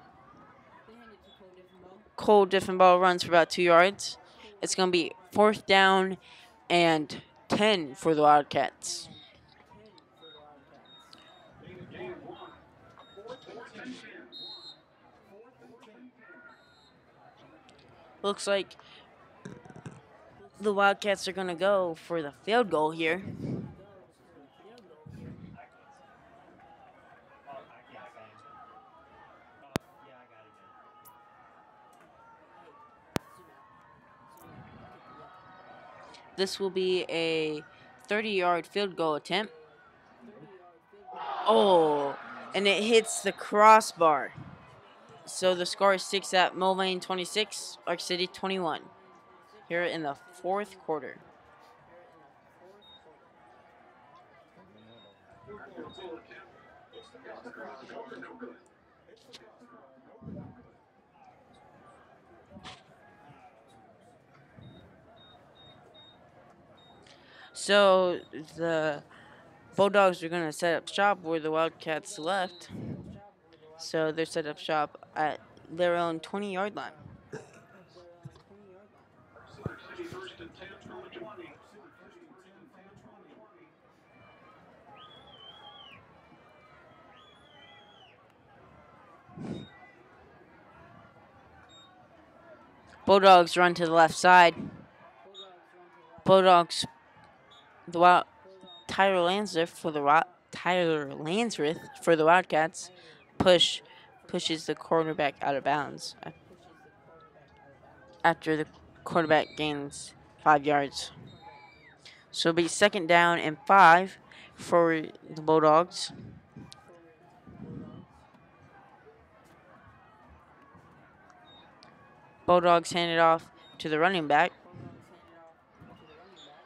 Cole Diffenbaugh runs for about 2 yards. It's going to be fourth down and 10 for the Wildcats. Looks like the Wildcats are going to go for the field goal here. This will be a 30-yard field goal attempt. Oh, and it hits the crossbar. So the score sticks at Mulvane 26, Arc City 21. Here in the fourth quarter. So the Bulldogs are going to set up shop where the Wildcats left. So they're set up shop at their own 20-yard line. Bulldogs run to the left side. Bulldogs, Tyler Lansrith for the Wildcats pushes the quarterback out of bounds after the quarterback gains 5 yards. So it'll be second down and 5 for the Bulldogs. Bulldogs hand it off to the running back.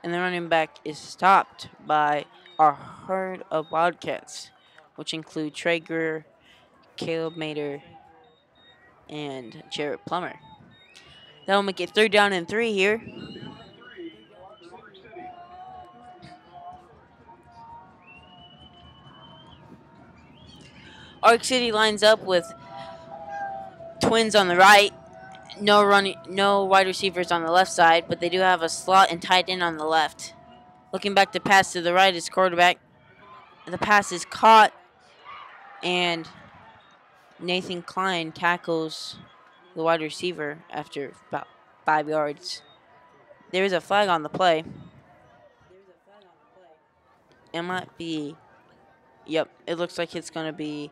And the running back is stopped by our herd of Wildcats, which include Trey Greer, Caleb Mater, and Jarrett Plummer. That'll make it third down and 3 here. Arc City lines up with twins on the right. No wide receivers on the left side, but they do have a slot and tight end on the left. Looking back to pass to the right is quarterback. The pass is caught, and Nathan Klein tackles the wide receiver after about 5 yards. There is a flag on the play. It might be, yep, it looks like it's going to be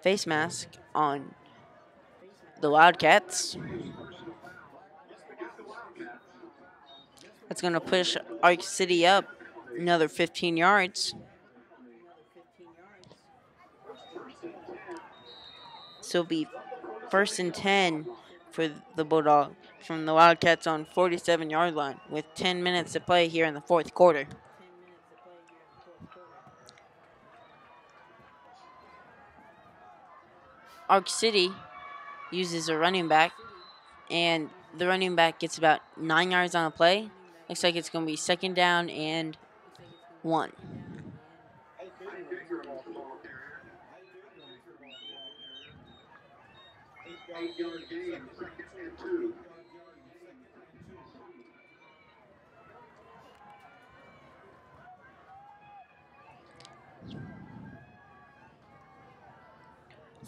face mask on the Wildcats. That's going to push Arc City up another 15 yards. So it'll be 1st and 10 for the Bulldog from the Wildcats on 47-yard line with 10 minutes to play here in the 4th quarter. Arc City uses a running back, and the running back gets about 9 yards on a play. Looks like it's going to be 2nd down and 1.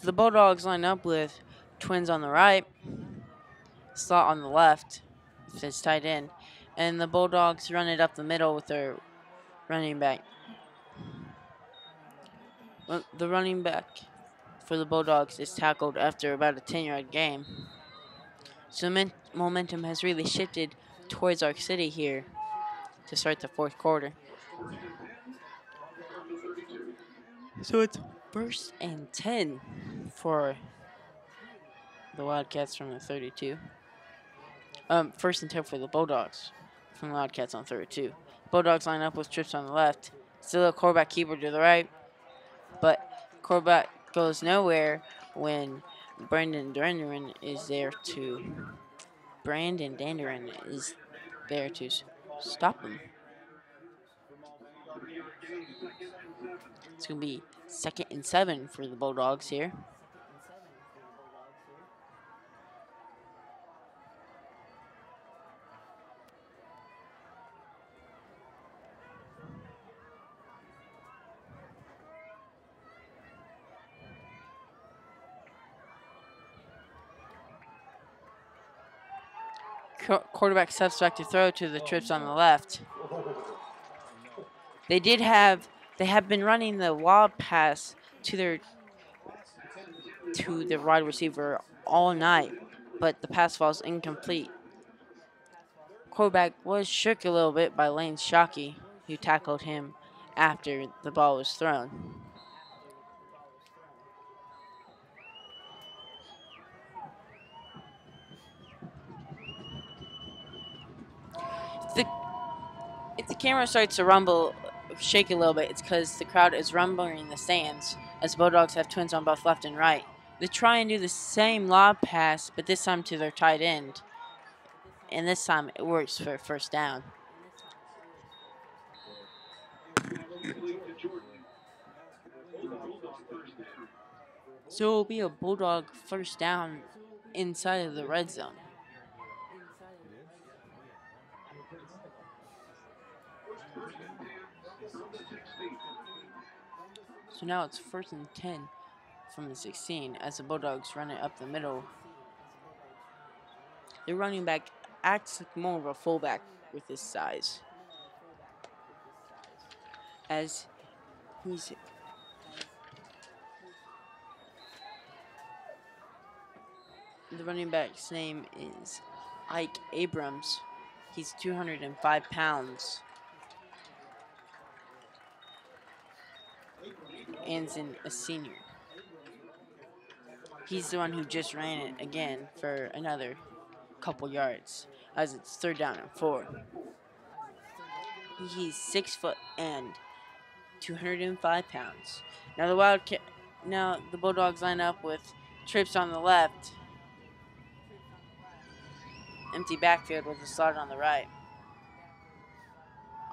The Bulldogs line up with twins on the right, slot on the left, if it's tight end, and the Bulldogs run it up the middle with their running back. Well, the running back for the Bulldogs is tackled after about a 10-yard gain. So momentum has really shifted towards Arc City here to start the 4th quarter. So it's 1st and 10 for the Wildcats from the 32. 1st and 10 for the Bulldogs from the Wildcats on 32. Bulldogs line up with trips on the left. Still a quarterback keeper to the right, but quarterback goes nowhere when Brandon Danderen is there to stop him. It's going to be 2nd and 7 for the Bulldogs here. Quarterback steps back to throw to the trips on the left. They have been running the wild pass to their wide receiver all night, but the pass falls incomplete. Quarterback was shook a little bit by Lane Shockey, who tackled him after the ball was thrown. If the camera starts to shake a little bit, it's because the crowd is rumbling in the stands as Bulldogs have twins on both left and right. They try and do the same lob pass, but this time to their tight end. And this time it works for 1st down. So it will be a Bulldog 1st down inside of the red zone. So now it's 1st and 10 from the 16 as the Bulldogs run it up the middle. The running back acts like more of a fullback with his size, as the running back's name is Ike Abrams. He's 205 pounds and is a senior. He's the one who just ran it again for another couple yards as it's 3rd down and 4. He's 6 foot and 205 pounds. Now the Bulldogs line up with trips on the left. Empty backfield with a slot on the right.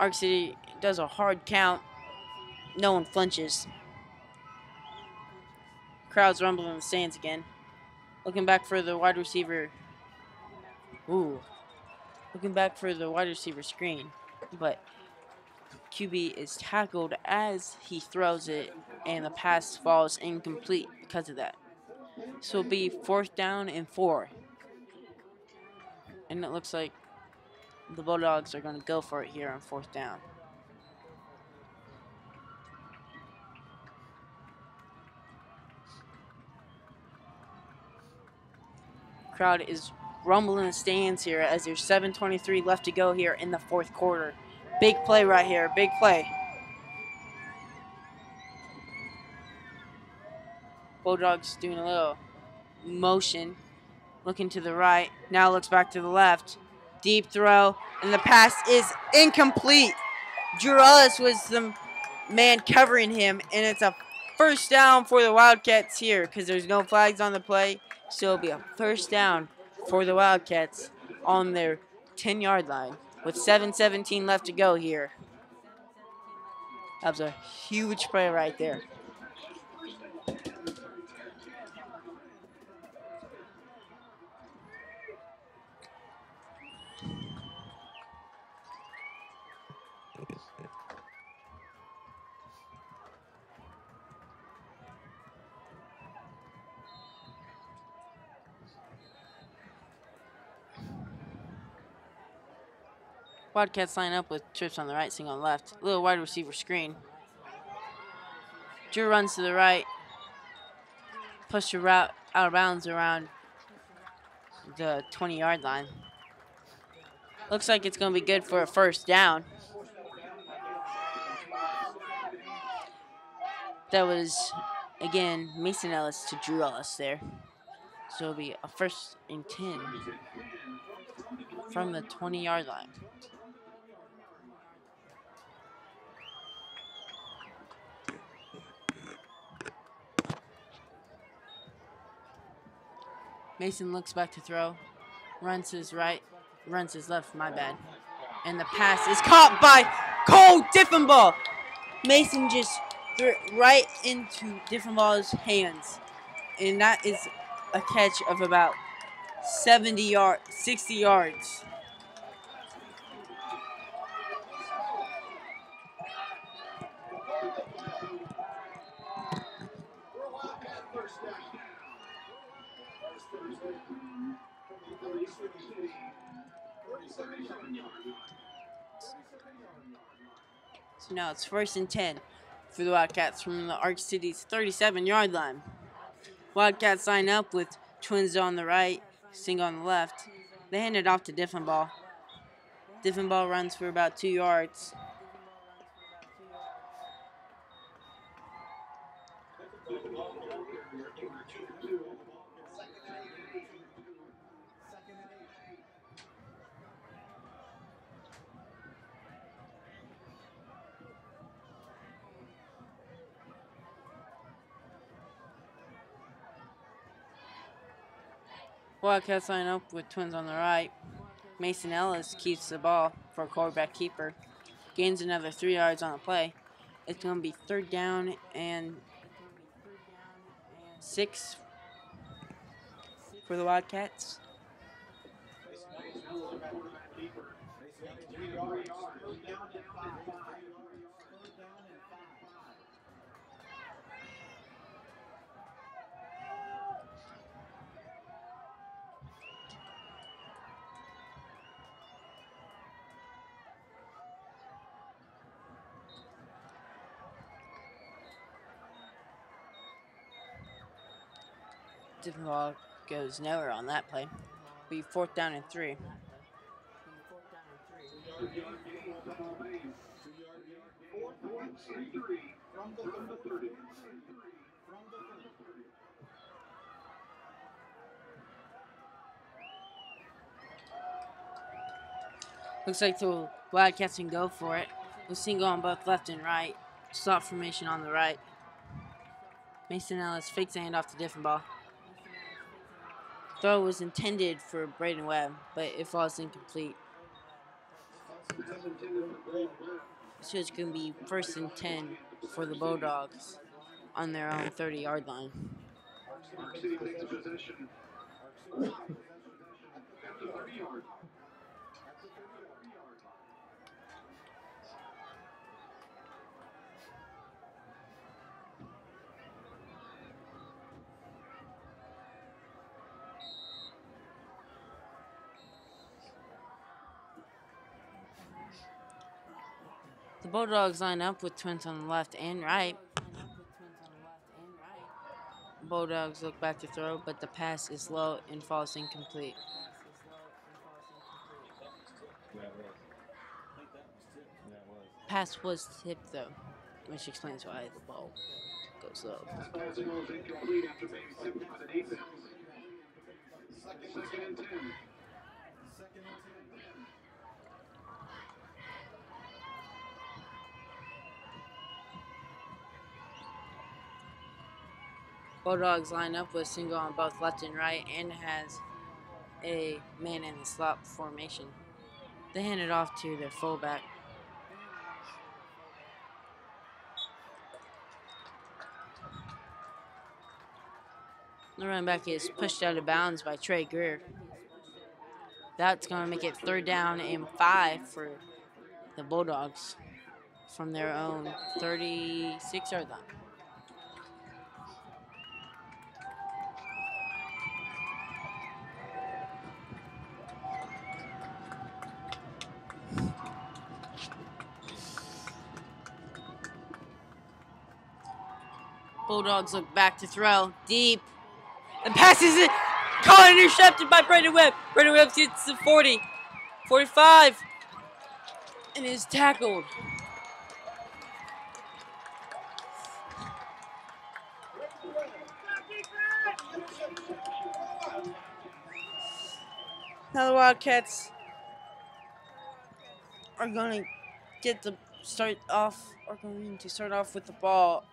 Arc City does a hard count. No one flinches. Crowd's rumbling in the stands again. Looking back for the wide receiver. Looking back for the wide receiver screen. But QB is tackled as he throws it, and the pass falls incomplete because of that. So it'll be 4th down and 4. And it looks like the Bulldogs are going to go for it here on 4th down. Crowd is rumbling the stands here as there's 7:23 left to go here in the 4th quarter. Big play right here, big play. Bulldogs doing a little motion, looking to the right, now looks back to the left. Deep throw, and the pass is incomplete. Drew Ellis was the man covering him, and it's a 1st down for the Wildcats here because there's no flags on the play. So it'll be a 1st down for the Wildcats on their 10-yard line with 7:17 left to go here. That was a huge play right there. Wildcats line up with trips on the right, single on the left. Little wide receiver screen. Drew runs to the right. Push the route out of bounds around the 20-yard line. Looks like it's going to be good for a 1st down. That was, again, Mason Ellis to Drew Ellis there. So it'll be a 1st and 10 from the 20-yard line. Mason looks back to throw, runs his right, runs his left, my bad. And the pass is caught by Cole Diffenbaugh. Mason just threw it right into Diffenbaugh's hands. And that is a catch of about 60 yards. So now it's 1st and 10 for the Wildcats from the Arc City's 37-yard line. Wildcats line up with twins on the right, single on the left. They hand it off to Diffenbaugh. Diffenbaugh runs for about 2 yards. Wildcats line up with twins on the right. Mason Ellis keeps the ball for a quarterback keeper. Gains another 3 yards on the play. It's going to be 3rd down and 6 for the Wildcats. Diffenbaugh goes nowhere on that play. Be 4th down and 3. Looks like the Wildcats can go for it. With single on both left and right. Slot formation on the right. Mason Ellis fakes the handoff to Diffenbaugh. Throw was intended for Braden Webb, but it falls incomplete. So it's going to be 1st and 10 for the Bulldogs on their own 30-yard line. The Bulldogs line up with Twins on the left and right. Bulldogs look back to throw, but the pass is low and falls incomplete. Yeah, it was. Yeah, it was. Pass was tipped though, which explains why the ball goes low. Bulldogs line up with single on both left and right and has a man in the slot formation. They hand it off to their fullback. The running back is pushed out of bounds by Trey Greer. That's going to make it 3rd down and 5 for the Bulldogs from their own 36-yard line. Bulldogs look back to throw deep. And passes it. Caught intercepted by Brandon Webb. Brandon Webb gets to 40, 45, and is tackled. Now the Wildcats are going to start off with the ball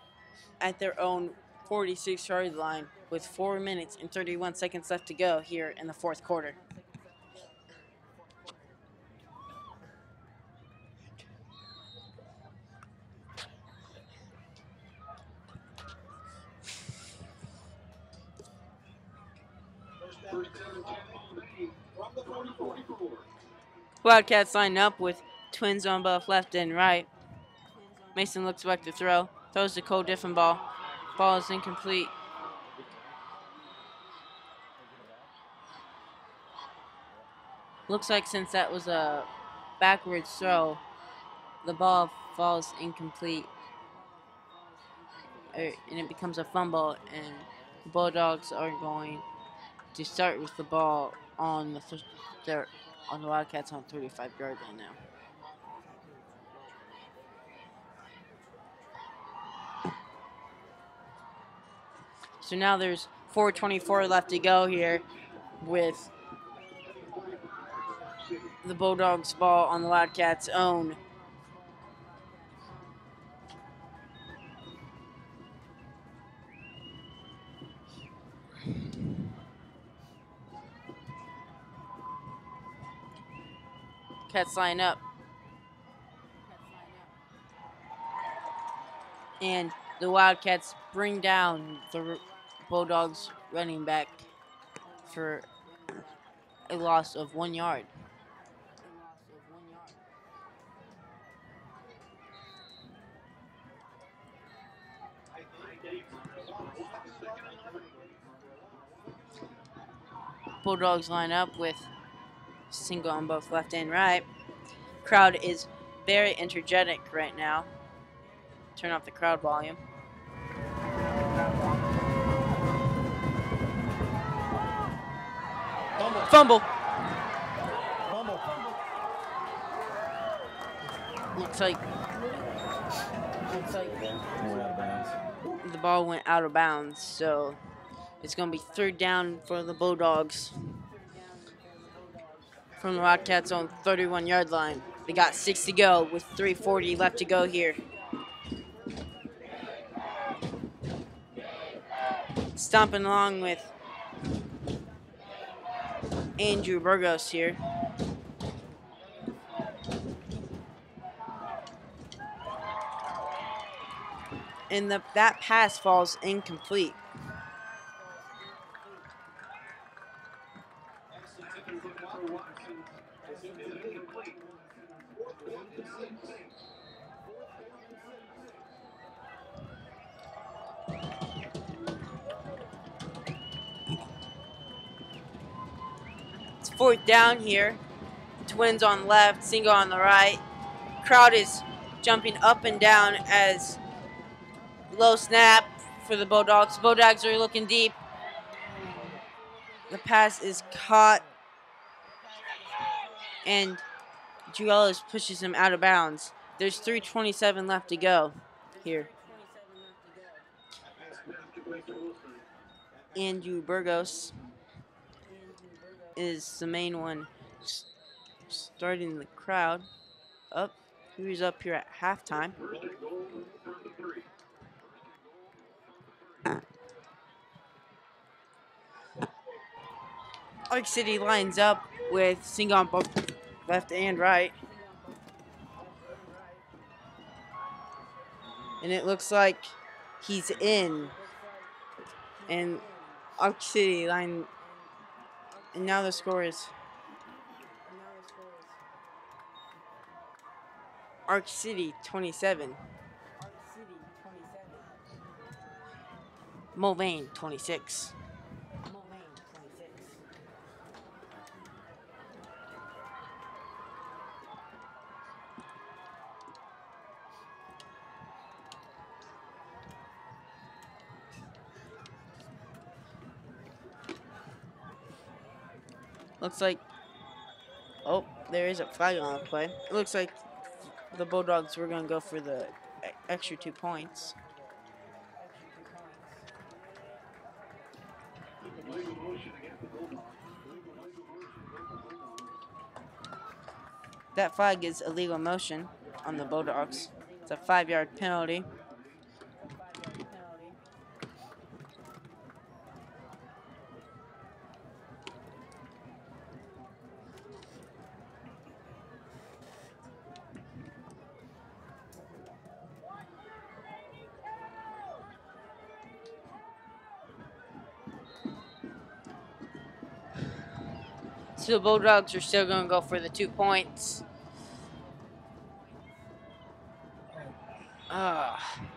at their own 46-yard line with 4 minutes and 31 seconds left to go here in the 4th quarter. Wildcats line up with Twins on both left and right. Mason looks back to throw. Throws the Cole Diffin ball. Ball is incomplete. Looks like since that was a backwards throw, the ball falls incomplete. And it becomes a fumble, and the Bulldogs are going to start with the ball on the Wildcats on 35-yard line now. So now there's 4:24 left to go here with the Bulldogs ball on the Wildcats' own. Cats line up. And the Wildcats bring down the Bulldogs running back for a loss of 1 yard. Bulldogs line up with single on both left and right. Crowd is very energetic right now. Turn off the crowd volume. Fumble. Looks like the ball went out of bounds, so it's going to be 3rd down for the Bulldogs from the Wildcats' own 31-yard line. They got 6 to go with 3:40 left to go here. Stomping along with Andrew Burgos here. And that pass falls incomplete. It's 4th down here. Twins on left, single on the right. Crowd is jumping up and down as low snap for the Bulldogs. Bulldogs are looking deep. The pass is caught, and Juelis pushes him out of bounds. There's 3:27 left to go here. Andrew Burgos is the main one starting the crowd up. He was up here at halftime. Arc City lines up with single on both left and right. And it looks like he's in. And Arc City line. And now the score is Arc City 27. Mulvane 26. Looks like, oh, there is a flag on the play. It looks like the Bulldogs were going to go for the extra 2 points. That flag is illegal motion on the Bulldogs. It's a 5-yard penalty. So the Bulldogs are still going to go for the 2 points.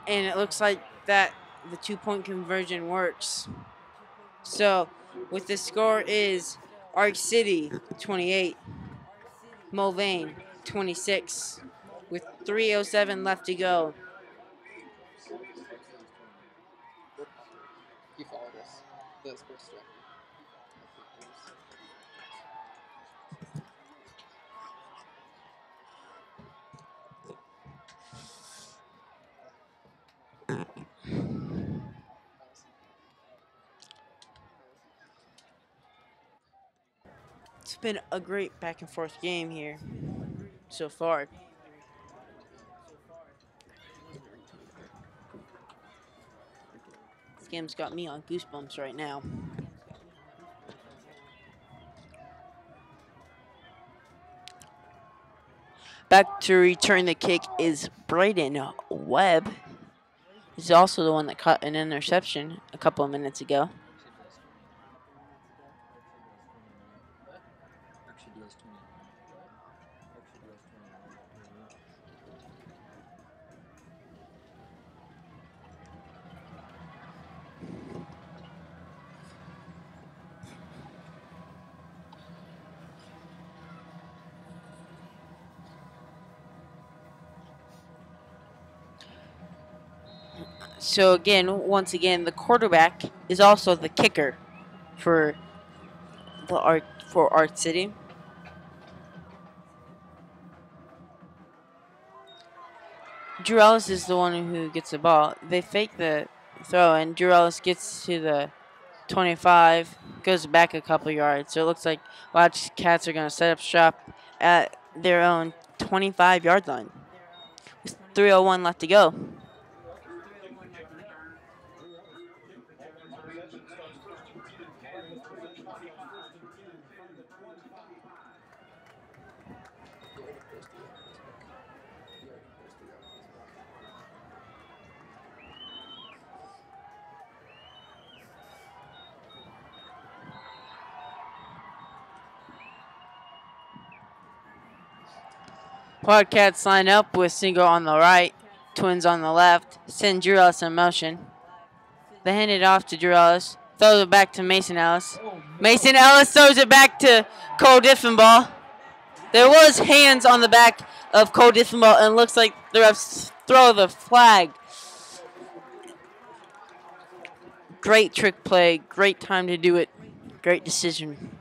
And it looks like that the 2-point conversion works. So with the score is Arc City 28, Mulvane 26, with 3:07 left to go. You followed us. That's supposed to. It's been a great back and forth game here so far. This game's got me on goosebumps right now. Back to return the kick is Braden Webb. He's also the one that caught an interception a couple of minutes ago. So again, once again, the quarterback is also the kicker for Arc City. Drew Ellis is the one who gets the ball. They fake the throw, and Drew Ellis gets to the 25, goes back a couple yards. So it looks like Wildcats are going to set up shop at their own 25-yard line. With 3:01 left to go. Wildcats line up with single on the right, twins on the left, send Drew Ellis in motion. They hand it off to Drew Ellis, throws it back to Mason Ellis. Mason Ellis throws it back to Cole Diffenball. There was hands on the back of Cole Diffenbaugh, and looks like the refs throw the flag. Great trick play. Great time to do it. Great decision.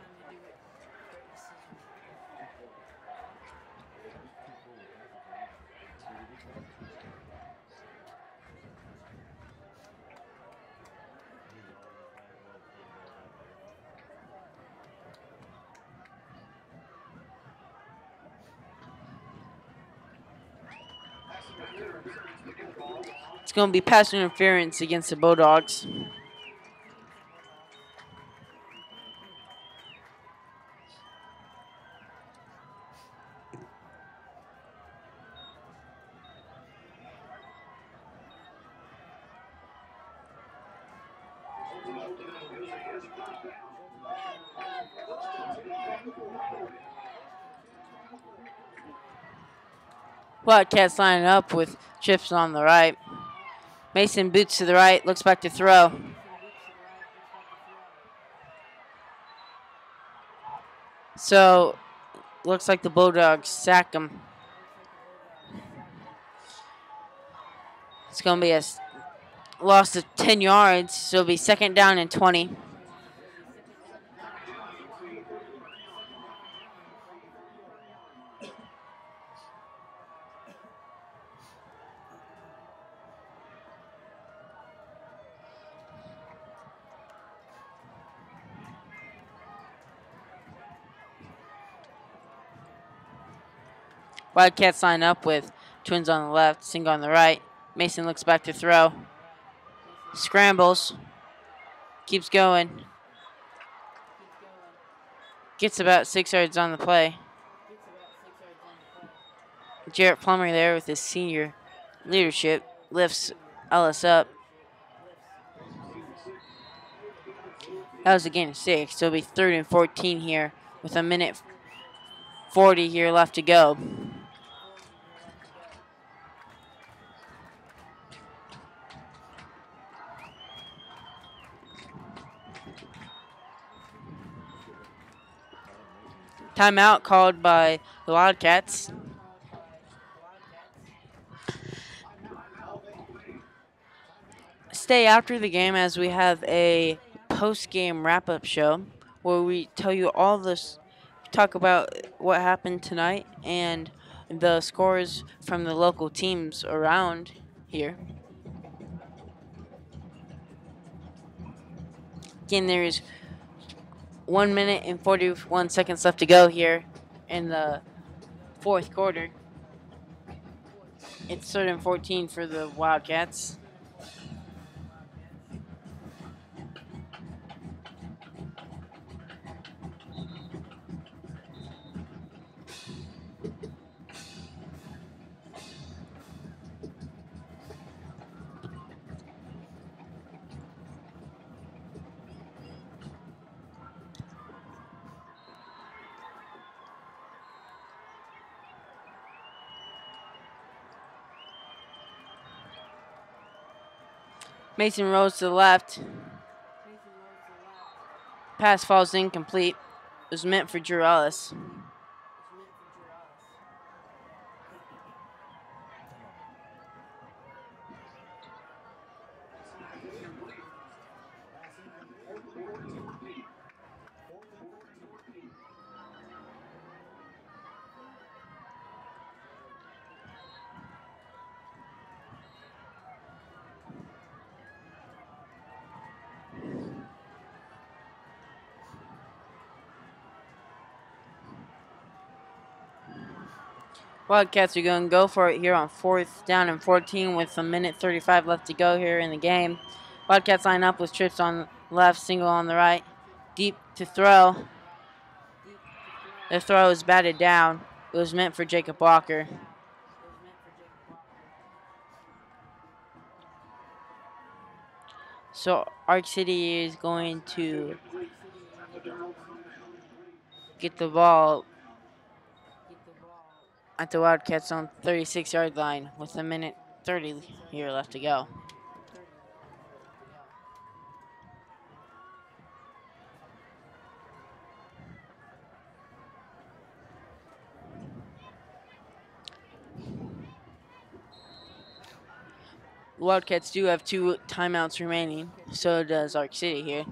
It's going to be pass interference against the Bulldogs. Wildcats line up with trips on the right. Mason boots to the right, looks back to throw. So, looks like the Bulldogs sack him. It's going to be a loss of 10 yards, so it'll be 2nd down and 20. Wildcats line up with twins on the left, single on the right. Mason looks back to throw. Scrambles. Keeps going. Gets about 6 yards on the play. Jarrett Plummer there with his senior leadership lifts Ellis up. That was a gain of 6, so it'll be 3rd and 14 here with a minute 40 here left to go. Timeout called by the Wildcats. Stay after the game as we have a post-game wrap-up show where we tell you all this, talk about what happened tonight and the scores from the local teams around here. Again, there is 1 minute and 41 seconds left to go here in the 4th quarter. It's 3rd and 14 for the Wildcats. Mason rolls to the left. Pass falls incomplete. It was meant for Drew Ellis. Wildcats are going to go for it here on 4th down and 14 with a minute 35 left to go here in the game. Wildcats line up with trips on the left, single on the right. Deep to throw. The throw is batted down. It was meant for Jacob Walker. So Arc City is going to get the ball at the Wildcats on 36-yard line with a minute 30 here left to go. Wildcats do have 2 timeouts remaining. So does Arc City here.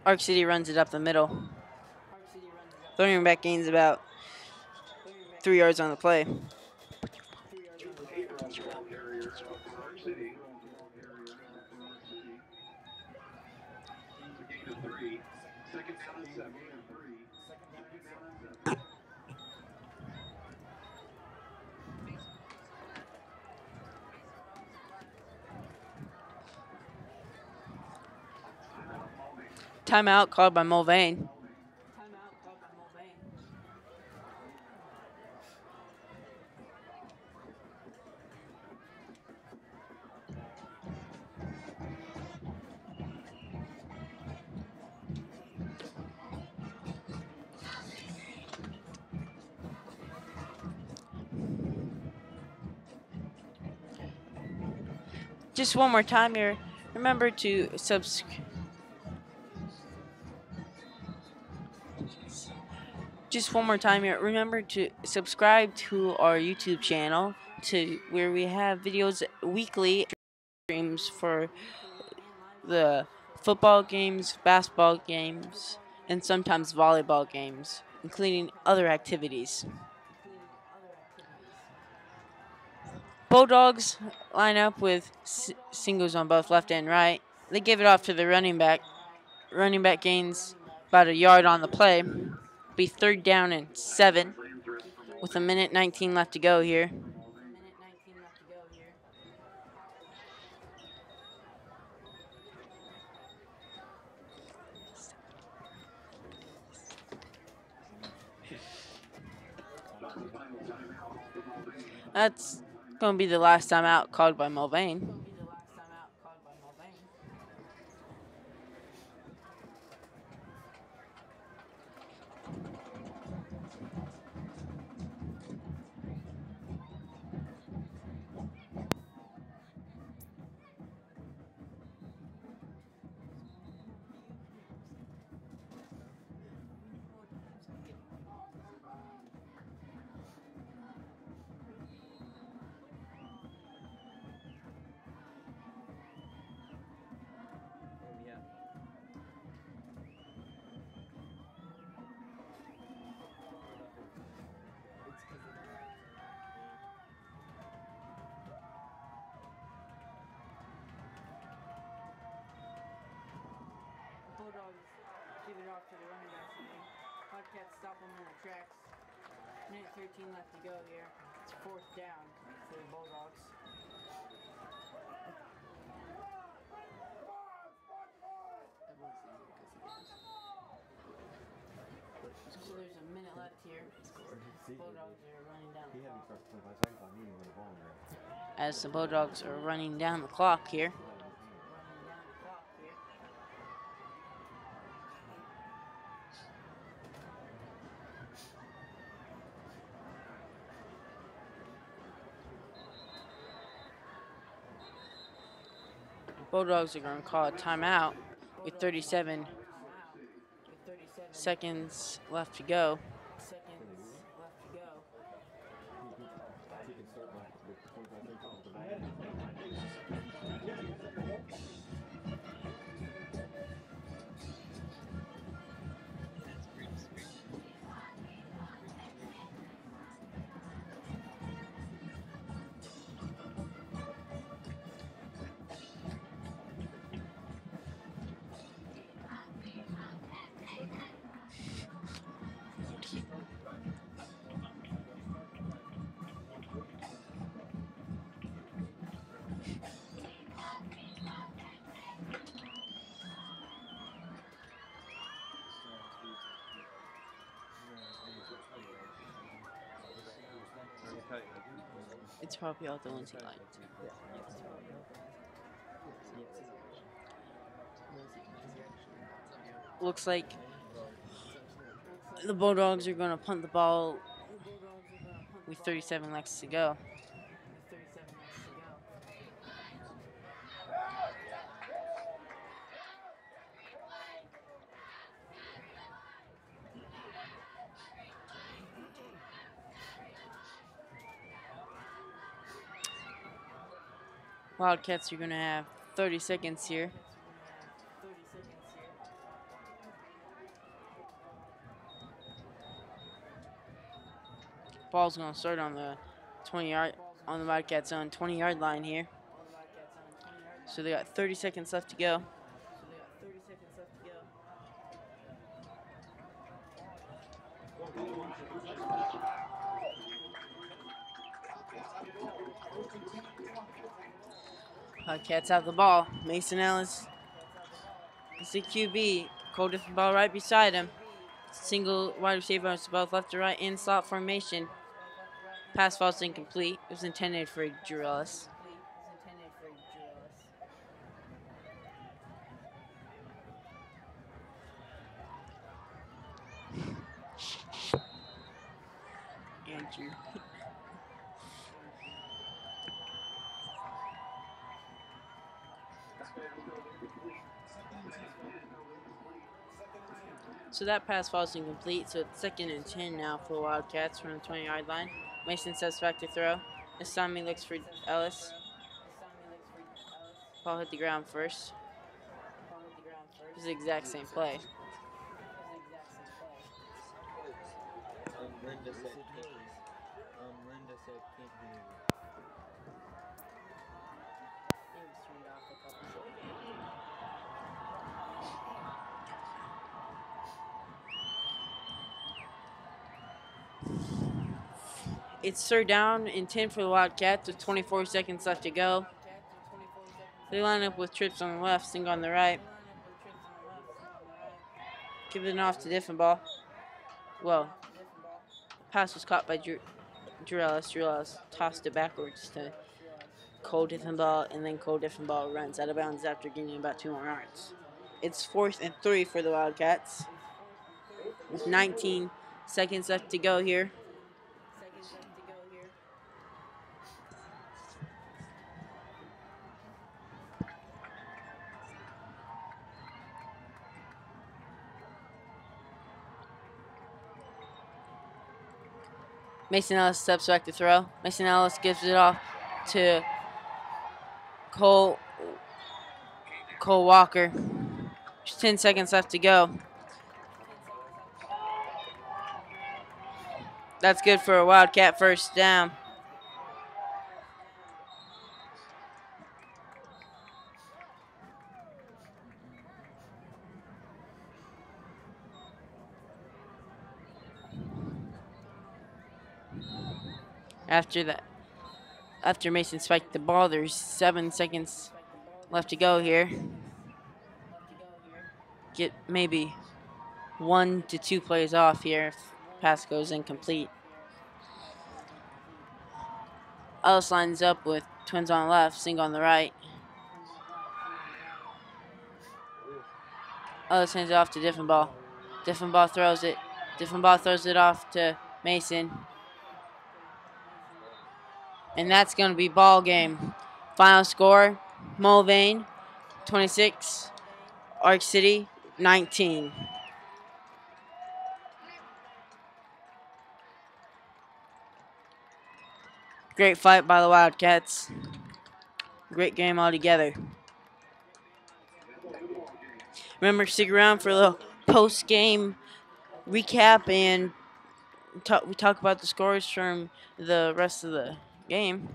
Arc City runs it up the middle. Running back gains about 3 yards on the play. Timeout called by Mulvane. Just one more time here. Remember to subscribe. Just one more time here. Remember to subscribe to our YouTube channel to where we have videos weekly streams for the football games, basketball games, and sometimes volleyball games, including other activities. Bulldogs line up with singles on both left and right. They give it off to the running back. Running back gains about a yard on the play. Be 3rd down and 7 with 1:19 left to go here. That's going to be the last time out called by Mulvane. Bulldogs give it off to the running backs again. Wildcats stop them in their tracks. 1:13 left to go here. It's 4th down for the Bulldogs. So there's a minute left here. Bulldogs are running down the clock. As the Bulldogs are running down the clock here. Bulldogs are going to call a timeout with 37 seconds left to go. It's probably all the ones he liked. Looks like the Bulldogs are going to punt the ball with 37 laps to go. Wildcats are going to have 30 seconds here. Ball's going to start on the 20-yard on the Wildcats' own 20-yard line here. So they got 30 seconds left to go. Wildcats have the ball. Mason Ellis is the QB. Cole different ball right beside him. Single wide receiver to both left to right in slot formation. Pass falls incomplete. It was intended for Drew Ellis. Andrew. So that pass falls incomplete. So it's 2nd and 10 now for the Wildcats from the 20-yard line. Mason steps back to throw. Asami looks for Ellis. Ball hit the ground first. It's the exact same play. Linda said Linda said can't hear you. It's 3rd down and 10 for the Wildcats with 24 seconds left to go. They line up with trips on the left, Sing on the right. Give it off to Diffenball. Well, pass was caught by Drew Ellis. Drew Ellis tossed it backwards to Cole Diffenball, and then Cole Diffenball runs out of bounds after gaining about 2 more yards. It's 4th and 3 for the Wildcats with 19 seconds left to go here. Mason Ellis steps back to throw. Mason Ellis gives it off to Cole Walker. There's 10 seconds left to go. That's good for a Wildcat 1st down. After Mason spiked the ball, there's 7 seconds left to go here. Get maybe 1 to 2 plays off here if pass goes incomplete. Ellis lines up with twins on the left, Sing on the right. Ellis hands it off to Diffenball. Diffenball throws it. Diffenball throws it off to Mason. And that's going to be ball game. Final score, Mulvane 26, Arc City 19. Great fight by the Wildcats. Great game altogether. Remember, stick around for a little post-game recap, and we talk about the scores from the rest of the game.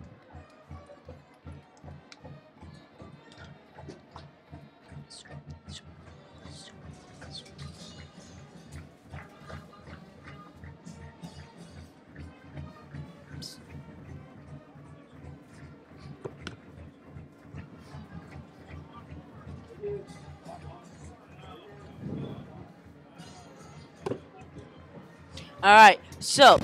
All right, so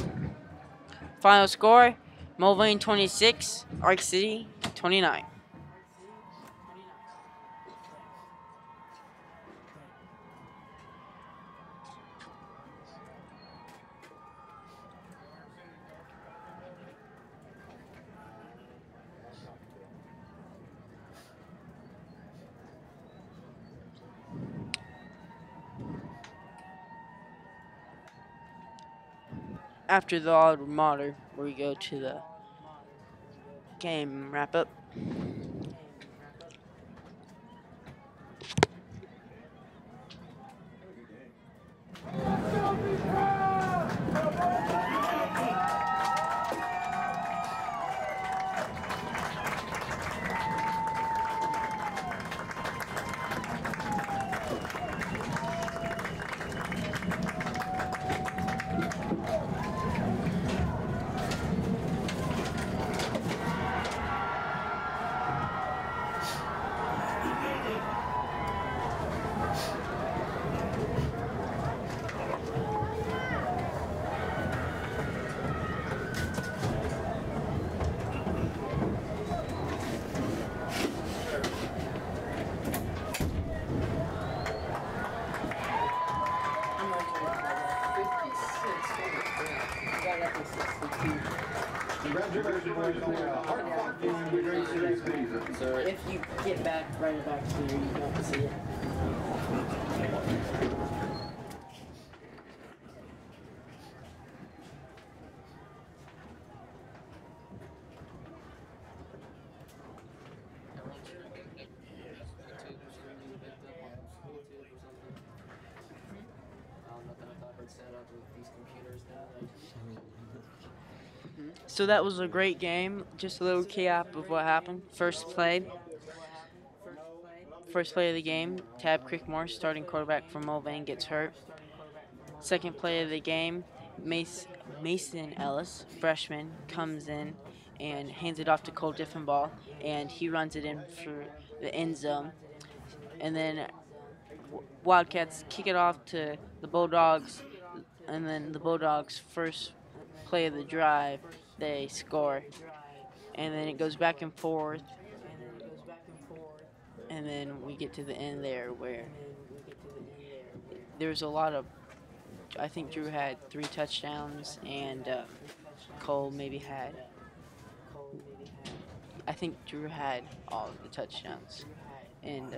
final score, Mulvane 26, Arc City 29. after the alma mater, we go to the game wrap up. So if you get back, right it back here, you don't see it. So that was a great game. Just a little recap of what happened. First play of the game, Tab Creekmore, starting quarterback for Mulvane, gets hurt. Second play of the game, Mason Ellis, freshman, comes in and hands it off to Cole Diffenball, and he runs it in for the end zone. And then Wildcats kick it off to the Bulldogs, and then the Bulldogs' first play of the drive, they score. And then it goes back and forth. And then we get to the end there where there's a lot of, I think Drew had 3 touchdowns and Cole maybe had, I think Drew had all of the touchdowns. And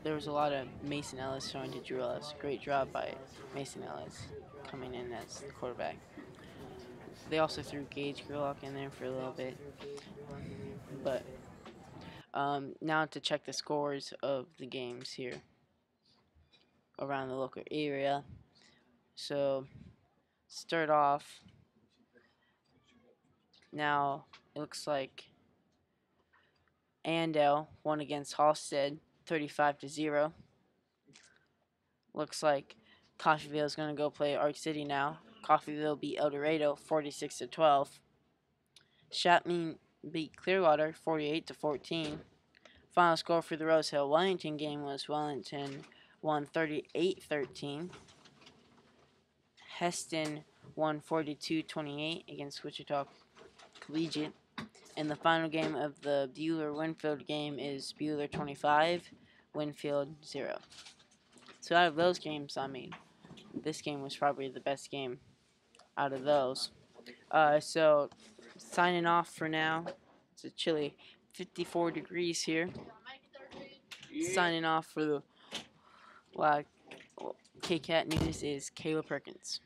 there was a lot of Mason Ellis throwing to Drew Ellis. Great job by Mason Ellis coming in as the quarterback. They also threw Gage Gerlach in there for a little bit. But now to check the scores of the games here around the local area. So start off. Now it looks like Andale won against Halstead 35-0. Looks like Coffeyville is going to go play Arc City now. Coffeyville beat El Dorado 46-12. Chapman beat Clearwater 48-14. Final score for the Rose Hill Wellington game was Wellington won 38-13. Heston won 42-28 against Wichita Collegiate. And the final game of the Bueller-Winfield game is Bueller 25, Winfield 0. So out of those games, I mean, this game was probably the best game out of those. So signing off for now. It's a chilly 54 degrees here. Signing off for the KCAT News is Kayla Perkins.